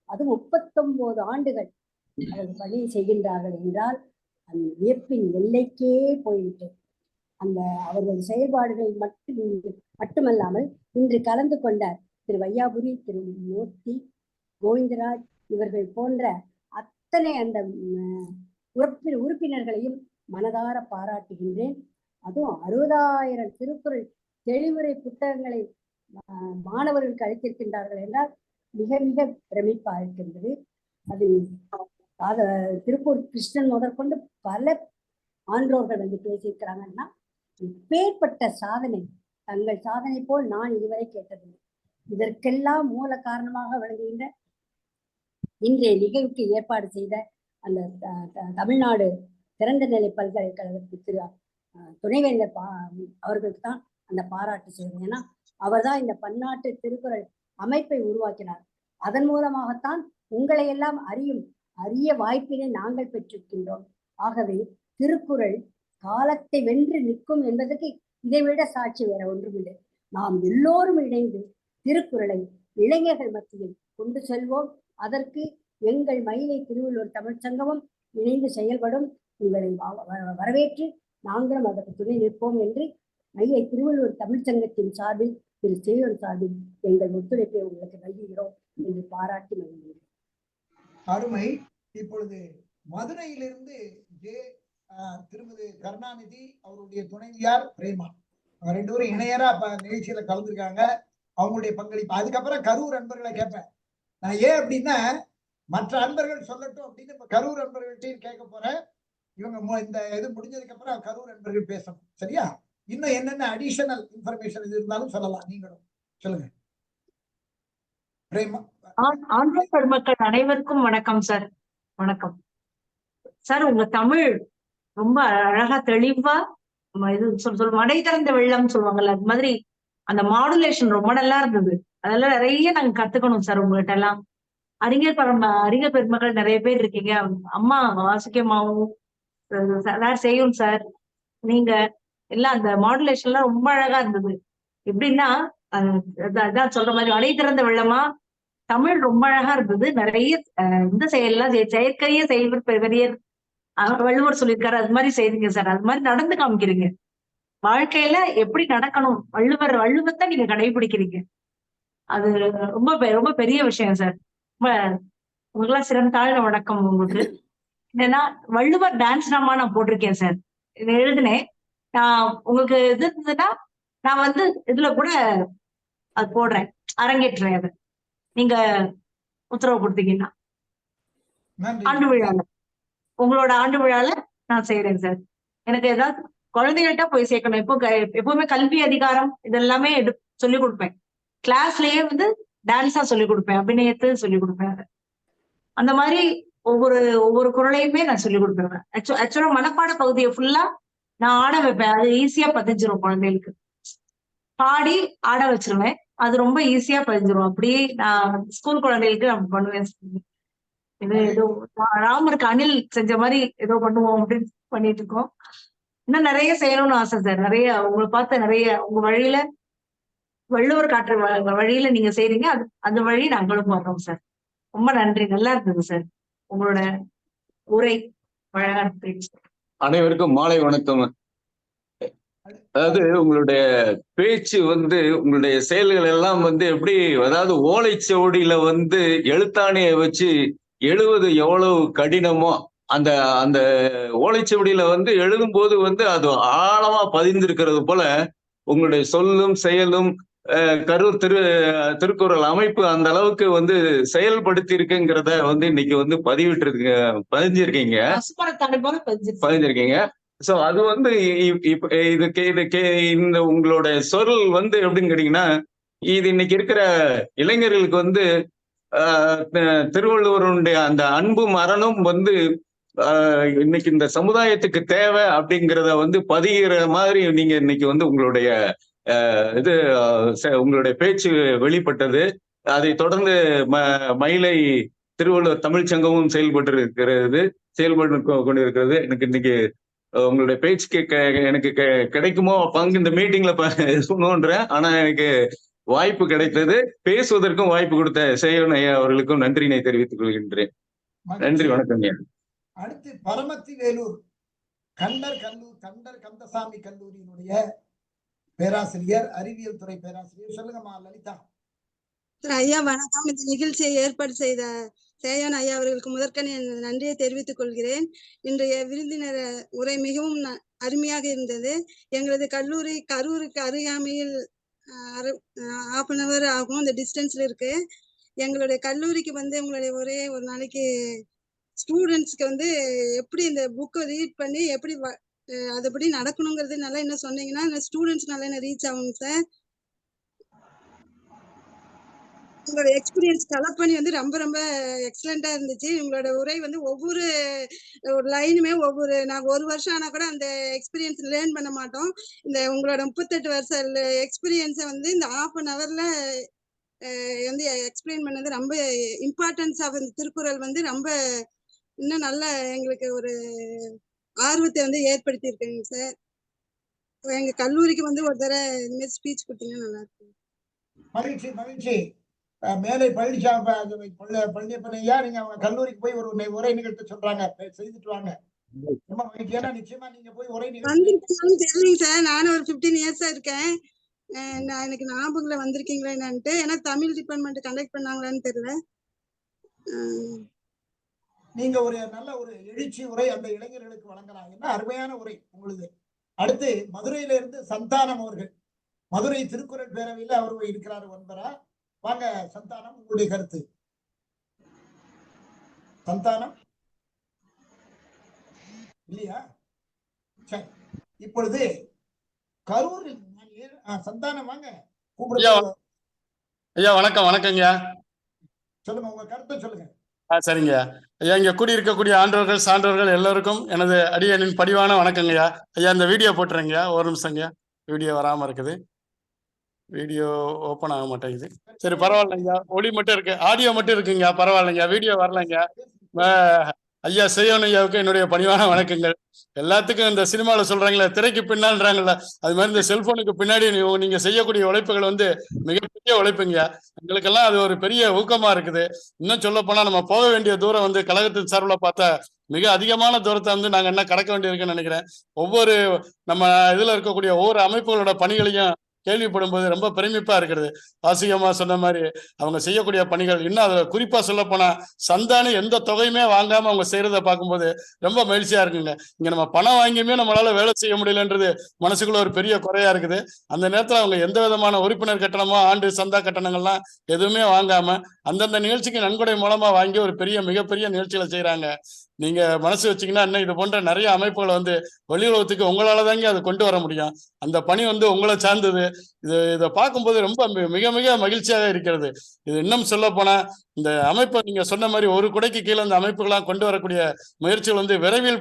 அது 39 ஆண்டுகள் அவர்கள் பணி செய்கின்றார்கள் என்றால் அந்த வியப்பின் எல்லைக்கே போய்விட்டு அந்த அவர்கள் செயல்பாடுகள் மட்டுமல்லாமல் இன்று கலந்து கொண்ட திரு வையாபுரி, திரு மூர்த்தி, கோவிந்தராஜ் இவர்கள் போன்ற அத்தனை அந்த உறுப்பினர்களையும் மனதார பாராட்டுகின்றேன். அதுவும் 60,000 திருக்குறள் தெளிவுரை புத்தகங்களை மாணவர்களுக்கு அளித்திருக்கின்றார்கள் என்றால் மிக மிக பிரமிப்பா இருக்கின்றது. அது திருப்பூர் கிருஷ்ணன் முதற்கொண்டு பல ஆன்றோர்கள் வந்து பேசியிருக்கிறாங்கன்னா இப்பேற்பட்ட சாதனை தங்கள் சாதனை போல் நான் இதுவரை கேட்டதில்லை. இதற்கெல்லாம் மூல காரணமாக விளங்குகின்ற இன்றைய நிகழ்வுக்கு ஏற்பாடு செய்த அந்த தமிழ்நாடு திறந்த நிலை பல்கலைக்கழகத்துக்கு திரு துணைவேந்தர் அவர்களுக்கு தான் அந்த பாராட்டு செய்வது. ஏன்னா அவர்தான் இந்த பன்னாட்டு திருக்குறள் அமைப்பை உருவாக்கினார். அதன் மூலமாகத்தான் உங்களை எல்லாம் அரிய வாய்ப்பினை நாங்கள் பெற்றிருக்கின்றோம். ஆகவே திருக்குறள் காலத்தை வென்று நிற்கும் என்பதற்கு இதைவிட சாட்சி வேற ஒன்றுமில்லை. நாம் எல்லோரும் இணைந்து திருக்குறளை இளைஞர்கள் மத்தியில் கொண்டு செல்வோம். அதற்கு எங்கள் மயிலை திருவள்ளுவர் தமிழ்ச்சங்கமும் இணைந்து செயல்படும். உங்களை வரவேற்று நாங்களும் அதற்கு துணை நிற்போம் என்று மயிலை திருவள்ளுவர் தமிழ்ச்சங்கத்தின் சார்பில் திரு சேவன் சார்பில் எங்கள் ஒத்துழைப்பை உங்களுக்கு நல்கிறோம் என்று பாராட்டி மகிழ்கிறேன். அருமை. இப்பொழுது மதுரையிலிருந்து திருமதி கருணாநிதி அவருடைய துணைவியார் பிரேமா 2 பேரும் இணையரா நிகழ்ச்சியில கலந்துருக்காங்க. அவங்களுடைய பங்களிப்பு. அதுக்கப்புறம் கரூர் அன்பர்களை கேட்பேன். நான் ஏன் அப்படின்னா மற்ற அன்பர்கள் சொல்லட்டும் அப்படின்னு இப்ப கரூர் அன்பர்கள்ட்டையும் கேட்க போறேன். இவங்க இந்த இது முடிஞ்சதுக்கு அப்புறம் கரூர் அன்பர்கள் பேசணும். சரியா? இன்னும் என்னென்ன அடிஷனல் இன்ஃபர்மேஷன் இது இருந்தாலும் சொல்லலாம். நீங்களும் சொல்லுங்க. பிரேமா. ஆன்மீக பெருமக்கள் அனைவருக்கும் வணக்கம் சார். வணக்கம் சார். உங்க தமிழ் ரொம்ப அழகா தெளிவா இது மடை திறந்த வெள்ளம் சொல்லுவாங்கல்ல, அது மாதிரி அந்த மாடுலேஷன் ரொம்ப நல்லா இருந்தது. அதெல்லாம் நிறைய நாங்க கத்துக்கணும் சார் உங்கள்கிட்ட எல்லாம். அறிஞர் பெருமக்கள் நிறைய பேர் இருக்கீங்க. அம்மா வாசிக்கமாவும் சார் செய்யும் சார், நீங்க எல்லாம் அந்த மாடுலேஷன் எல்லாம் ரொம்ப அழகா இருந்தது. எப்படின்னா அதான் சொல்ற மாதிரி அடை திறந்த வெள்ளமா தமிழ் ரொம்ப அழகா இருந்தது. நிறைய இந்த செயல்லாம் செயற்கைய செய்வர் பெரியர் வள்ளுவர் சொல்லியிருக்காரு, அது மாதிரி செய்றீங்க சார். அது மாதிரி நடந்து காமிக்கிறீங்க. வாழ்க்கையில எப்படி நடக்கணும் வள்ளுவத்தை நீங்க கடைபிடிக்கிறீங்க. அது ரொம்ப ரொம்ப பெரிய விஷயம் சார். ரொம்ப உங்களுக்கெல்லாம் சிறந்தாழ்ந்த வணக்கம். உங்களுக்கு என்னன்னா வள்ளுவர் டான்ஸ் ட்ராமா நான் போட்டிருக்கேன் சார். இதை எழுதினேன். நான் உங்களுக்கு இது இருந்ததுன்னா நான் வந்து இதுல கூட அது போடுறேன், அரங்கேற்றுறேன். அது நீங்க உத்தரவு கொடுத்தீங்கன்னா ஆண்டு விழால, உங்களோட ஆண்டு விழால நான் செய்யறேன் சார். எனக்கு ஏதாவது குழந்தைகள்கிட்ட போய் சேர்க்கணும். எப்பவுமே கல்வி அதிகாரம் இதெல்லாமே சொல்லிக் கொடுப்பேன். கிளாஸ்லயே வந்து டான்ஸா சொல்லிக் கொடுப்பேன், அபிநயத்தை சொல்லிக் கொடுப்பேன். அந்த மாதிரி ஒவ்வொரு குரலையுமே நான் சொல்லி கொடுத்துருவேன். ஆக்சுவலா மனப்பாட பகுதியை ஃபுல்லா நான் ஆட வைப்பேன். அது ஈஸியா பதிஞ்சிரும் குழந்தைகளுக்கு. பாடி ஆட வச்சிருவேன். அது ரொம்ப ஈஸியா பதிஞ்சிரும். அப்படியே நான் ஸ்கூல் குழந்தைகளுக்கு நான் பண்ணுவேன். இது ஏதோ ராமருக்கு அணில் செஞ்ச மாதிரி ஏதோ பண்ணுவோம் அப்படின்னு பண்ணிட்டு இருக்கோம். இன்னும் நிறைய செய்யணும்னு ஆசை சார். நிறைய உங்களை பார்த்து நிறைய உங்க வழியில வள்ளுவர் காட்டுற வழியில நீங்க செய்றீங்க. அந்த வழி நாங்களும் வர்றோம் சார். ரொம்ப நன்றி. நல்லா இருந்தது சார் உங்களோட உரை. அழகான பேச்சு. அனைவருக்கும் மாலை வணக்கம். அதாவது உங்களுடைய பேச்சு உங்களுடைய செயல்கள் எல்லாம் எப்படி, அதாவது ஓலைச்சுவடியில எழுத்தாணியை வச்சு எழுவது எவ்வளவு கடினமோ அந்த அந்த ஓலைச்சுவடியில எழுதும் போது அது ஆழமா பதிந்திருக்கிறது போல உங்களுடைய சொல்லும் செயலும் திருக்குறள் அமைப்பு அந்த அளவுக்கு செயல்படுத்தி இருக்குங்கிறத இன்னைக்கு பதிஞ்சிருக்கீங்க. சோ அது இதுக்கு இந்த உங்களோட சொல் எப்படின்னு கேட்டீங்கன்னா, இது இன்னைக்கு இருக்கிற இளைஞர்களுக்கு திருவள்ளுவருடைய அந்த அன்பும் அறனும் இன்னைக்கு இந்த சமுதாயத்துக்கு தேவை அப்படிங்கிறத பதிகிற மாதிரி நீங்க இன்னைக்கு உங்களுடைய உங்களுடைய பேச்சு வெளிப்பட்டது. அதை தொடர்ந்து மயிலை திருவள்ளுவர் தமிழ்ச்சங்கமும் செயல்பட்டு கொண்டிருக்கிறது. எனக்கு இன்னைக்கு உங்களுடைய பேச்சுக்கு எனக்கு கிடைக்குமோ பங்கு இந்த மீட்டிங்ல சொல்லணுன்றேன். ஆனா எனக்கு வாய்ப்பு கிடைத்தது. பேசுவதற்கும் வாய்ப்பு கொடுத்த சேவன் ஐயா அவர்களுக்கும் நன்றினை தெரிவித்துக் கொள்கின்றேன். நன்றி, வணக்கம் ஐயா. அடுத்து பரமத்தி வேலூர் கண்டர் கந்தசாமி கல்லூரியினுடைய பேராசிரியர், அறிவியல் துறை பேராசிரியர். சொல்லுங்கம்மா லலிதா. ஐயா வணக்கம். இந்த நிகழ்ச்சியை ஏற்பாடு செய்த சேயன் ஐயா அவர்களுக்கு முதற்கண் நன்றியை தெரிவித்துக் கொள்கிறேன். இன்றைய விருந்தினர் உரை மிகவும் அருமையாக இருந்தது. எங்களது கல்லூரி கரூருக்கு அருகாமையில் 1/2 ஆகும், இந்த டிஸ்டன்ஸ்ல இருக்கு. எங்களுடைய கல்லூரிக்கு உங்களுடைய ஒரே ஒரு நாளைக்கு ஸ்டூடெண்ட்ஸ்க்கு எப்படி இந்த புக்கை ரீட் பண்ணி எப்படி அதுபடி நடக்கணுங்கிறது நல்லா என்ன சொன்னீங்கன்னா ஸ்டூடெண்ட்ஸ் நல்லா என்ன ரீச் ஆகும் சார். உங்களோட எக்ஸ்பீரியன்ஸ் கலெக்ட் பண்ணி ரொம்ப ரொம்ப எக்ஸலண்டா இருந்துச்சு. உங்களோட உரை ஒவ்வொரு ஒரு லைனுமே நாங்கள் 1 வருஷம் ஆனா கூட அந்த எக்ஸ்பீரியன்ஸ் லேர்ன் பண்ண மாட்டோம். இந்த உங்களோட 38 வருஷம் எக்ஸ்பீரியன்ஸை இந்த 1/2 hourல எக்ஸ்பிளைன் பண்ணது ரொம்ப இம்பார்ட்டன்ஸ் ஆஃப் இந்த திருக்குறள் ரொம்ப இன்னும் நல்ல எங்களுக்கு ஒரு ஆர்வத்தை ஏற்படுத்தி இருக்கீங்க சார். எங்க கல்லூரிக்கு ஒரு தடவை இந்த மாதிரி ஸ்பீச் கொடுத்தீங்கன்னா நல்லா இருக்கும். மகிழ்ச்சி மகிழ்ச்சி. மேலே பழனிசாமி பழனியப்பன் ஐயா, நீங்க அவங்க கல்லூரிக்கு போய் ஒரு உரை நிகழ்த்த சொல்றாங்க, செய்துட்டு வாங்க. ரொம்ப மகிழ்ச்சி. ஏன்னா நிச்சயமா நீங்க போய் உரை தெரியலீங்க சார். நானும் ஒரு 15 இயர்ஸா இருக்கேன். எனக்கு ஞாபகத்துல வந்திருக்கீங்களா என்னன்ட்டு. ஏன்னா தமிழ் டிபார்ட்மெண்ட் கண்டக்ட் பண்ணாங்களான்னு தெரியல. நீங்க ஒரு நல்ல ஒரு எழுச்சி உரை அந்த இளைஞர்களுக்கு வழங்கலாம். என்ன அருமையான உரை உங்களுது. அடுத்து மதுரையில இருந்து சந்தானம் அவர்கள், மதுரை திருக்குறள் பேரவையில அவர் இருக்கிறார். ஒன்பரா வாங்க சந்தானம், உங்களுடைய கருத்து. சந்தானம் இல்லையா? சரி, இப்பொழுது கரூரில் சந்தானம் வாங்க கூப்பிடுங்க. ஐயா வணக்கம். வணக்கங்க. சொல்லுங்க, உங்க கருத்தை சொல்லுங்க. சரிங்க ஐயா. இங்க கூடியிருக்கக்கூடிய ஆண்டவர்கள் சான்றோர்கள் எல்லோருக்கும் எனது அடியனின் பணிவான வணக்கங்கய்யா. ஐயா இந்த வீடியோ போட்டுறேங்கய்யா. ஒரு நிமிஷங்க, வீடியோ வராம இருக்குது. வீடியோ ஓப்பன் ஆக மாட்டேங்குது. சரி பரவாயில்லைங்க, ஒளி மட்டும் இருக்கு, ஆடியோ மட்டும் இருக்குங்க. பரவாயில்லைங்க, வீடியோ வரலைங்க. ஐயா செய்யணும் ஐயாவுக்கு என்னுடைய பணிவான வணக்கங்கள். எல்லாத்துக்கும் இந்த சினிமாவில் சொல்றாங்களே திரைக்கு பின்னால்ன்றாங்கல்ல, அது மாதிரி இந்த செல்போனுக்கு பின்னாடி நீங்க செய்யக்கூடிய உழைப்புகள் மிகப்பெரிய உழைப்புங்க. எங்களுக்கெல்லாம் அது ஒரு பெரிய ஊக்கமா இருக்குது. இன்னும் சொல்ல போனா நம்ம போக வேண்டிய தூரம் கழகத்தின் சார்பில் பார்த்தா மிக அதிகமான தூரத்தை நாங்க என்ன கடக்க வேண்டியிருக்குன்னு நினைக்கிறேன். ஒவ்வொரு நம்ம இதுல இருக்கக்கூடிய ஒவ்வொரு அமைப்புகளோட பணிகளையும் கேள்விப்படும் போது ரொம்ப பெருமிப்பா இருக்கிறது. வாசிகமா சொன்ன மாதிரி அவங்க செய்யக்கூடிய பணிகள், இன்னும் அதுல குறிப்பா சொல்ல போனா சந்தானு எந்த தொகையுமே வாங்காம அவங்க செய்யறத பார்க்கும்போது ரொம்ப மகிழ்ச்சியா இருக்குங்க. இங்க நம்ம பணம் வாங்கியுமே நம்மளால வேலை செய்ய முடியலன்றது மனசுக்குள்ள ஒரு பெரிய குறையா இருக்குது. அந்த நேரத்துல அவங்க எந்த விதமான உறுப்பினர் கட்டணமோ ஆண்டு சந்தா கட்டணங்கள்லாம் எதுவுமே வாங்காம அந்தந்த நிகழ்ச்சிக்கு நன்கொடை மூலமா வாங்கி ஒரு பெரிய மிகப்பெரிய நிகழ்ச்சிகளை செய்யறாங்க. நீங்க மனசு வச்சீங்கன்னா இன்னும் இது போன்ற நிறைய அமைப்புகளை வந்து வெளியுறவுத்துக்கு உங்களால தாங்க அதை கொண்டு வர முடியும். அந்த பணி வந்து உங்களை சார்ந்தது. இதை பார்க்கும்போது ரொம்ப மிக மிக மகிழ்ச்சியாக இருக்கிறது. இது இன்னும் சொல்ல போனா இந்த அமைப்பை நீங்க சொன்ன மாதிரி ஒரு குடைக்கு கீழே அந்த அமைப்புகளாம் கொண்டு வரக்கூடிய முயற்சிகள் வந்து விரைவில்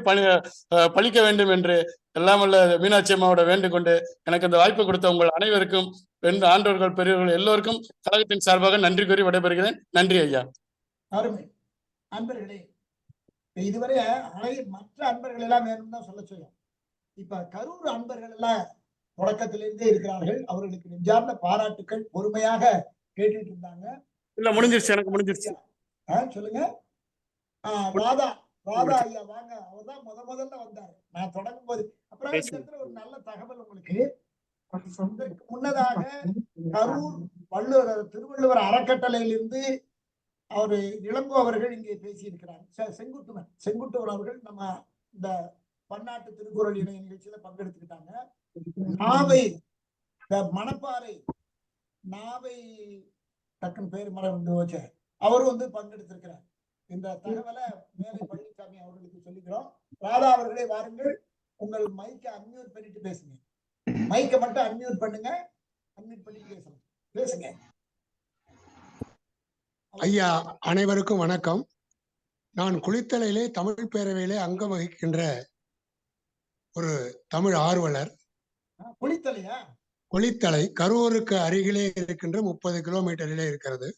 பலிக்க வேண்டும் என்று எல்லாம் வல்ல மீனாட்சி அம்மாவோட வேண்டுகொண்டு எனக்கு இந்த வாய்ப்பு கொடுத்த உங்கள் அனைவருக்கும் பெண் ஆண்டோர்கள் பெரியவர்கள் எல்லோருக்கும் கழகத்தின் சார்பாக நன்றி கூறி விடைபெறுகிறேன். நன்றி ஐயா. அருமை. அன்பர்களே, இதுவரை மற்ற அன்பர்கள் எல்லாம் வேணும் தான் சொல்ல சொல்லும். இப்ப கரூர் அன்பர்கள் எல்லாம் தொடக்கத்திலிருந்தே இருக்கிறார்கள். அவர்களுக்கு நெஞ்சார்ந்த பாராட்டுக்கள். பொறுமையாக கேட்டுட்டு இருந்தாங்க. இல்ல முடிஞ்சிருச்சு, எனக்கு முடிஞ்சிருச்சு. சொல்லுங்க. ராதா ஐயா வாங்க. அவர்தான் முதல்ல வந்தாரு நான் தொடங்கும் போது. அப்புறம் இந்த இடத்துல ஒரு நல்ல தகவல் உங்களுக்கு. இதற்கு முன்னதாக கரூர் திருவள்ளுவர் அறக்கட்டளையிலிருந்து அவரு இளங்கோ அவர்கள் இங்கே பேசியிருக்கிறார். செங்குட்டுவன் அவர்கள் நம்ம இந்த பன்னாட்டு திருக்குறள் இணைய நிகழ்ச்சியில பங்கெடுத்துக்கிட்டாங்க. மணப்பாறை டக்குன்னு பேர் மறந்து வச்ச அவரும் வந்து பங்கெடுத்திருக்கிறார். இந்த தகவலை மேலை பழனிசாமி அவர்களுக்கு சொல்லிக்கிறோம். ராதா அவர்களே வாருங்கள், உங்கள் மைக்கை அன்மியூட் பண்ணிட்டு பேசுங்க. மைக்கை மட்டும் அன்மியூட் பண்ணுங்க. அன்மியூட் பண்ணிட்டு பேசுங்க. ஐயா, அனைவருக்கும் வணக்கம். நான் குளித்தலையிலே தமிழ் பேரவையிலே அங்கம் வகிக்கின்ற ஒரு தமிழ் ஆர்வலர். குளித்தலை கரூருக்கு அருகிலே இருக்கின்ற 30 கிலோமீட்டரிலே இருக்கிறது.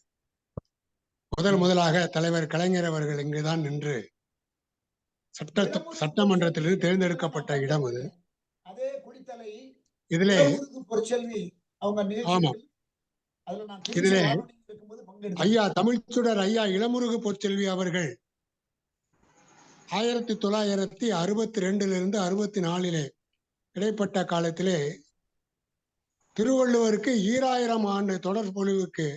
முதலாக தலைவர் கலைஞர் அவர்கள் இங்குதான் நின்று சட்டமன்றத்திலிருந்து தேர்ந்தெடுக்கப்பட்ட இடம் அது. இதிலே ஆமா, இதிலே ஐயா தமிழ்ச்சுடர் ஐயா இளமுருகு பொற்செல்வி அவர்கள் 1962 64 இடைப்பட்ட காலத்திலே திருவள்ளுவருக்கு 2000 ஆண்டு தொடர் பொழிவுக்கு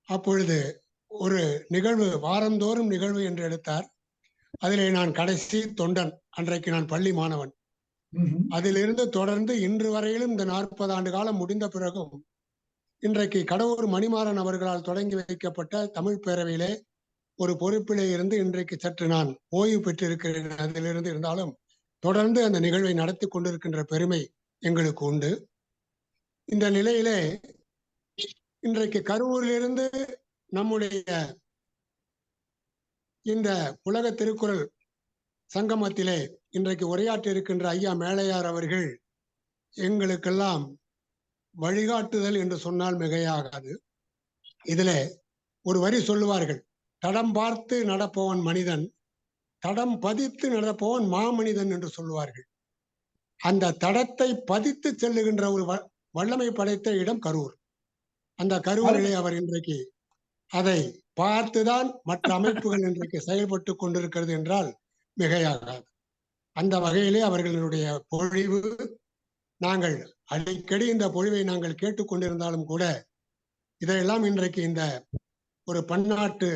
அப்பொழுது ஒரு நிகழ்வு, வாரந்தோறும் நிகழ்வு என்று எடுத்தார். அதிலே நான் கடைசி தொண்டன். அன்றைக்கு நான் பள்ளி மாணவன். அதிலிருந்து தொடர்ந்து இன்று வரையிலும் இந்த 40 ஆண்டு காலம் முடிந்த பிறகும் இன்றைக்கு கடவுர் மணிமாறன் அவர்களால் தொடங்கி வைக்கப்பட்ட தமிழ் பேரவையிலே ஒரு பொறுப்பிலே இருந்து இன்றைக்கு சற்று நான் ஓய்வு பெற்றிருக்கிறேன். அதிலிருந்து இருந்தாலும் தொடர்ந்து அந்த நிகழ்வை நடத்தி கொண்டிருக்கின்ற பெருமை எங்களுக்கு உண்டு. இந்த நிலையிலே இன்றைக்கு கரூரிலிருந்து நம்முடைய இந்த உலக திருக்குறள் சங்கமத்திலே இன்றைக்கு உரையாற்றி இருக்கின்ற ஐயா மேலையார் அவர்கள் எங்களுக்கெல்லாம் வழிகாட்டுதல் என்று சொன்னால் மிகையாகாது. இதுல ஒரு வரி சொல்லுவார்கள், தடம் பார்த்து நடப்பவன் மனிதன், தடம் பதித்து நடப்பவன் மாமனிதன் என்று சொல்லுவார்கள். அந்த தடத்தை பதித்து செல்லுகின்ற ஒரு வல்லமை படைத்த இடம் கரூர். அந்த கரூரிலே அவர் இன்றைக்கு அதை பார்த்துதான் மற்ற அமைப்புகள் இன்றைக்கு செயல்பட்டு கொண்டிருக்கிறது என்றால் மிகையாகாது. அந்த வகையிலே அவர்களுடைய பொழிவு, நாங்கள் அடிக்கடி இந்த பொழிவை நாங்கள் கேட்டுக்கொண்டிருந்தாலும் கூட இதையெல்லாம் இன்றைக்கு இந்த ஒரு பன்னாட்டு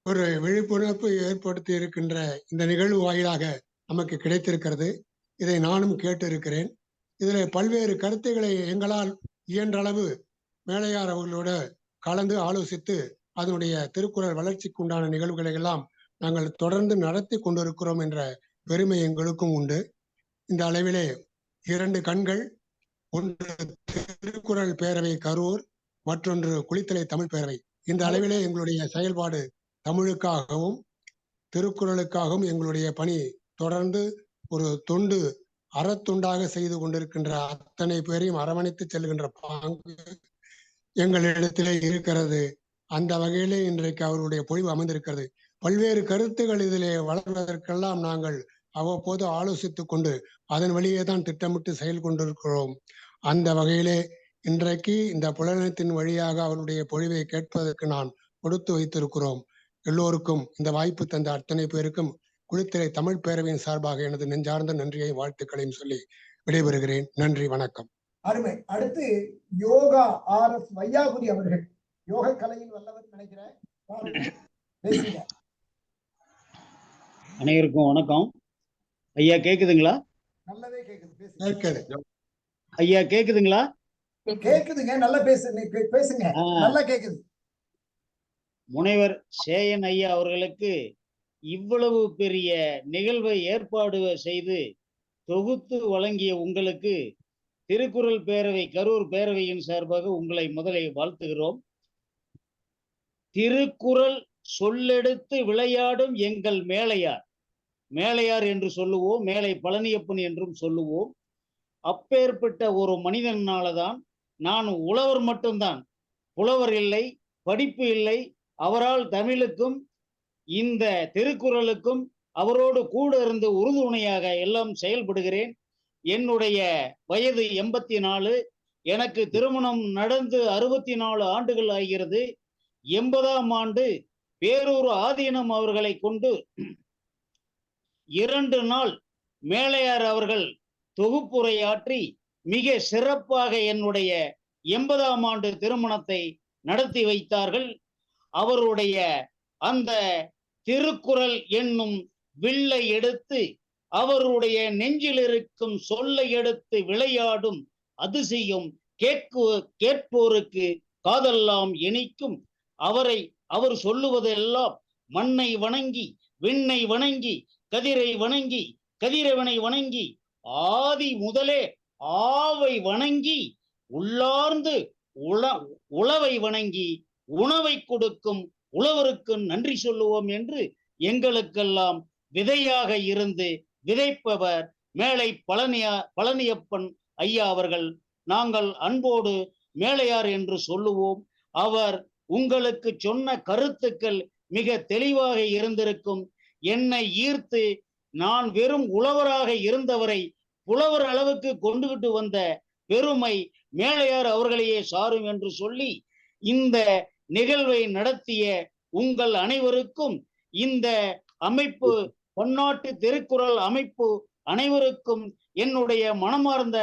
ஒரு விழிப்புணர்வு ஏற்படுத்தி இருக்கின்ற இந்த நிகழ்வு வாயிலாக நமக்கு கிடைத்திருக்கிறது. இதை நானும் கேட்டு இருக்கிறேன். இதில் பல்வேறு கருத்துக்களை எங்களால் இயன்றளவு மேலையார் அவர்களோட கலந்து ஆலோசித்து அதனுடைய திருக்குறள் வளர்ச்சிக்கு உண்டான நிகழ்வுகளை எல்லாம் நாங்கள் தொடர்ந்து நடத்தி கொண்டிருக்கிறோம் என்ற பெருமை எங்களுக்கும் உண்டு. இந்த அளவிலே 2 கண்கள், ஒன்று திருக்குறள் பேரவை கரூர், மற்றொன்று குளித்தலை தமிழ் பேரவை. இந்த அளவிலே எங்களுடைய செயல்பாடு தமிழுக்காகவும் திருக்குறளுக்காகவும் எங்களுடைய பணி தொடர்ந்து ஒரு தொண்டு அறத்துண்டாக செய்து கொண்டிருக்கின்ற அத்தனை பேரையும் அரவணைத்து செல்கின்ற பாங்கு எங்களிடத்திலே இருக்கிறது. அந்த வகையிலே இன்றைக்கு அவருடைய பொழிவு அமைந்திருக்கிறது. பல்வேறு கருத்துகள் இதிலே வளர்வதற்கெல்லாம் நாங்கள் அவ்வப்போது ஆலோசித்துக் கொண்டு அதன் வழியே தான் திட்டமிட்டு செயல் கொண்டிருக்கிறோம். அந்த வகையிலே இன்றைக்கு இந்த புலனத்தின் வழியாக அவருடைய பொழிவை கேட்பதற்கு நான் கொடுத்து வைத்திருக்கிறோம். எல்லோருக்கும் இந்த வாய்ப்பு தந்த அத்தனை பேருக்கும் குளித்தலை தமிழ் பேரவையின் சார்பாக எனது நெஞ்சார்ந்த நன்றியை வாழ்த்துக்களையும் சொல்லி விடைபெறுகிறேன். நன்றி, வணக்கம். அருமை. அடுத்து யோகா RS வையாபுரி அவர்கள், யோக கலையில் வல்லவர் நினைக்கிறேன். அனைவருக்கும் வணக்கம். ஐயா கேக்குதுங்களா? நல்லவே கேக்குது. ஐயா கேக்குதுங்களா? கேக்குதுங்க, நல்லா பேசுங்க. நல்லா கேக்குது. முனைவர் சேயன் ஐயா அவர்களுக்கு இவ்வளவு பெரிய நிகழ்வை ஏற்பாடு செய்து தொகுத்து வழங்கிய உங்களுக்கு திருக்குறள் பேரவை, கரூர் பேரவையின் சார்பாக உங்களை முதலில் வாழ்த்துகிறோம். திருக்குறள் சொல்லெடுத்து விளையாடும் எங்கள் மேலையார், மேலையார் என்று சொல்லுவோம், மேலை பழனியப்பன் என்றும் சொல்லுவோம். அப்பேற்பட்ட ஒரு மனிதனாலதான் நான் உழவர் மட்டும்தான், புலவர் இல்லை, படிப்பு இல்லை. அவரால் தமிழுக்கும் இந்த திருக்குறளுக்கும் அவரோடு கூட இருந்து உறுதுணையாக எல்லாம் செயல்படுகிறேன். என்னுடைய வயது 84. எனக்கு திருமணம் நடந்து 64 ஆண்டுகள் ஆகிறது. 80ஆம் ஆண்டு பேரூர் ஆதீனம் அவர்களை கொண்டு 2 நாள் மேலையார் அவர்கள் தொகுப்புரையாற்றி மிக சிறப்பாக என்னுடைய 80ஆம் ஆண்டு திருமணத்தை நடத்தி வைத்தார்கள். அவருடைய அந்த திருக்குறள் என்னும் வில்லை எடுத்து அவருடைய நெஞ்சில் இருக்கும் சொல்லை எடுத்து விளையாடும் அதிசயம் கேட்போருக்கு காதெல்லாம் இனிக்கும். அவர் சொல்லுவதெல்லாம் மண்ணை வணங்கி, விண்ணை வணங்கி, கதிரை வணங்கி, கதிரவனை வணங்கி, ஆதி முதலே ஆவை வணங்கி, உள்ளார்ந்து உழவை வணங்கி, உணவை கொடுக்கும் உழவருக்கு நன்றி சொல்லுவோம் என்று எங்களுக்கெல்லாம் விதையாக இருந்து விதைப்பவர் மேலை பழனியப்பன் ஐயா அவர்கள். நாங்கள் அன்போடு மேலையார் என்று சொல்லுவோம். அவர் உங்களுக்கு சொன்ன கருத்துக்கள் மிக தெளிவாக இருந்திருக்கும். என்னை ஈர்த்து நான் வெறும் உழவராக இருந்தவரை புலவர் அளவுக்கு கொண்டுகிட்டு வந்த பெருமை மேலையார் அவர்களையே சாரும் என்று சொல்லி இந்த நிகழ்வை நடத்திய உங்கள் அனைவருக்கும், இந்த அமைப்பு, பன்னாட்டு திருக்குறள் அமைப்பு அனைவருக்கும் என்னுடைய மனமார்ந்த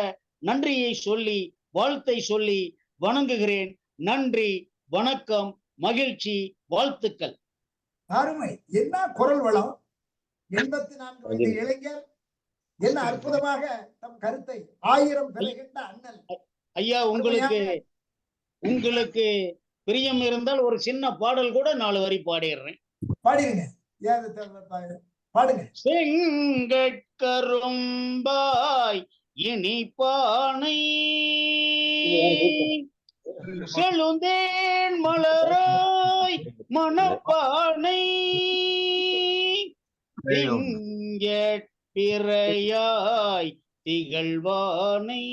நன்றியை சொல்லி, வாழ்த்தை சொல்லி வணங்குகிறேன். நன்றி, வணக்கம், மகிழ்ச்சி, வாழ்த்துக்கள். அருமை. என்ன குரல் வளம்! 84 வயது இளைஞர் என்ன அற்புதமாக தம் கருத்தை 1000 பிறகின்ற அண்ணல். ஐயா, உங்களுக்கு பிரியம் இருந்தால் ஒரு சின்ன பாடல் கூட 4 வரி பாடிடுறேன். பாடிடுங்க, பாடுங்க. செங்கட்கரும்பாய் இனிப்பானை செழுந்தேன் மலராய் மணப்பானை திங்கட்பிறையாய் திகழ்வானை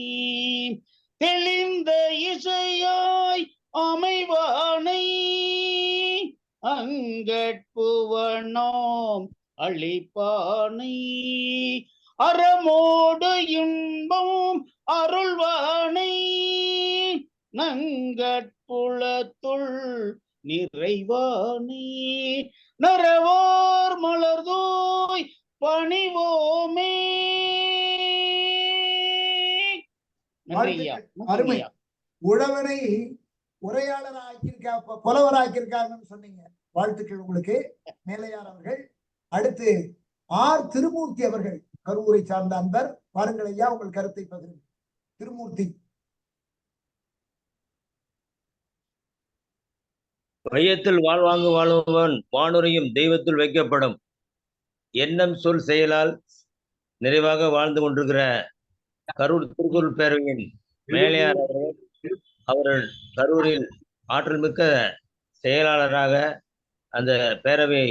தெளிந்த இசையாய் அமைவானை அங்கட்புவனோம் அளிப்பானை அறமோடு இன்பம் அருள்வானை நங்கட்புலத்துள் நிறைவானை நரவார் மலர்தோய் பணிவோமே. அருமை. உழவனை உரையாளராக்கியிருக்கா, புலவராக்கியிருக்காங்கன்னு சொன்னீங்க. வாழ்த்துக்கள் உங்களுக்கு மேலையார் அவர்கள். அடுத்து ஆர் திருமூர்த்தி அவர்கள், கரூரை சார்ந்த அன்பர். பாருங்கள் ஐயா, உங்கள் கருத்தை பகிருங்க. திருமூர்த்தி. வையத்தில் வாழ்வாங்கு வாழ்பவன் வானுரையும் தெய்வத்தில் வைக்கப்படும். எண்ணம் சொல் செயலால் நிறைவாக வாழ்ந்து கொண்டிருக்கிற கரூர் திருக்குறள் பேரவையின் மேலையார் அவர்கள் கரூரில் ஆற்றல் மிக்க செயலாளராக அந்த பேரவை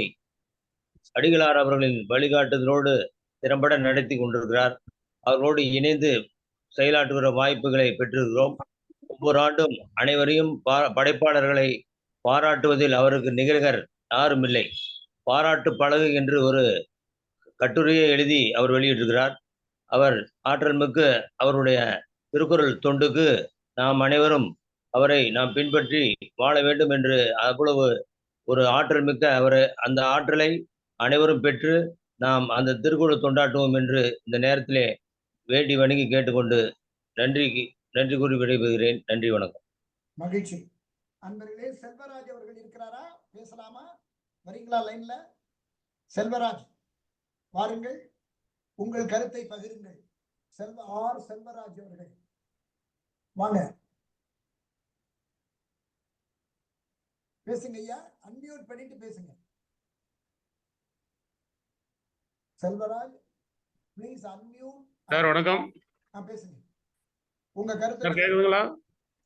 அடிகளார் அவர்களின் வழிகாட்டுதலோடு திறம்பட நடத்தி கொண்டிருக்கிறார். அவர்களோடு இணைந்து செயலாற்றுகிற வாய்ப்புகளை பெற்றிருக்கிறோம். ஒவ்வொரு ஆண்டும் அனைவரையும் படைப்பாளர்களை பாராட்டுவதில் அவருக்கு நிகழ்கர் யாரும் இல்லை. பாராட்டு பலகு என்று ஒரு கட்டுரையை எழுதி அவர் வெளியிட்டிருக்கிறார். அவர் ஆற்றல் மிக்க அவருடைய திருக்குறள் தொண்டுக்கு நாம் அனைவரும் அவரை நாம் பின்பற்றி வாழ வேண்டும் என்று அவ்வளவு ஒரு ஆற்றல் மிக்க அவர். அந்த ஆற்றலை அனைவரும் பெற்று நாம் அந்த திருக்குறள் தொண்டாட்டுவோம் என்று இந்த நேரத்திலே வேண்டி வணங்கி கேட்டுக்கொண்டு நன்றி கூறி விடைபெறுகிறேன். நன்றி, வணக்கம். மகிழ்ச்சி. அன்பர்களே, செல்வராஜ் அவர்கள் இருக்கிறாரா? பேசலாமா? வரீங்களா லைன்ல? செல்வராஜ் வாருங்கள், உங்கள் கருத்தை பகிருங்கள். செல்வராஜ் அவர்கள் வாங்க, பேசுங்க ஐயா. அன்மியூட் பண்ணிட்டு பேசுங்க. Selvaraj please unmute. சார் வணக்கம். பேசுங்க, உங்க கருத்து சார் கேக்குதுங்களா?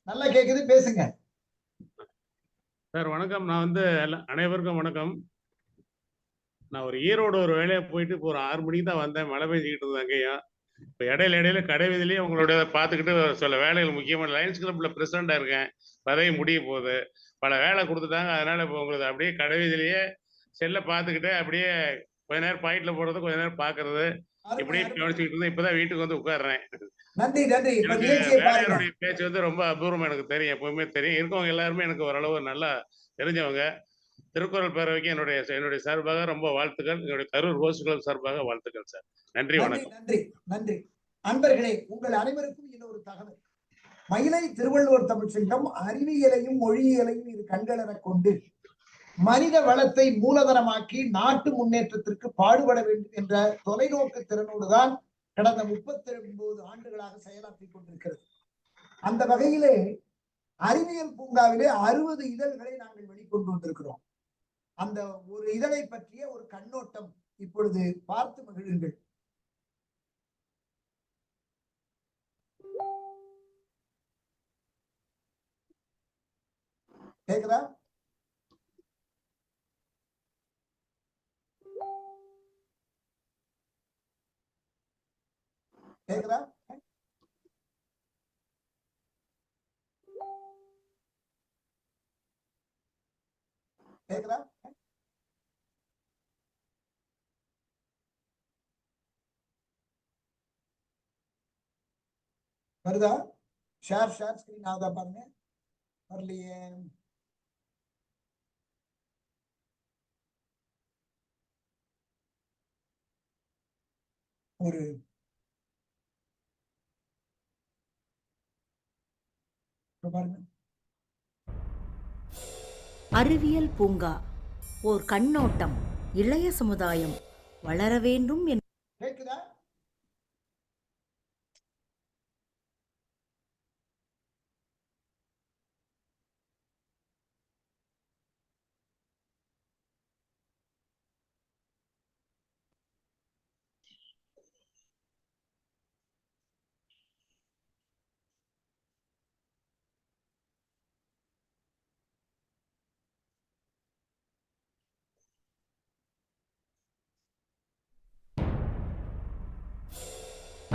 நல்லா கேக்குது, பேசுங்க சார். வணக்கம். நான் வந்து அனைவருக்கும் வணக்கம். நான் ஒரு ஈரோடு ஒரு வேலையை போயிட்டு இப்போ ஒரு 6 மணிக்கு தான் வந்தேன். மழை பெஞ்சிக்கிட்டு இருந்தேன் அங்கேயும். இப்போ இடையில கடை வீதியிலேயே உங்களுடைய பார்த்துக்கிட்டு சில வேலைகள் முக்கியமான லயன்ஸ் கிளப்ல பிரசிடண்டா இருக்கேன். பதவி முடிய போகுது. பல வேலை கொடுத்துட்டாங்க. அதனால இப்போ உங்களுக்கு அப்படியே கடை வீதியிலேயே செல்லை பார்த்துக்கிட்டு அப்படியே கொஞ்ச நேரம் பாயிண்ட்ல போடுறது, கொஞ்ச நேரம் பாக்குறது, இப்படியே கவனிச்சுக்கிட்டு இருந்து இப்பதான் வீட்டுக்கு வந்து உட்கார்றேன். நன்றி நன்றி. எனக்கு வேலையாருடைய பேச்சு வந்து ரொம்ப அபூர்வம். எனக்கு தெரியும், எப்பவுமே தெரியும். இருக்கவங்க எல்லாருமே எனக்கு ஓரளவு நல்லா தெரிஞ்சவங்க. திருக்குறள் பேரவைக்கு என்னுடைய சார்பாக ரொம்ப வாழ்த்துக்கள். என்னுடைய கரூர் ஹோஸ்ட் கிளப் சார்பாக வாழ்த்துக்கள் சார். நன்றி, வணக்கம். நன்றி நன்றி. அன்பர்களே, உங்கள் அனைவருக்கும் இன்னொரு தகவல். மயிலை திருவள்ளுவர் தமிழ்ச்சங்கம் அறிவியலையும் மொழியியலையும் இரு கண்களென கொண்டு மனித வளத்தை மூலதனமாக்கி நாட்டு முன்னேற்றத்திற்கு பாடுபட வேண்டும் என்ற தொலைநோக்கு திறனோடுதான் கடந்த 39 ஆண்டுகளாக செயலாற்றிக் கொண்டிருக்கிறது. அந்த வகையிலே அறிவியல் பூங்காவிலே 60 இதழ்களை நாங்கள் வெளிக்கொண்டு வந்திருக்கிறோம். அந்த ஒரு இதழை பற்றிய ஒரு கண்ணோட்டம் இப்பொழுது பார்த்து மகிழுங்கள். கேக்குதா? கேக்குதா? கேக்குதா? வருதா? ஷேர் ஸ்கிரீன் ஆகுதா பாருங்க. வரலையே. ஒரு பாருங்க. அறிவியல் பூங்கா ஓர் கண்ணோட்டம், இளைய சமுதாயம் வளர வேண்டும். கேக்குதா?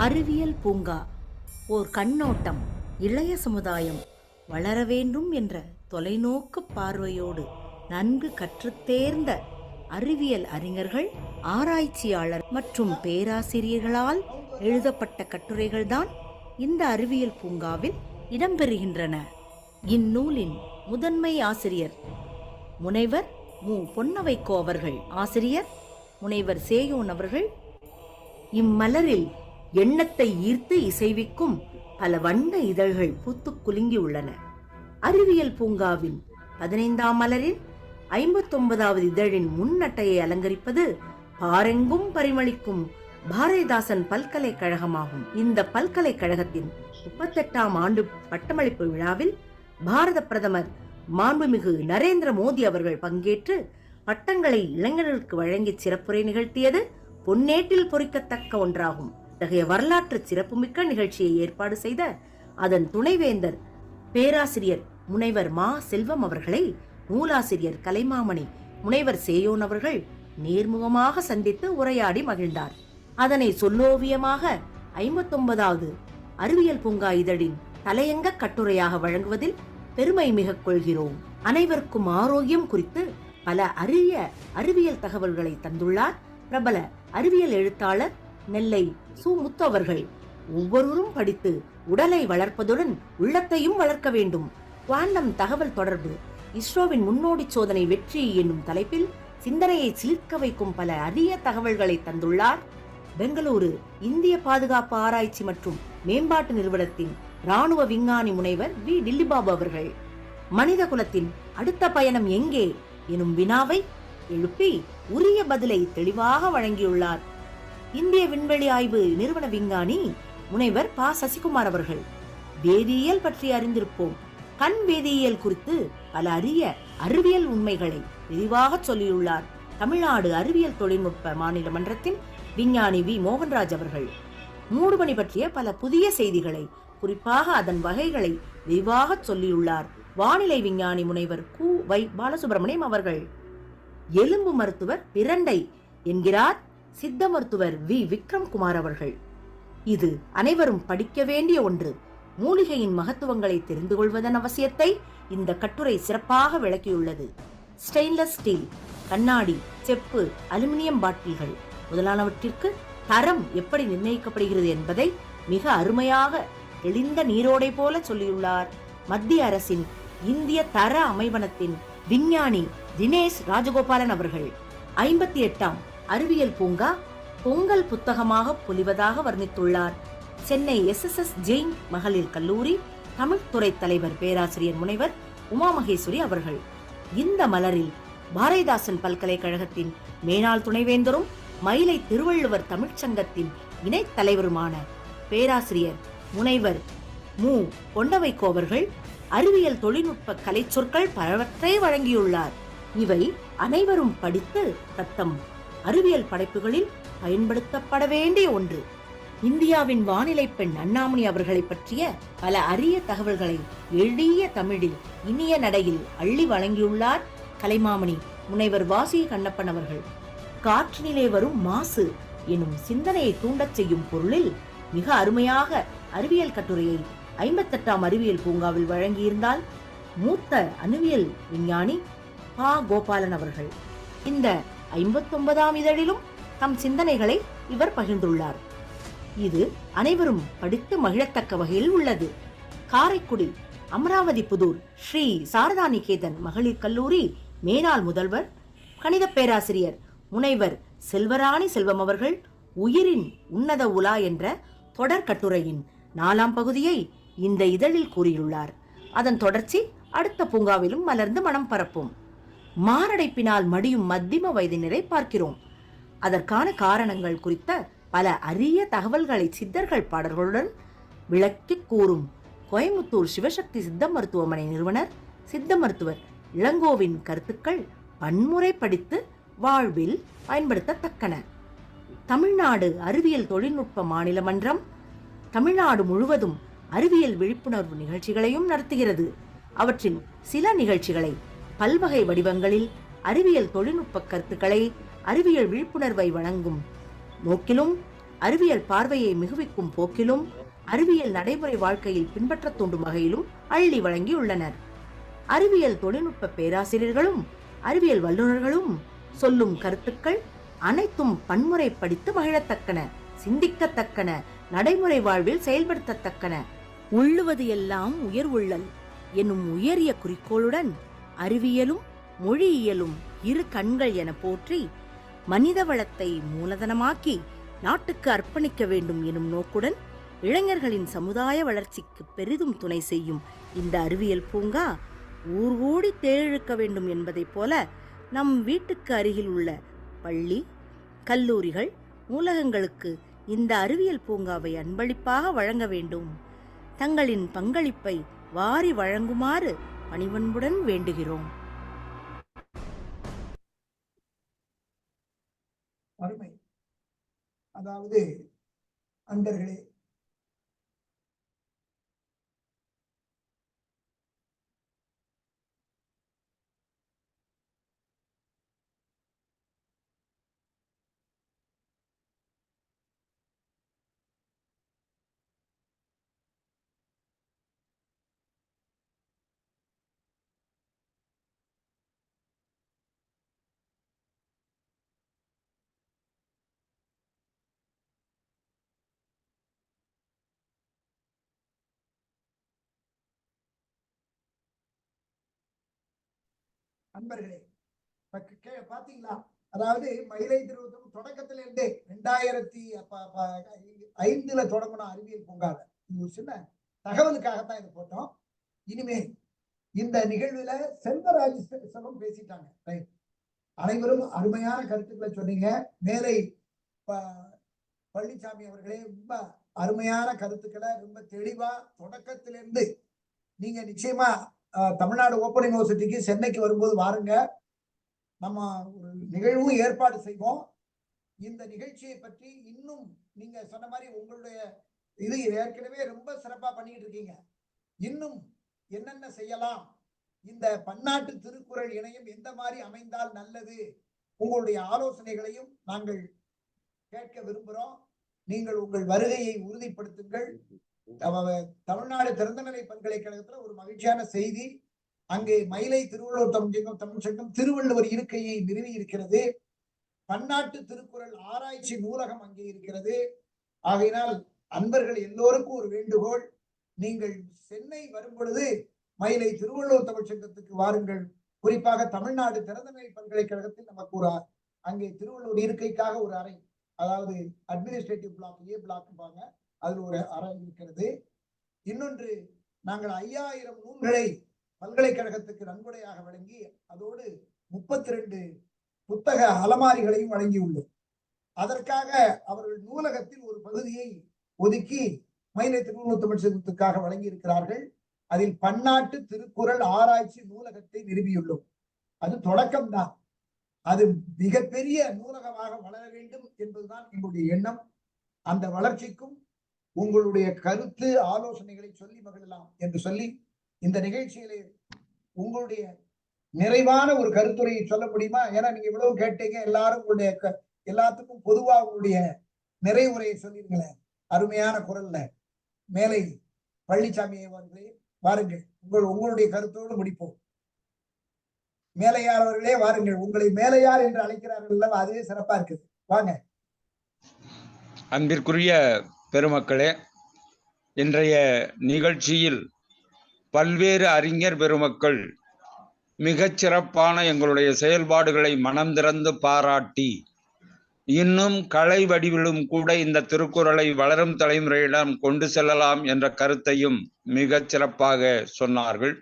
அறிவியல் பூங்கா ஓர் கண்ணோட்டம், இளைய சமுதாயம் வளர வேண்டும் என்ற தொலைநோக்கு பார்வையோடு நன்கு கற்றுத்தேர்ந்த அறிவியல் அறிஞர்கள், ஆராய்ச்சியாளர் மற்றும் பேராசிரியர்களால் எழுதப்பட்ட கட்டுரைகள்தான் இந்த அறிவியல் பூங்காவில் இடம்பெறுகின்றன. இந்நூலின் முதன்மை ஆசிரியர் முனைவர் மு. பொன்னவைக்கோ அவர்கள். ஆசிரியர் முனைவர் சேயோன் அவர்கள். இம்மலரில் எண்ணத்தை ஈர்த்து இசைவிக்கும் பல வண்ண இதழ்கள் பூத்து குலுங்கி உள்ளன. அறிவியல் பூங்காவின் 15ஆம் மலரில் 59வது இதழின் முன்னட்டையை அலங்கரிப்பது பாரெங்கும் பரிமளிக்கும் பாரதிதாசன் பல்கலைக்கழகமாகும். இந்த பல்கலைக்கழகத்தின் 38ஆம் ஆண்டு பட்டமளிப்பு விழாவில் பாரத பிரதமர் மாண்புமிகு நரேந்திர மோடி அவர்கள் பங்கேற்று பட்டங்களை இளைஞர்களுக்கு வழங்கி சிறப்புரை நிகழ்த்தியது பொன்னேட்டில் பொறிக்கத்தக்க ஒன்றாகும். இத்தகைய வரலாற்று சிறப்புமிக்க நிகழ்ச்சியை ஏற்பாடு செய்த அதன் துணைவேந்தர் பேராசிரியர் முனைவர் மா. செல்வம் அவர்களை நூலாசிரியர் கலைமாமணி முனைவர் சேயோன் அவர்கள் நேர்முகமாக சந்தித்து உரையாடி மகிழ்ந்தார். அதனை சொல்லோவியமாக 59வது அறிவியல் பூங்கா இதழின் தலையங்க கட்டுரையாக வழங்குவதில் பெருமை மிக கொள்கிறோம். அனைவருக்கும் ஆரோக்கியம் குறித்து பல அரிய அறிவியல் தகவல்களை தந்துள்ளார் பிரபல அறிவியல் எழுத்தாளர் நெல்லை சு. முத்து அவர்கள். ஒவ்வொருவரும் படித்து உடலை வளர்ப்பதுடன் உள்ளத்தையும் வளர்க்க வேண்டும். குவாண்டம் தகவல் தொடர்பு, இஸ்ரோவின் முன்னோடி சோதனை வெற்றி என்னும் தலைப்பில் சிந்தனையை சிலிர்க்க வைக்கும் பல அரிய தகவல்களை தந்துள்ளார் பெங்களூரு இந்திய பாதுகாப்பு ஆராய்ச்சி மற்றும் மேம்பாட்டு நிறுவனத்தின் ராணுவ விஞ்ஞானி முனைவர் வி. டில்லிபாபு அவர்கள். மனித குலத்தின் அடுத்த பயணம் எங்கே எனும் வினாவை எழுப்பி உரிய பதிலை தெளிவாக வழங்கியுள்ளார் இந்திய விண்வெளி ஆய்வு நிறுவன விஞ்ஞானி முனைவர் ப. சசிகுமார் அவர்கள். வேதியியல் பற்றி அறிந்திருப்போம். கண் வேதியியல் குறித்து பல அரிய அறிவியல் உண்மைகளை விரிவாக சொல்லியுள்ளார் தமிழ்நாடு அறிவியல் தொழில்நுட்ப மாநில மன்றத்தின் விஞ்ஞானி வி மோகன்ராஜ் அவர்கள். மூடுபனி பற்றிய பல புதிய செய்திகளை, குறிப்பாக அதன் வகைகளை விரிவாக சொல்லியுள்ளார் வானிலை விஞ்ஞானி முனைவர் கு. வை. பாலசுப்ரமணியம் அவர்கள். எலும்பு மருத்துவர் பிரண்டை என்கிறார் சித்த மருத்துவர் வி. விக்ரம்குமார் அவர்கள். இது அனைவரும் படிக்க வேண்டிய ஒன்று. மூலிகையின் மகத்துவங்களை தெரிந்து கொள்வதன் அவசியத்தை இந்த கட்டுரை சிறப்பாக விளக்கியுள்ளது. ஸ்டெயின்லெஸ் ஸ்டீல், கண்ணாடி, செப்பு, அலுமினியம் பாட்டில்கள் முதலானவற்றிற்கு தரம் எப்படி நிர்ணயிக்கப்படுகிறது என்பதை மிக அருமையாக தெளிந்த நீரோடை போல சொல்லியுள்ளார் மத்திய அரசின் இந்திய தர அமைவனத்தின் விஞ்ஞானி தினேஷ் ராஜகோபாலன் அவர்கள். 58ஆம் அறிவியல் பூங்கா பொங்கல் புத்தகமாக பொலிவதாக வர்ணித்துள்ளார் சென்னை SSS ஜெயின் மகளிர் கல்லூரி தமிழ்துறை தலைவர் பேராசிரியர் முனைவர் உமா மகேஸ்வரி அவர்கள். இந்த மலரில் பாரதிதாசன் பல்கலைக்கழகத்தின் மேனாள் துணைவேந்தரும் மயிலை திருவள்ளுவர் தமிழ்ச்சங்கத்தின் இணைத் தலைவருமான பேராசிரியர் முனைவர் மு. கொண்டவைக்கோ அவர்கள் அறிவியல் தொழில்நுட்ப கலை சொற்கள் பலவற்றை வழங்கியுள்ளார். இவை அனைவரும் படித்து தத்தம் அறிவியல் படைப்புகளில் பயன்படுத்தப்பட வேண்டிய ஒன்று. இந்தியாவின் வானிலை பெண் அண்ணாமணி அவர்களை பற்றிய பல அரிய தகவல்களை எளிய தமிழில் இனிய நடையில் அள்ளி வழங்கியுள்ளார் கலைமாமணி முனைவர் வாசி கண்ணப்பன் அவர்கள். காற்றினிலே வரும் மாசு எனும் சிந்தனையை தூண்டச் செய்யும் பொருளில் மிக அருமையாக அறிவியல் கட்டுரையை 58ஆம் அறிவியல் பூங்காவில் வழங்கியிருந்தால் மூத்த அணுவியல் விஞ்ஞானி பா. கோபாலன் அவர்கள். இந்த 59ஆம் இதழிலும் தம் சிந்தனைகளை இவர் பகிர்ந்துள்ளார். இது அனைவரும் படித்து மகிழத்தக்க வகையில் உள்ளது. காரைக்குடி அமராவதி புதூர் ஸ்ரீ சாரதா நிகேதன் மகளிர் கல்லூரி மேனாள் முதல்வர் கணித பேராசிரியர் முனைவர் செல்வராணி செல்வம் அவர்கள் உயிரின் உன்னத உலா என்ற தொடர் கட்டுரையின் 4ஆம் பகுதியை இந்த இதழில் கூறியுள்ளார். அதன் தொடர்ச்சி அடுத்த பூங்காவிலும் மலர்ந்து மனம் பரப்பும். மாரடைப்பினால் மடியும் மத்திம வயதினரை பார்க்கிறோம். அதற்கான காரணங்கள் குறித்த பல அரிய தகவல்களை சித்தர்கள் பாடல்களுடன் விளக்கி கூறும் கோயமுத்தூர் சிவசக்தி சித்த மருத்துவமனை நிறுவனர் சித்த மருத்துவர் இளங்கோவின் கருத்துக்கள் பன்முறை படித்து வாழ்வில் பயன்படுத்தத்தக்கன. தமிழ்நாடு அறிவியல் தொழில்நுட்ப மாநில மன்றம் தமிழ்நாடு முழுவதும் அறிவியல் விழிப்புணர்வு நிகழ்ச்சிகளையும் நடத்துகிறது. அவற்றில் சில நிகழ்ச்சிகளை பல்வகை வடிவங்களில் அறிவியல் தொழில்நுட்ப கருத்துக்களை அறிவியல் விழிப்புணர்வை வழங்கும் நோக்கிலும் அறிவியல் பார்வையை மிகுவிக்கும் போக்கிலும் அறிவியல் நடைமுறை வாழ்க்கையில் பின்பற்ற தூண்டும் வகையிலும் அள்ளி வழங்கியுள்ளனர். அறிவியல் தொழில்நுட்ப பேராசிரியர்களும் அறிவியல் வல்லுநர்களும் சொல்லும் கருத்துக்கள் அனைத்தும் பன்முறை படித்து மகிழத்தக்கன, சிந்திக்கத்தக்கன, நடைமுறை வாழ்வில் செயல்படுத்தத்தக்கன. உள்ளுவது எல்லாம் உயர் உள்ளல் என்னும் உயரிய குறிக்கோளுடன் அறிவியலும் மொழியியலும் இரு கண்கள் என போற்றி மனித வளத்தை மூலதனமாக்கி நாட்டுக்கு அர்ப்பணிக்க வேண்டும் எனும் நோக்குடன் இளைஞர்களின் சமுதாய வளர்ச்சிக்கு பெரிதும் துணை செய்யும் இந்த அறிவியல் பூங்கா ஊர் ஓடி தேழெழுக்க வேண்டும் என்பதைப் போல நம் வீட்டுக்கு அருகில் உள்ள பள்ளி, கல்லூரிகள், நூலகங்களுக்கு இந்த அறிவியல் பூங்காவை அன்பளிப்பாக வழங்க வேண்டும். தங்களின் பங்களிப்பை வாரி வழங்குமாறு பணிவன்புடன் வேண்டுகிறோம். அருமை. அதாவது அன்பர்களே, அன்பர்களே பாத்தீங்களா? அதாவது மயிலை திருவத்தம் தொடக்கத்துல இருந்தே 2005 தொடங்கின அறிவியல் பூங்கால இது ஒரு சின்ன தகவலுக்காகத்தான் இது போட்டோம். இனிமே இந்த நிகழ்வுல செல்வராஜ் செல்வம் பேசிட்டாங்க. அனைவரும் அருமையான கருத்துக்களை சொன்னீங்க. மேலை பழனிசாமி அவர்களே ரொம்ப அருமையான கருத்துக்களை ரொம்ப தெளிவா தொடக்கத்திலிருந்து நீங்க நிச்சயமா தமிழ்நாடு ஓப்பன் யூனிவர்சிட்டிக்கு சென்னைக்கு வரும்போது வாருங்க. நம்ம ஒரு நிகழ்வும் ஏற்பாடு செய்வோம். இந்த நிகழ்ச்சியை பற்றி இன்னும் நீங்க சொன்ன மாதிரி உங்களுடைய இது ஏற்கனவே ரொம்ப சிறப்பா பண்ணிட்டு இருக்கீங்க. இன்னும் என்னென்ன செய்யலாம், இந்த பன்னாட்டு திருக்குறள் இணையம் எந்த மாதிரி அமைந்தால் நல்லது, உங்களுடைய ஆலோசனைகளையும் நாங்கள் கேட்க விரும்புகிறோம். நீங்கள் உங்கள் வருகையை உறுதிப்படுத்துங்கள். தமிழ்நாடு திறந்தநிலை பல்கலைக்கழகத்துல ஒரு மகிழ்ச்சியான செய்தி, அங்கே மயிலை திருவள்ளுவர் தமிழ் சங்கம் திருவள்ளுவர் இருக்கையை நிறுவி இருக்கிறது. பன்னாட்டு திருக்குறள் ஆராய்ச்சி நூலகம் அங்கே இருக்கிறது. ஆகையினால் அன்பர்கள் எல்லோருக்கும் ஒரு வேண்டுகோள், நீங்கள் சென்னை வரும் பொழுது மயிலை திருவள்ளுவர் தமிழ் சங்கத்துக்கு வாருங்கள். குறிப்பாக தமிழ்நாடு திறந்தநிலை பல்கலைக்கழகத்தில் நமக்கு ஒரு அங்கே திருவள்ளுவர் இருக்கைக்காக ஒரு அறை, அதாவது அட்மினிஸ்ட்ரேட்டிவ் பிளாக், ஏ பிளாக் பாங்க, அதில் ஒரு அறை இருக்கிறது. இன்னொன்று, நாங்கள் 5000 நூல்களை பல்கலைக்கழகத்துக்கு நன்கொடையாக வழங்கி அதோடு 32 புத்தக அலமாரிகளையும் வழங்கியுள்ளோம். அதற்காக அவர்கள் நூலகத்தில் ஒரு பகுதியை ஒதுக்கி மயிலை திருவள்ளுவர் தமிழ் சங்கத்துக்காக வழங்கி இருக்கிறார்கள். அதில் பன்னாட்டு திருக்குறள் ஆராய்ச்சி நூலகத்தை நிறுவியுள்ளோம். அது தொடக்கம்தான், அது மிகப்பெரிய நூலகமாக வளர வேண்டும் என்பதுதான் எங்களுடைய எண்ணம். அந்த வளர்ச்சிக்கும் உங்களுடைய கருத்து ஆலோசனைகளை சொல்லி மகிழலாம் என்று சொல்லி, இந்த நிகழ்ச்சியிலே உங்களுடைய நிறைவான ஒரு கருத்துரையை சொல்ல முடியுமா? ஏன்னா நீங்க இவ்வளவு கேட்டீங்க, எல்லாரும் உங்களுடைய எல்லாத்துக்கும் பொதுவா உங்களுடைய நிறைவுரையை சொல்லிருங்களேன் அருமையான குரல்ல. மேலை பழனிசாமி அவர்களே வாருங்கள், உங்களுடைய கருத்தோடு முடிப்போம். மேலையார் அவர்களே வாருங்கள், உங்களை மேலையார் என்று அழைக்கிறார்கள், அதுவே சிறப்பா இருக்குது, வாங்க. அன்பிற்குரிய பெருமக்களே, இன்றைய நிகழ்ச்சியில் பல்வேறு அறிஞர் பெருமக்கள் மிகச் சிறப்பான எங்களுடைய செயல்பாடுகளை மனம் திறந்து பாராட்டி, இன்னும் கலை வடிவிலும் கூட இந்த திருக்குறளை வளரும் தலைமுறையிடம் கொண்டு செல்லலாம் என்ற கருத்தையும் மிகச் சிறப்பாக சொன்னார்கள்.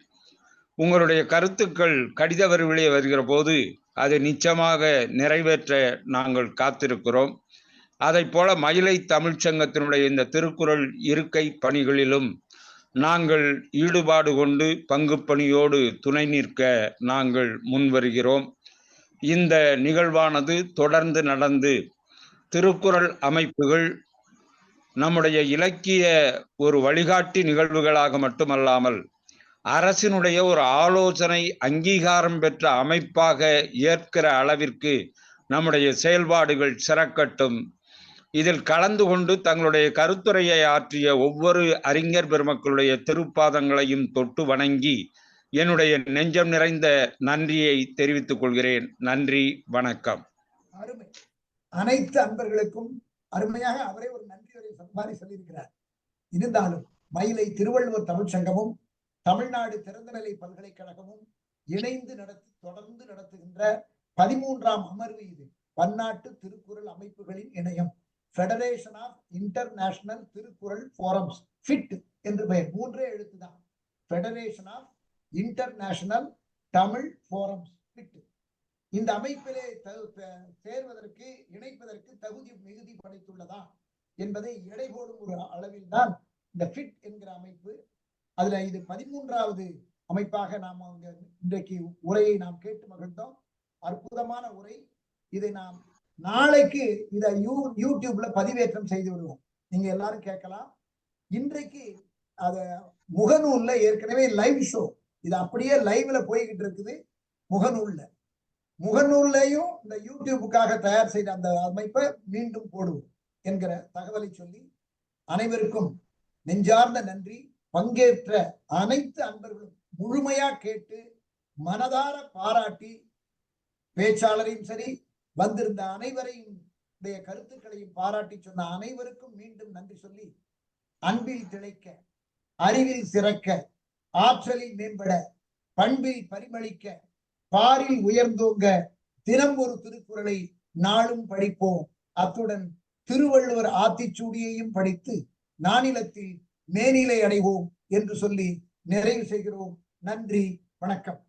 உங்களுடைய கருத்துக்கள் கடித வடிவிலே வருகிற போது அதை நிச்சயமாக நிறைவேற்ற நாங்கள் காத்திருக்கிறோம். அதை போல மயிலை தமிழ்ச்சங்கத்தினுடைய இந்த திருக்குறள் இருக்கை பணிகளிலும் நாங்கள் ஈடுபாடு கொண்டு பங்கு பணியோடு துணை நிற்க நாங்கள் முன்வருகிறோம். இந்த நிகழ்வானது தொடர்ந்து நடந்து திருக்குறள் அமைப்புகள் நம்முடைய இலக்கிய ஒரு வழிகாட்டி நிகழ்வுகளாக மட்டுமல்லாமல் அரசினுடைய ஒரு ஆலோசனை அங்கீகாரம் பெற்ற அமைப்பாக ஏற்கிற அளவிற்கு நம்முடைய செயல்பாடுகள் சிறக்கட்டும். இதில் கலந்து கொண்டு தங்களுடைய கருத்துரையை ஆற்றிய ஒவ்வொரு அறிஞர் பெருமக்களுடைய திருப்பாதங்களையும் தொட்டு வணங்கி என்னுடைய நெஞ்சம் நிறைந்த நன்றியை தெரிவித்துக் கொள்கிறேன். நன்றி, வணக்கம். அருமை. அனைத்து அன்பர்களுக்கும் அருமையாக அவரே ஒரு நன்றி மாதிரி சொல்லியிருக்கிறார். இருந்தாலும் மயிலை திருவள்ளுவர் தமிழ் சங்கமும் தமிழ்நாடு திறந்தநிலை பல்கலைக்கழகமும் இணைந்து தொடர்ந்து நடத்துகின்ற 13ஆம் அமர்வு இது. பன்னாட்டு திருக்குறள் அமைப்புகளின் இணையம், federation of international Thirukkural forums, fit என்று பெயர், 3 எழுத்துதான். Federation of international Tamil forums, fit. இந்த அமைப்பிலே சேர்வதற்கு இணைப்பதற்கு தகுதி மிகுதி படைத்துள்ளதா என்பதை எடை போடும் ஒரு அளவில் தான் இந்த ஃபிட் என்கிற அமைப்பு. அதுல இது 13வது அமைப்பாக நாம் இன்றைக்கு உரையை நாம் கேட்டு மகிழ்ந்தோம். அற்புதமான உரை. இதை நாம் நாளைக்கு இதை யூடியூப்ல பதிவேற்றம் செய்து விடுவோம், நீங்க எல்லாரும் கேட்கலாம். இன்றைக்கு அத முகநூல்ல ஏற்கனவே லைவ் ஷோ, இது அப்படியே லைவ்ல போய்கிட்டு இருக்குது. முகநூல்லையும் இந்த யூடியூபுக்காக தயார் செய்த அந்த அமைப்பை மீண்டும் போடுவோம் என்கிற தகவலை சொல்லி அனைவருக்கும் நெஞ்சார்ந்த நன்றி. பங்கேற்ற அனைத்து அன்பர்களும் முழுமையா கேட்டு மனதார பாராட்டி, பேச்சாளரையும் சரி வந்திருந்த அனைவரையும் கருத்துக்களையும் பாராட்டி சொன்ன அனைவருக்கும் மீண்டும் நன்றி சொல்லி, அன்பில் திளைக்க, அறிவில் சிறக்க, ஆற்றலில் மேம்பட, பண்பில் பரிமளிக்க, பாரில் உயர்ந்தோங்க, தினம் ஒரு திருக்குறளை நாளும் படிப்போம். அத்துடன் திருவள்ளுவர் ஆத்திச்சூடியையும் படித்து நானிலத்தில் மேனிலை அடைவோம் என்று சொல்லி நிறைவு செய்கிறோம். நன்றி, வணக்கம்.